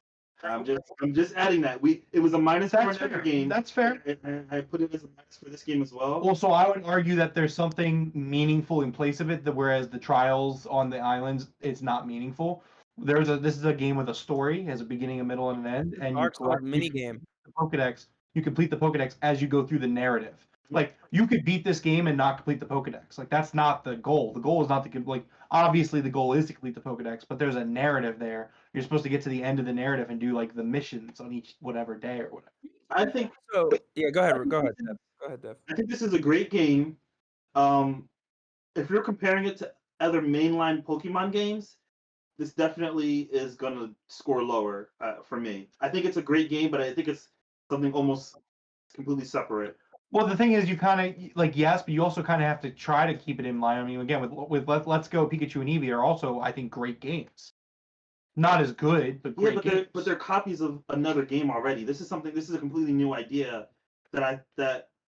I'm just adding that. It was a minus for That's another fair. game. That's fair. I put it as a minus for this game as well. Also, I would argue that there's something meaningful in place of it, that whereas the trials on the islands, it's not meaningful. This is a game with a story, has a beginning, a middle, and an end, and you Dark Souls collect mini game. the Pokedex. You complete the Pokedex as you go through the narrative. Like you could beat this game and not complete the Pokedex. Like that's not the goal. The goal is not to like obviously the goal is to complete the Pokedex, but there's a narrative there. You're supposed to get to the end of the narrative and do like the missions on each whatever day or whatever. I think So yeah, go ahead, I think Dev. this is- Go ahead, Dev. I think this is a great game. If you're comparing it to other mainline Pokemon games, this definitely is gonna score lower for me. I think it's a great game, but I think it's something almost completely separate. Well, the thing is, you kind of like yes, but you also kind of have to try to keep it in line. I mean, again, with Let's Go Pikachu and Eevee are also, I think, great games. Not as good, but Yeah, great games. but they're copies of another game already. This is a completely new idea that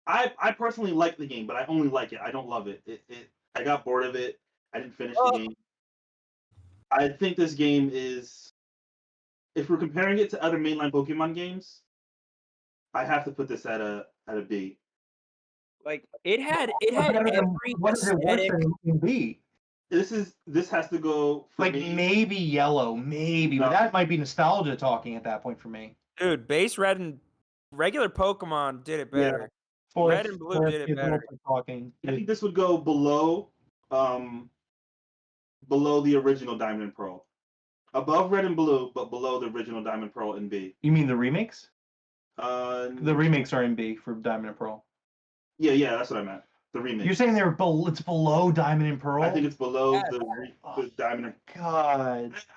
I personally like the game, but I only like it. I don't love it. I got bored of it. I didn't finish the game. I think this game is, if we're comparing it to other mainline Pokemon games, I have to put this at a B. Like it had every What is it worse aesthetic. than B? This has to go for Like me. maybe yellow, maybe, but No. that might be nostalgia talking at that point for me. Dude, base red and regular Pokemon did it Yeah. better. For Red and blue did it better. Talking. I think this would go below the original Diamond and Pearl. Above Red and Blue, but below the original Diamond, Pearl, and B. You mean the remakes? The The remakes are in B for Diamond and Pearl. Yeah, that's what I meant. The remake. You're saying it's below Diamond and Pearl? I think it's below Yeah. the Diamond and God.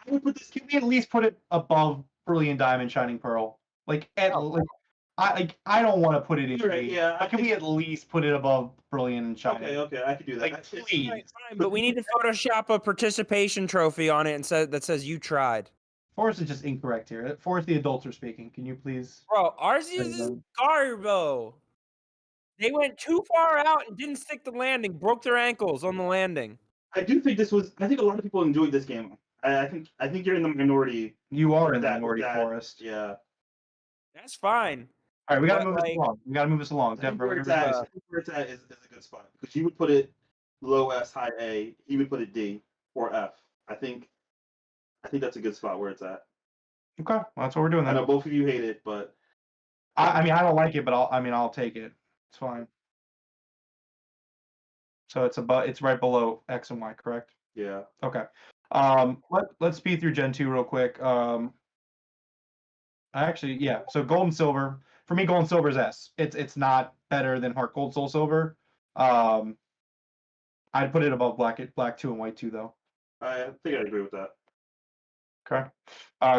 I would put this. Can we at least put it above Brilliant Diamond, Shining Pearl? Like, I don't want to put it in Right, B, yeah, but can we at least put it above Brilliant and Shining? Okay, I could do that. Like, That's it. please. Fine, but we need to Photoshop a participation trophy on it and that says you tried. Forrest is just incorrect here. Forrest, the adults are speaking. Can you please? Bro, ours is Garbo. They went too far out and didn't stick the landing, broke their ankles on the landing. I do think this was. I think a lot of people enjoyed this game. I think you're in the minority. You are in the That- minority, that- Forrest. Yeah. That's fine. All right, we gotta But, move this like- along. We gotta move this along. I think where it's Deborah, at, is a good spot because you would put it low S, high A. He would put it D or F. I think that's a good spot where it's at. okay, well, that's what we're doing I know then. both of you hate it, but I mean, I don't like it, but I'll take it. It's fine. So it's right below X and Y, correct? yeah. Okay. Let's speed through Gen 2 real quick. So Gold and Silver. For me, Gold and Silver is S. It's not better than Heart Gold Soul Silver. I'd put it above Black 2 and White 2 though. I think I agree with that. Okay.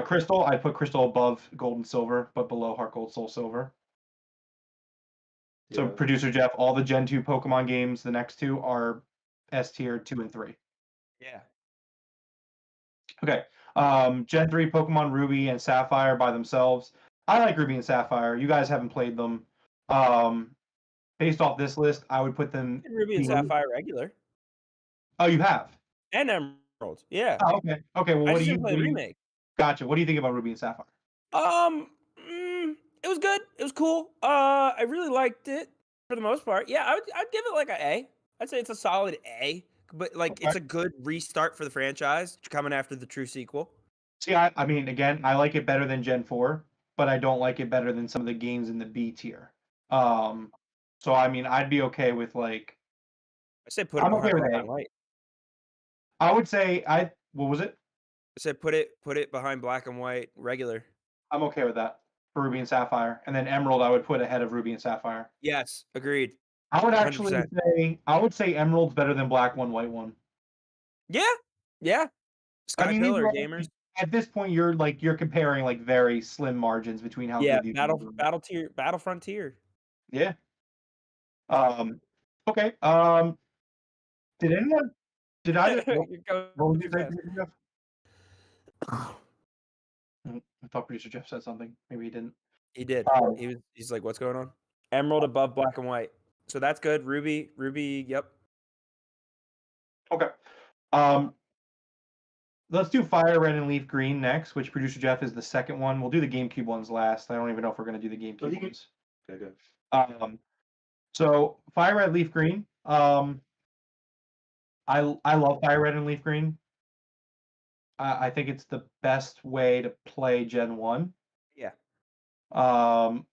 Crystal, I'd put Crystal above Gold and Silver, but below Heart Gold Soul Silver. So Yeah. producer Jeff, all the Gen 2 Pokemon games, the next two are S tier 2 and 3. Yeah. Okay. Gen 3 Pokemon Ruby and Sapphire by themselves. I like Ruby and Sapphire. You guys haven't played them. Based off this list, I would put them. Ruby and Sapphire regular. Oh, you have? And Emerald. Yeah. Oh, okay. Okay. Well, I what just do you? didn't play the remake. Gotcha. What do you think about Ruby and Sapphire? It was good. It was cool. I really liked it for the most part. Yeah, I'd give it like an A. I'd say it's a solid A. But like Okay. it's a good restart for the franchise coming after the true sequel. See, I mean, again, I like it better than Gen 4, but I don't like it better than some of the games in the B tier. So I mean, I'd be okay with like. I said put it I'm okay behind with Black A. and White. I would say what was it? I said put it behind Black and White regular. I'm okay with that for Ruby and Sapphire, and then Emerald I would put ahead of Ruby and Sapphire. Yes, agreed. I would actually 100%. say Emerald's better than Black 1, White 1. Yeah. Yeah. Sky I mean, Pillar these are- gamers. At this point, you're comparing like very slim margins between how Yeah, good these games are. Battle Frontier. Yeah. Okay. Did anyone? Did I? You're going What was too you saying, fast. Producer Jeff? I thought producer Jeff said something. Maybe he didn't. He did. Um, He's like, what's going on? Emerald above Black and White. So that's good. Ruby, yep. Okay. Let's do Fire Red and Leaf Green next, which producer Jeff is the second one. We'll do the GameCube ones last. I don't even know if we're going to do the GameCube ones. Okay, good. So Fire Red Leaf Green. I love Fire Red and Leaf Green. I think it's the best way to play Gen 1. Yeah.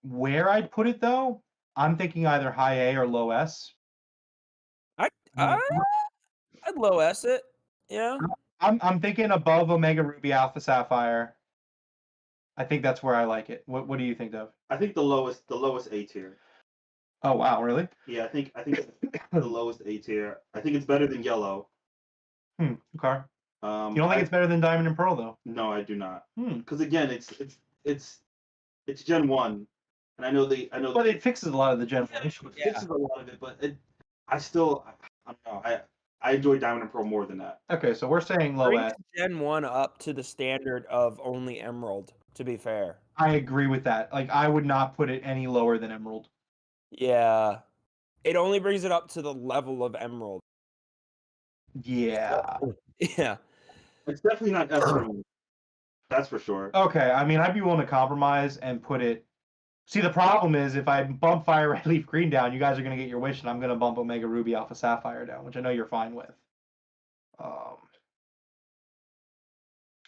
Where I'd put it though, I'm thinking either high A or low S. I'd low S it. Yeah. I'm thinking above Omega Ruby Alpha Sapphire. I think that's where I like it. What do you think, Dev? I think the lowest A tier. Oh wow, really? Yeah, I think the lowest A tier. I think it's better than yellow. Okay. You don't think it's better than Diamond and Pearl though? No, I do not. Hmm. Because again, it's Gen 1, and I know But it fixes a lot of the Gen 1 issues. it fixes a lot of it, but I don't know. I enjoy Diamond and Pearl more than that. Okay, so we're saying low Brings S. Gen 1 up to the standard of only Emerald, to be fair. I agree with that. Like I would not put it any lower than Emerald. Yeah. It only brings it up to the level of Emerald. Yeah. Yeah. It's definitely not S for me. That's for sure. Okay, I mean I'd be willing to compromise and put it. See, the problem is if I bump Fire Red Leaf Green down, you guys are gonna get your wish, and I'm gonna bump Omega Ruby Alpha Sapphire down, which I know you're fine with.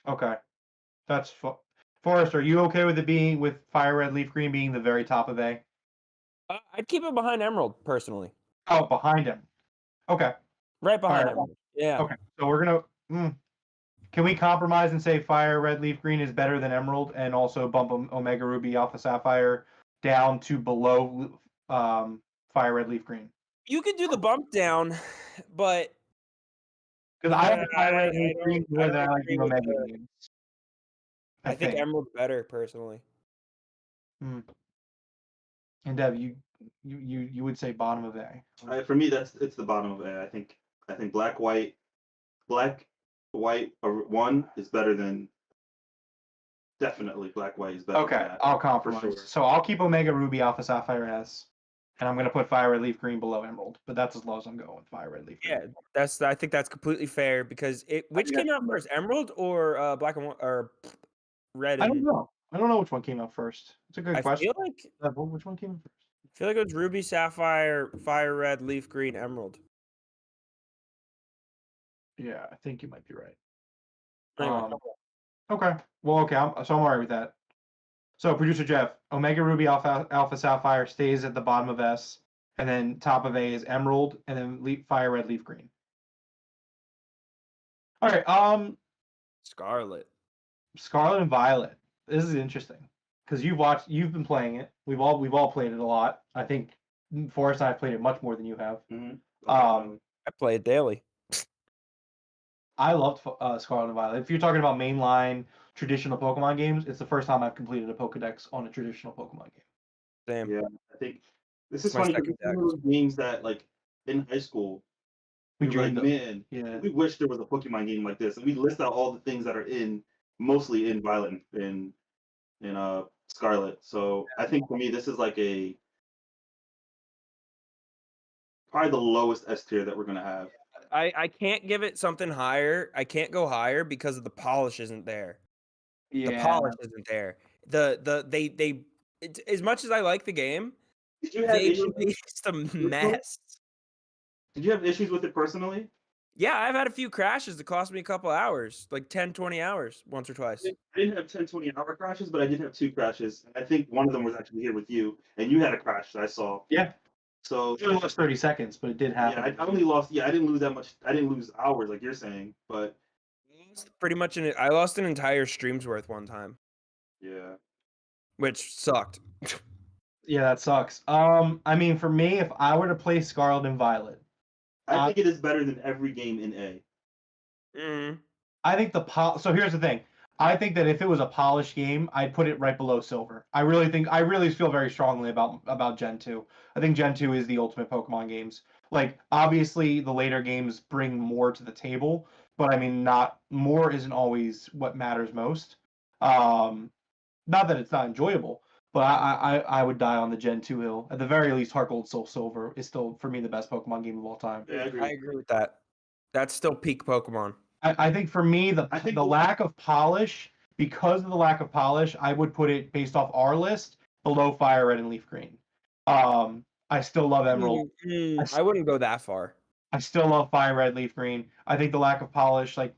Okay, that's Forrest. Are you okay with it being with Fire Red Leaf Green being the very top of A? I'd keep it behind Emerald, personally. Oh, behind him. Okay. Right behind Alright. Emerald. Yeah. Okay. So we're gonna. Can we compromise and say Fire Red Leaf Green is better than Emerald, and also bump Omega Ruby Alpha Sapphire down to below Fire Red Leaf Green? You could do the bump down, but Because I like Fire Red I Leaf don't- Green I more don't than I like agree the with Omega the- games. I think Emerald's better, personally. And Dev, you would say bottom of A. For me, it's the bottom of A. I think black white 1 is better than definitely black white is better. Okay, than that, I'll for compromise. sure. So I'll keep Omega Ruby Alpha Sapphire S, and I'm gonna put Fire Red Leaf Green below Emerald. But that's as low as I'm going with Fire Red Leaf Green. Yeah, I think that's completely fair because which Yeah. came out first, Emerald or Black and White or Red? I don't And know. I don't know which one came out first. It's a good I question. feel like Which one came out first? it was Ruby, Sapphire, Fire Red, Leaf Green, Emerald. Yeah, I think you might be right. Anyway. Okay. Well, okay. I'm alright with that. So, producer Jeff, Omega Ruby Alpha Sapphire stays at the bottom of S, and then top of A is Emerald, and then Fire Red Leaf Green. All right. Scarlet. Scarlet and Violet. This is interesting because you've been playing it. We've all played it a lot. I think Forrest and I have played it much more than you have. Mhm. I play it daily. I loved Scarlet and Violet. If you're talking about mainline traditional Pokemon games, it's the first time I've completed a Pokedex on a traditional Pokemon game. Same. Yeah, I think this is My funny. second This is one of those games that, like, in high school, We we were like, dreamed of. man, Yeah. we wish there was a Pokemon game like this, and we list out all the things that are mostly in Violet and in Scarlet. So I think for me, this is like probably the lowest S tier that we're gonna have. I can't give it something higher. I can't go higher because of the polish isn't there. The polish isn't there. As much as I like the game, Did you have they issues? made just a mess. Did you have issues with it personally? Yeah, I've had a few crashes that cost me a couple hours, like 10, 20 hours once or twice. I didn't have 10, 20-hour crashes, but I did have 2 crashes. And I think one of them was actually here with you, and you had a crash that I saw. Yeah. So It only lost 30 seconds, but it did happen. yeah, I only lost. Yeah, I didn't lose that much. I didn't lose hours like you're saying, but Pretty much, I lost an entire stream's worth one time, yeah. which sucked. Yeah, that sucks. I mean, for me, if I were to play Scarlet and Violet, I think it is better than every game in A. Mm. I think so here's the thing. I think that if it was a polished game, I'd put it right below Silver. I really feel very strongly about Gen 2. I think Gen 2 is the ultimate Pokemon games. Like, obviously the later games bring more to the table, but I mean not more isn't always what matters most. Not that it's not enjoyable, but I would die on the Gen 2 hill. At the very least, Heart Gold Soul Silver is still for me the best Pokemon game of all time. Yeah, I agree with that. That's still peak Pokemon. I think for me the lack of polish, because of the lack of polish, I would put it based off our list below Fire Red and Leaf Green. I still love Emerald. I wouldn't go that far. I still love Fire Red, Leaf Green. I think the lack of polish, like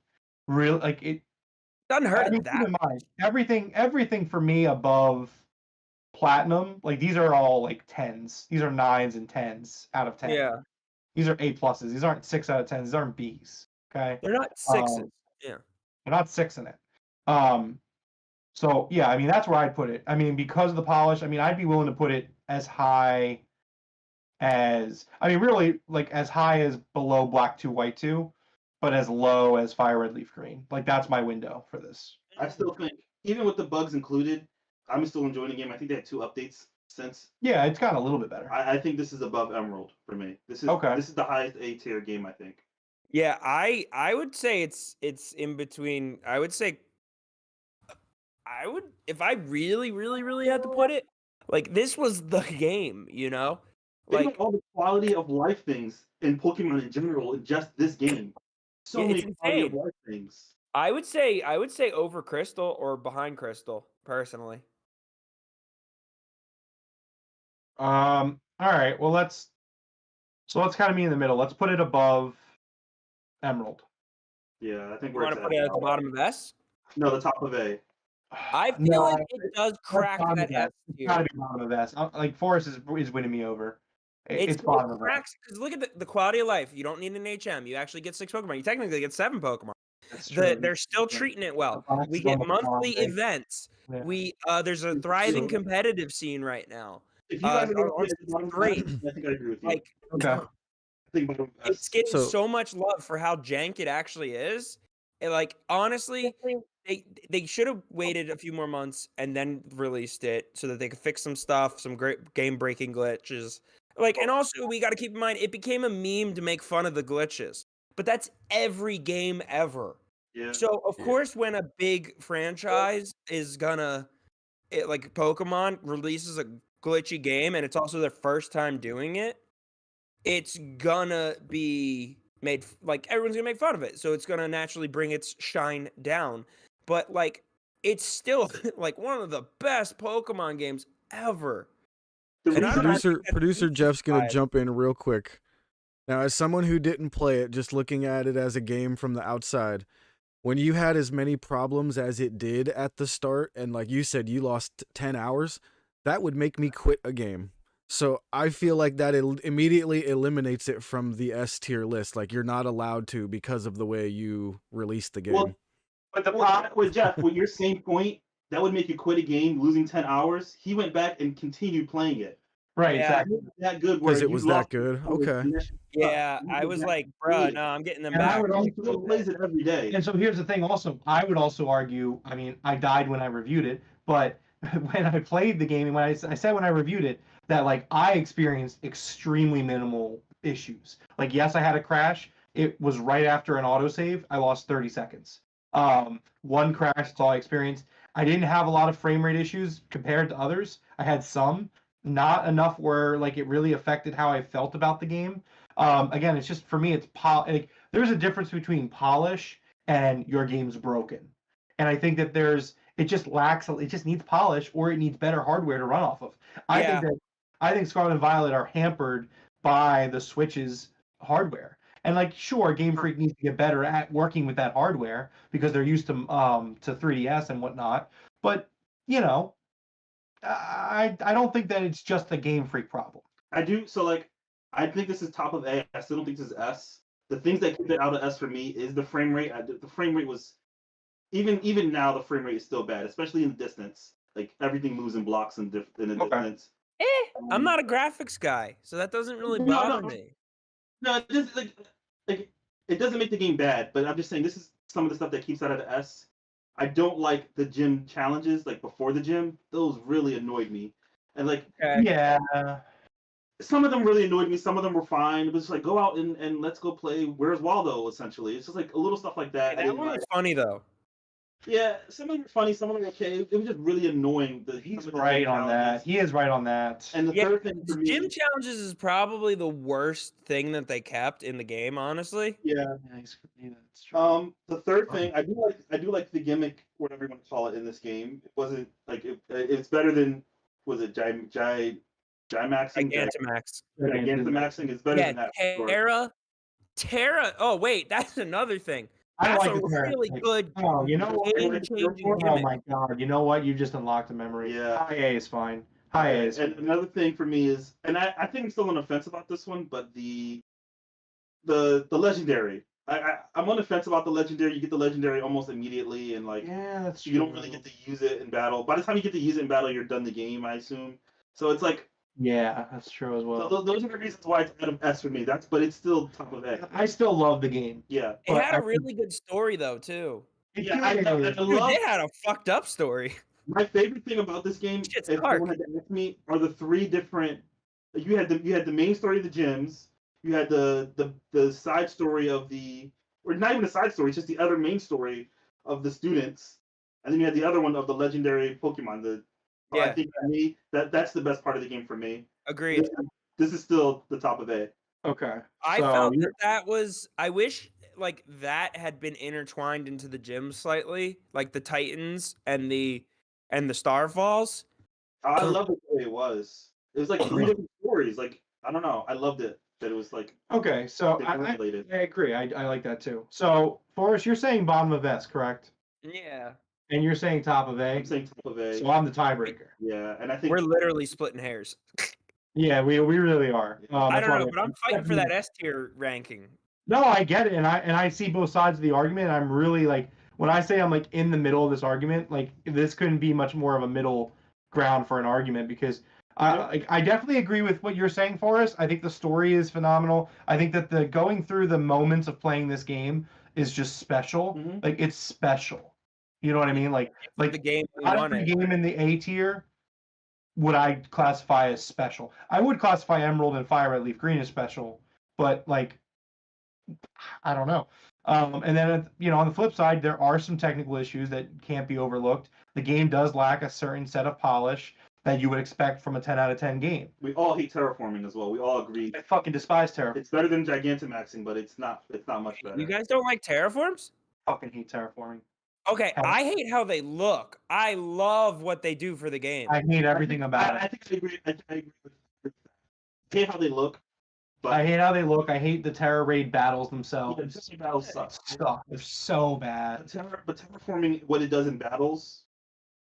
real, like it Doesn't hurt I mean, it keep that in mind, everything for me above Platinum, like these are all like 10s. These are 9s and 10s out of 10. Yeah. These are A pluses. These aren't 6 out of 10s. These aren't Bs. Okay, They're not sixes. Yeah. they're not 6 in it. So yeah, I mean that's where I'd put it. I mean because of the polish, I mean I'd be willing to put it as high as I mean really like as high as below Black 2 White 2, but as low as Fire Red Leaf Green. Like that's my window for this. I still think, even with the bugs included, I'm still enjoying the game. I think they had 2 updates since. Yeah, it's gotten a little bit better. I think this is above Emerald for me. This is Okay. This is the highest A tier game, I think. Yeah, I would say it's in between. I would say if I really had to put it, like this was the game, you know? Think Like about all the quality of life things in Pokemon in general in just this game. So Yeah, many it's quality of insane. life things. I would say over Crystal or behind Crystal, personally. All right. Well, let's kind of be in the middle. Let's put it above Emerald. Yeah, I think You we're want to put it at the bottom of S? No, the top of A. I feel No, like it does crack bottom that of S It's gotta tier. be bottom of S. Like Forest is winning me over. It's It bottom of S. cracks because look at the quality of life. You don't need an HM. You actually get 6 Pokemon. You technically get 7 Pokemon. That's true. They're still treating it well. box We is on get the monthly bottom, right? events. Yeah. We there's a thriving competitive scene right now. If you guys are going to on put it at the bottom of great. S, I think I agree with you. Like Okay. I think bottom of it's S. getting So- so much love for how jank it actually is. And like honestly, they should have waited a few more months and then released it so that they could fix some stuff, some great game breaking glitches. Like, and also we got to keep in mind it became a meme to make fun of the glitches, but that's every game ever. Yeah. So of Yeah. course, when a big franchise is gonna, like Pokemon releases a glitchy game and it's also their first time doing it, it's gonna be made like everyone's gonna make fun of it. So it's gonna naturally bring its shine down. But like, it's still like one of the best Pokemon games ever. The And I reason don't I- think that's Producer Jeff's gonna justified. jump in real quick. Now, as someone who didn't play it, just looking at it as a game from the outside, when you had as many problems as it did at the start, and like you said, you lost 10 hours, that would make me quit a game. So I feel like that immediately eliminates it from the S tier list. Like you're not allowed to because of the way you released the game. Well, but the problem with Jeff, with your same point, that would make you quit a game, losing 10 hours. He went back and continued playing it. Right. Yeah. Exactly. It was that good where Because it you was lost that good? 10 hours Okay. and that's- Yeah, you I go was back like, and bruh, play it. no, I'm getting them And I back. would He still plays it every day. And so here's the thing also, I would also argue, I mean, I died when I reviewed it, but when I played the game and when I said when I reviewed it that like I experienced extremely minimal issues. Like yes, I had a crash. It was right after an autosave. I lost 30 seconds. One crash, that's all I experienced. I didn't have a lot of frame rate issues compared to others. I had some, not enough where like it really affected how I felt about the game. Again, it's just for me, it's like there's a difference between polish and your game's broken. And I think that it just needs polish or it needs better hardware to run off of. Yeah. I think Scarlet and Violet are hampered by the Switch's hardware. And like, sure, Game Freak needs to get better at working with that hardware because they're used to 3DS and whatnot. But you know, I don't think that it's just a Game Freak problem. I do. So, like, I think this is top of A. I still don't think this is S. The things that keep it out of S for me is the frame rate. The frame rate was, even now, the frame rate is still bad, especially in the distance. Like, everything moves in blocks in the Okay. distance. I'm not a graphics guy, so that doesn't really No, bother no. me. No, it doesn't like it doesn't make the game bad, but I'm just saying this is some of the stuff that keeps out of the S. I don't like the gym challenges, like before the gym. Those really annoyed me. And like Okay. Yeah. some of them really annoyed me, some of them were fine. It was just like go out and let's go play Where's Waldo, essentially. It's just like a little stuff like that. I That didn't one like. was funny though. Yeah, some of them were funny, some of them were okay. It was just really annoying. He's some of the right gym on that. challenges. He is right on that. And the Yeah, third thing for me, Gym challenges is probably the worst thing that they kept in the game, honestly. yeah. Yeah, that's true. The third thing, I do like the gimmick, whatever you want to call it, in this game. It wasn't like it's better than was it Gigamaxing? Gigantamax. Gigantamaxing is better Yeah, than that. for sure. Terra. Oh wait, that's another thing. I That's like a the Terra really thing. good Oh, you know what? game-changing Oh gimmick. my god! You know what? You just unlocked a memory. Yeah. High A is fine. High A is. And another thing for me is, and I think I'm still on the fence about this one, but the legendary, I'm on the fence about the legendary. You get the legendary almost immediately, and like Yeah, that's true. you don't really get to use it in battle. By the time you get to use it in battle, you're done the game, I assume. So it's like Yeah, that's true as well. those are the reasons why it's out of S for me. But it's still top of A. I still love the game. Yeah. It But had I a think really good story though too. Yeah, I Dude, love they had a fucked up story. my favorite thing about this game. Shit's If dark. someone had to ask me, are the three different. You had the main story of the gyms. You had the side story of or not even a side story, it's just the other main story of the students, and then you had the other one of the legendary Pokemon. I Yeah, think for me that's the best part of the game for me. agreed. This is still the top of A. okay. I So felt that was. I wish like that had been intertwined into the gym slightly, like the Titans and the Starfalls. I love it the way it was. It was like three different stories. Like I don't know, I loved it that it was like okay, so they I related. agree. I like that too. So Forrest, you're saying bottom of S, correct? Yeah, And you're saying top of A. I'm saying top of A. So I'm the tiebreaker. Yeah, and I think we're literally splitting hairs. Yeah, we really are. I That's don't why know, but I'm fighting for that S tier ranking. No, I get it, and I see both sides of the argument. I'm really like when I say I'm like in the middle of this argument, like this couldn't be much more of a middle ground for an argument because I definitely agree with what you're saying, Forrest. I think the story is phenomenal. I think that the going through the moments of playing this game is just special. Mhm. Like it's special. You know what I mean? Like The game we not won every it. game in the A tier would I classify as special. I would classify Emerald and Fire Red Leaf Green as special, but like I don't know. And then on the flip side, there are some technical issues that can't be overlooked. The game does lack a certain set of polish that you would expect from a 10 out of 10 game. we all hate terraforming as well. We all agree. I fucking despise Terraform. It's better than Gigantamaxing, but it's not much better. You guys don't like terraforms? Fucking hate Terraforming. Okay, Hell. I hate how they look. I love what they do for the game. I hate everything about I it. think I agree. I agree with that. I hate how they look, but I hate how they look. I hate the Terra Raid battles themselves. the battles suck. Suck. They're so bad. But terraforming, what it does in battles,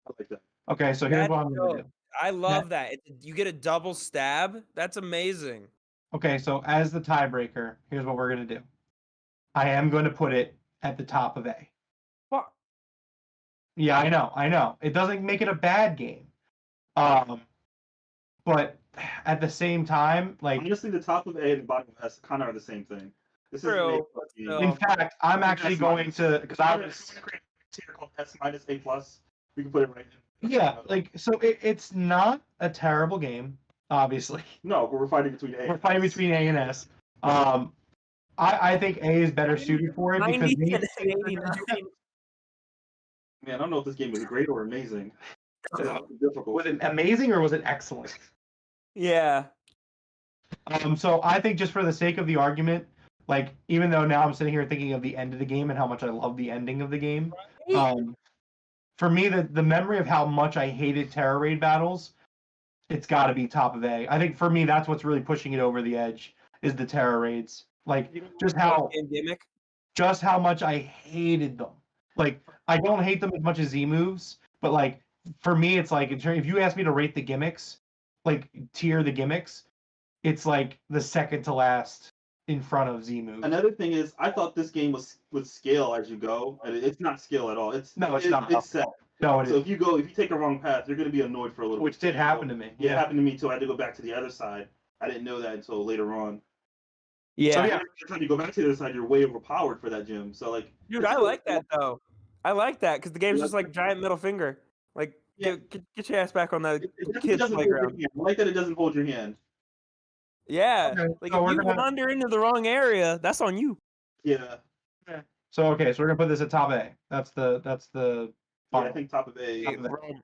I like that. Okay, so here's That's what I'm gonna dope. do. I love that. You get a double stab. That's amazing. Okay, so as the tiebreaker, here's what we're gonna do. I am going to put it at the top of A. Fuck. Yeah, I know. It doesn't make it a bad game. But at the same time, like Honestly, the top of A and the bottom of S kind of are the same thing. This is an True, A+ but game. still. in fact, I'm actually S going minus. to because I was If we're gonna create a tier called S minus A plus. We can put it right in. yeah, like so it's not a terrible game, obviously. No, we're fighting between A. We're fighting between A and S. I think A is better suited for it because 90 and 89. Man, I don't know if this game is great or amazing. It's difficult. was it amazing or was it excellent? Yeah. So I think just for the sake of the argument, like even though now I'm sitting here thinking of the end of the game and how much I love the ending of the game, for me the memory of how much I hated Terror Raid battles, it's got to be top of A. I think for me that's what's really pushing it over the edge is the Terror Raids. Like just how much I hated them. Like I don't hate them as much as Z moves, but like for me it's like if you ask me to rate the gimmicks, like tier the gimmicks, it's like the second to last in front of Z moves. Another thing is, I thought this game would scale as you go, and it's not scale at all. It's not. It's set. No, it So is. if you take a wrong path, you're going to be annoyed for a little. Which bit. did happen to me. Yeah, it happened to me too. I had to go back to the other side. I didn't know that until later on. Yeah. So, yeah. Every time you go back to the other side, you're way overpowered for that gym. So like, Dude, I like that though. I like that because the game's Yeah. just like giant middle finger. Like, Yeah. get your ass back on that It kid's doesn't hold your playground. hand. I like that it doesn't hold your hand. Yeah. Okay, Like, so if we're you gonna- wander into the wrong area, that's on you. Yeah. So okay, so we're gonna put this at top A. That's the Yeah, final. I think top of A. Top of A.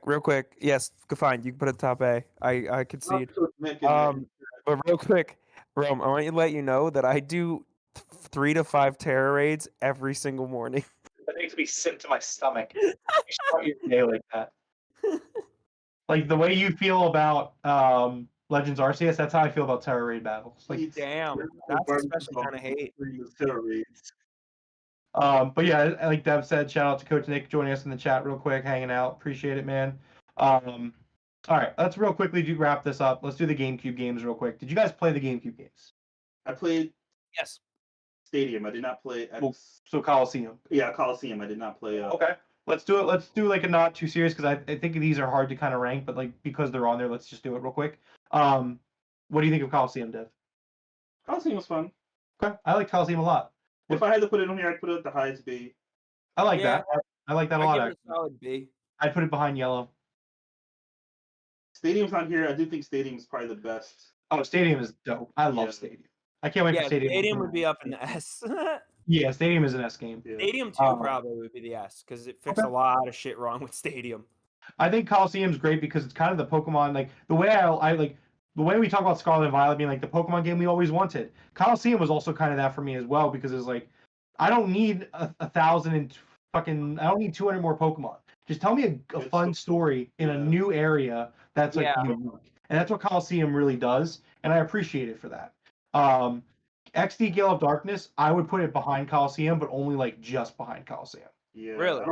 Real quick. Yes, fine. You can put it top A. I concede. Mick and But real quick, Rome, I want to let you know that I do 3 to 5 terror raids every single morning. That makes me sick to my stomach. You start your day like that. Like the way you feel about Legends Arceus, that's how I feel about Terror Raid battles. Like Damn, that's a special kind of hate. But yeah, like Dev said, shout out to Coach Nick joining us in the chat real quick, hanging out. Appreciate it, man. All right, let's real quickly wrap this up. Let's do the GameCube games real quick. Did you guys play the GameCube games? I played Yes. Stadium. I did not play X. Well, so Coliseum. Yeah, Coliseum. I did not play. Okay. Let's do it. Let's do like a not too serious because I think these are hard to kind of rank, but like because they're on there, let's just do it real quick. What do you think of Coliseum, Dev? Coliseum was fun. Okay. I like Coliseum a lot. If I had to put it on here, I'd put it at the highest B. I like Yeah. that. I like that a I lot. give it Actually. a solid B. I'd put it behind Yellow. Stadium's not here. I do think Stadium's probably the best. Oh, Stadium is dope. I love Yeah. Stadium. I can't wait for Yeah, Stadium. Stadium would be up in the S. Yeah, Stadium is an S game. Yeah. Stadium 2 probably would be the S because it fixed Okay. a lot of shit wrong with Stadium. I think Coliseum's great because it's kind of the Pokemon, like the way I like the way we talk about Scarlet and Violet being like the Pokemon game we always wanted. Coliseum was also kind of that for me as well because it's like I don't need a thousand and fucking I don't need 200 more Pokemon. Just tell me a It's fun so- story in a yeah. new area that's like Yeah. unique, and that's what Coliseum really does, and I appreciate it for that. XD Gale of Darkness, I would put it behind Coliseum, but only like just behind Coliseum. Yeah. Really?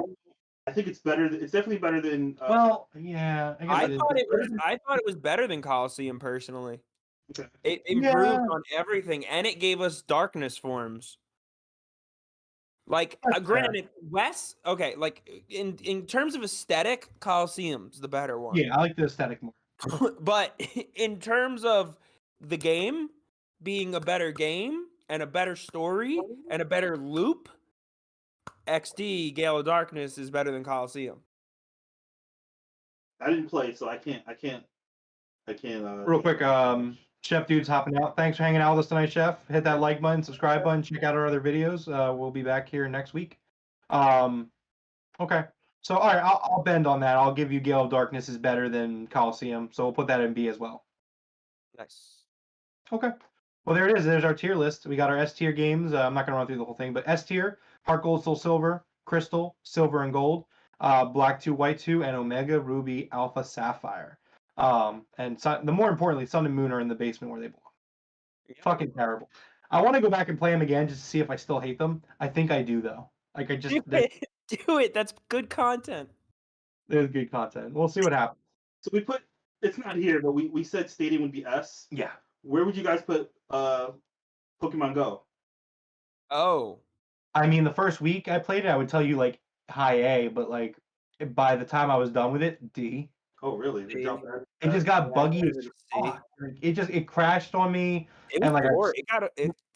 I think it's better. It's definitely better than. Well, yeah, I guess I it is. thought it was better than Coliseum personally. Okay. It improved Yeah. on everything, and it gave us darkness forms. Like, That's fair. granted, Wes. Okay, like in terms of aesthetic, Coliseum's the better one. Yeah, I like the aesthetic more. But in terms of the game being a better game and a better story and a better loop, XD Gale of Darkness is better than Coliseum. I didn't play, so I can't. Real quick, Chef Dude's hopping out. Thanks for hanging out with us tonight, Chef. Hit that like button, subscribe button, check out our other videos. We'll be back here next week. Okay. So, all right, I'll bend on that. I'll give you Gale of Darkness is better than Coliseum, so we'll put that in B as well. Nice. Okay. Well, there it is. There's our tier list. We got our S tier games. I'm not going to run through the whole thing, but S tier, Heart Gold, Soul Silver, Crystal, Silver and Gold, Black 2, White 2, and Omega, Ruby, Alpha, Sapphire. And the more importantly, Sun and Moon are in the basement where they belong. Fucking terrible. I want to go back and play them again just to see if I still hate them. I think I do, though. Like, I just... Do it. That's good content. There's good content. We'll see what happens. So we put. It's not here, but we said Stadium would be S. Yeah. Where would you guys put Pokemon Go? Oh. I mean, the first week I played it, I would tell you, like, high A, but, like, by the time I was done with it, D. Oh, really? They D. dropped that? It just got buggy Yeah, as C. fuck. Like, it crashed on me. It was And, like, I- boring.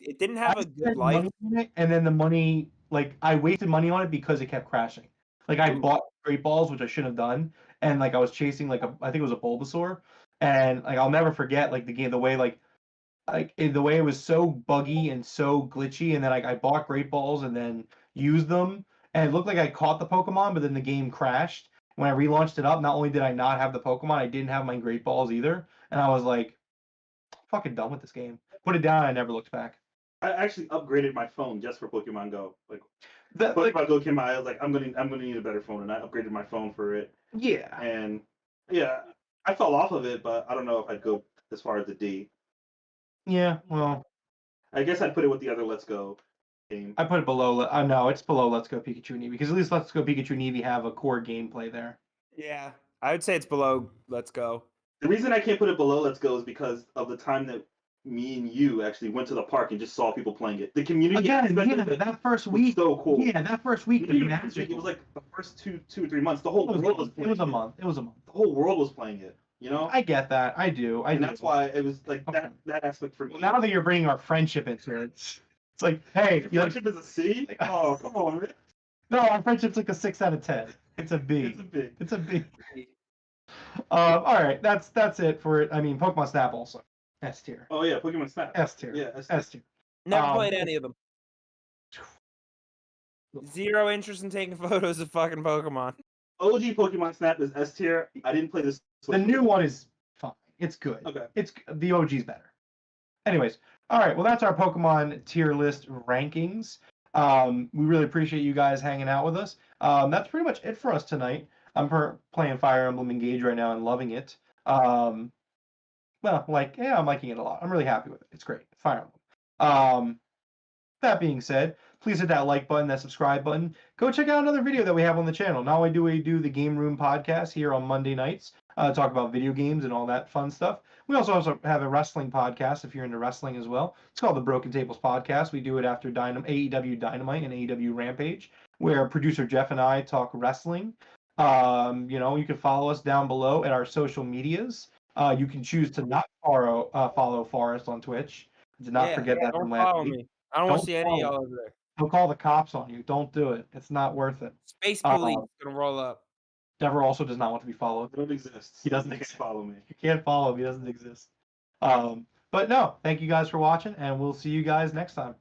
It didn't have I a good spent life. money on it, and then the money, like, I wasted money on it because it kept crashing. Like, I Ooh. bought Great Balls, which I shouldn't have done, and, like, I was chasing, like, I think it was a Bulbasaur, and, like, I'll never forget, like, the game, the way, the way it was so buggy and so glitchy, and then, like, I bought Great Balls and then used them, and it looked like I caught the Pokemon, but then the game crashed. When I relaunched it up, not only did I not have the Pokemon, I didn't have my Great Balls either, and I was like, fucking done with this game. Put it down, and I never looked back. I actually upgraded my phone just for Pokemon Go. Like That, Pokemon Go came out, I was like, I'm gonna need a better phone, and I upgraded my phone for it. yeah. And yeah, I fell off of it, but I don't know if I'd go as far as the D. Yeah, well, I guess I'd put it with the other Let's Go game. I put it below. No, it's below Let's Go Pikachu and Eevee because at least Let's Go Pikachu and Eevee have a core gameplay there. Yeah. I would say it's below Let's Go. The reason I can't put it below Let's Go is because of the time that me and you actually went to the park and just saw people playing it. The community Again, aspect yeah, of it that first was week. so cool. Yeah, that first week. Maybe The the first week, magic. it was like the first two or 3 months. The whole world was It playing was a month. It was a month. The whole world was playing it. You know, I get that. I do. and that's why it was like Okay. that aspect for me. Well, now that you're bringing our friendship into it, it's like, hey, Your you like, friendship is a C? Oh, come on, man. no, our friendship's like a 6 out of 10. It's a B. It's a big. It's a B. All right, that's it for it. I mean, Pokemon Snap also S tier. Oh yeah, Pokemon Snap. S tier. Yeah, S tier. Never played any of them. Zero interest in taking photos of fucking Pokemon. OG Pokemon Snap is S tier. I didn't play this. The new one is fine. It's good. Okay. It's the OG's better. Anyways, all right. Well, that's our Pokemon tier list rankings. We really appreciate you guys hanging out with us. That's pretty much it for us tonight. I'm playing Fire Emblem Engage right now and loving it. I'm liking it a lot. I'm really happy with it. It's great. Fire Emblem. That being said, please hit that like button, that subscribe button. Go check out another video that we have on the channel. Not only do we do the Game Room podcast here on Monday nights, talk about video games and all that fun stuff. We also have a wrestling podcast if you're into wrestling as well. It's called the Broken Tables Podcast. We do it after AEW Dynamite and AEW Rampage, where producer Jeff and I talk wrestling. You can follow us down below at our social medias. You can choose to not follow Forrest on Twitch. Did not forget that Don't from last follow week. me. I don't want to Don't see any of follow. y'all over there. He'll call the cops on you. Don't do it. It's not worth it. Space Police gonna roll up. Dever also does not want to be followed. I don't exist. He doesn't You can't exist. follow me. You can't follow him. He doesn't exist. But no, thank you guys for watching, and we'll see you guys next time.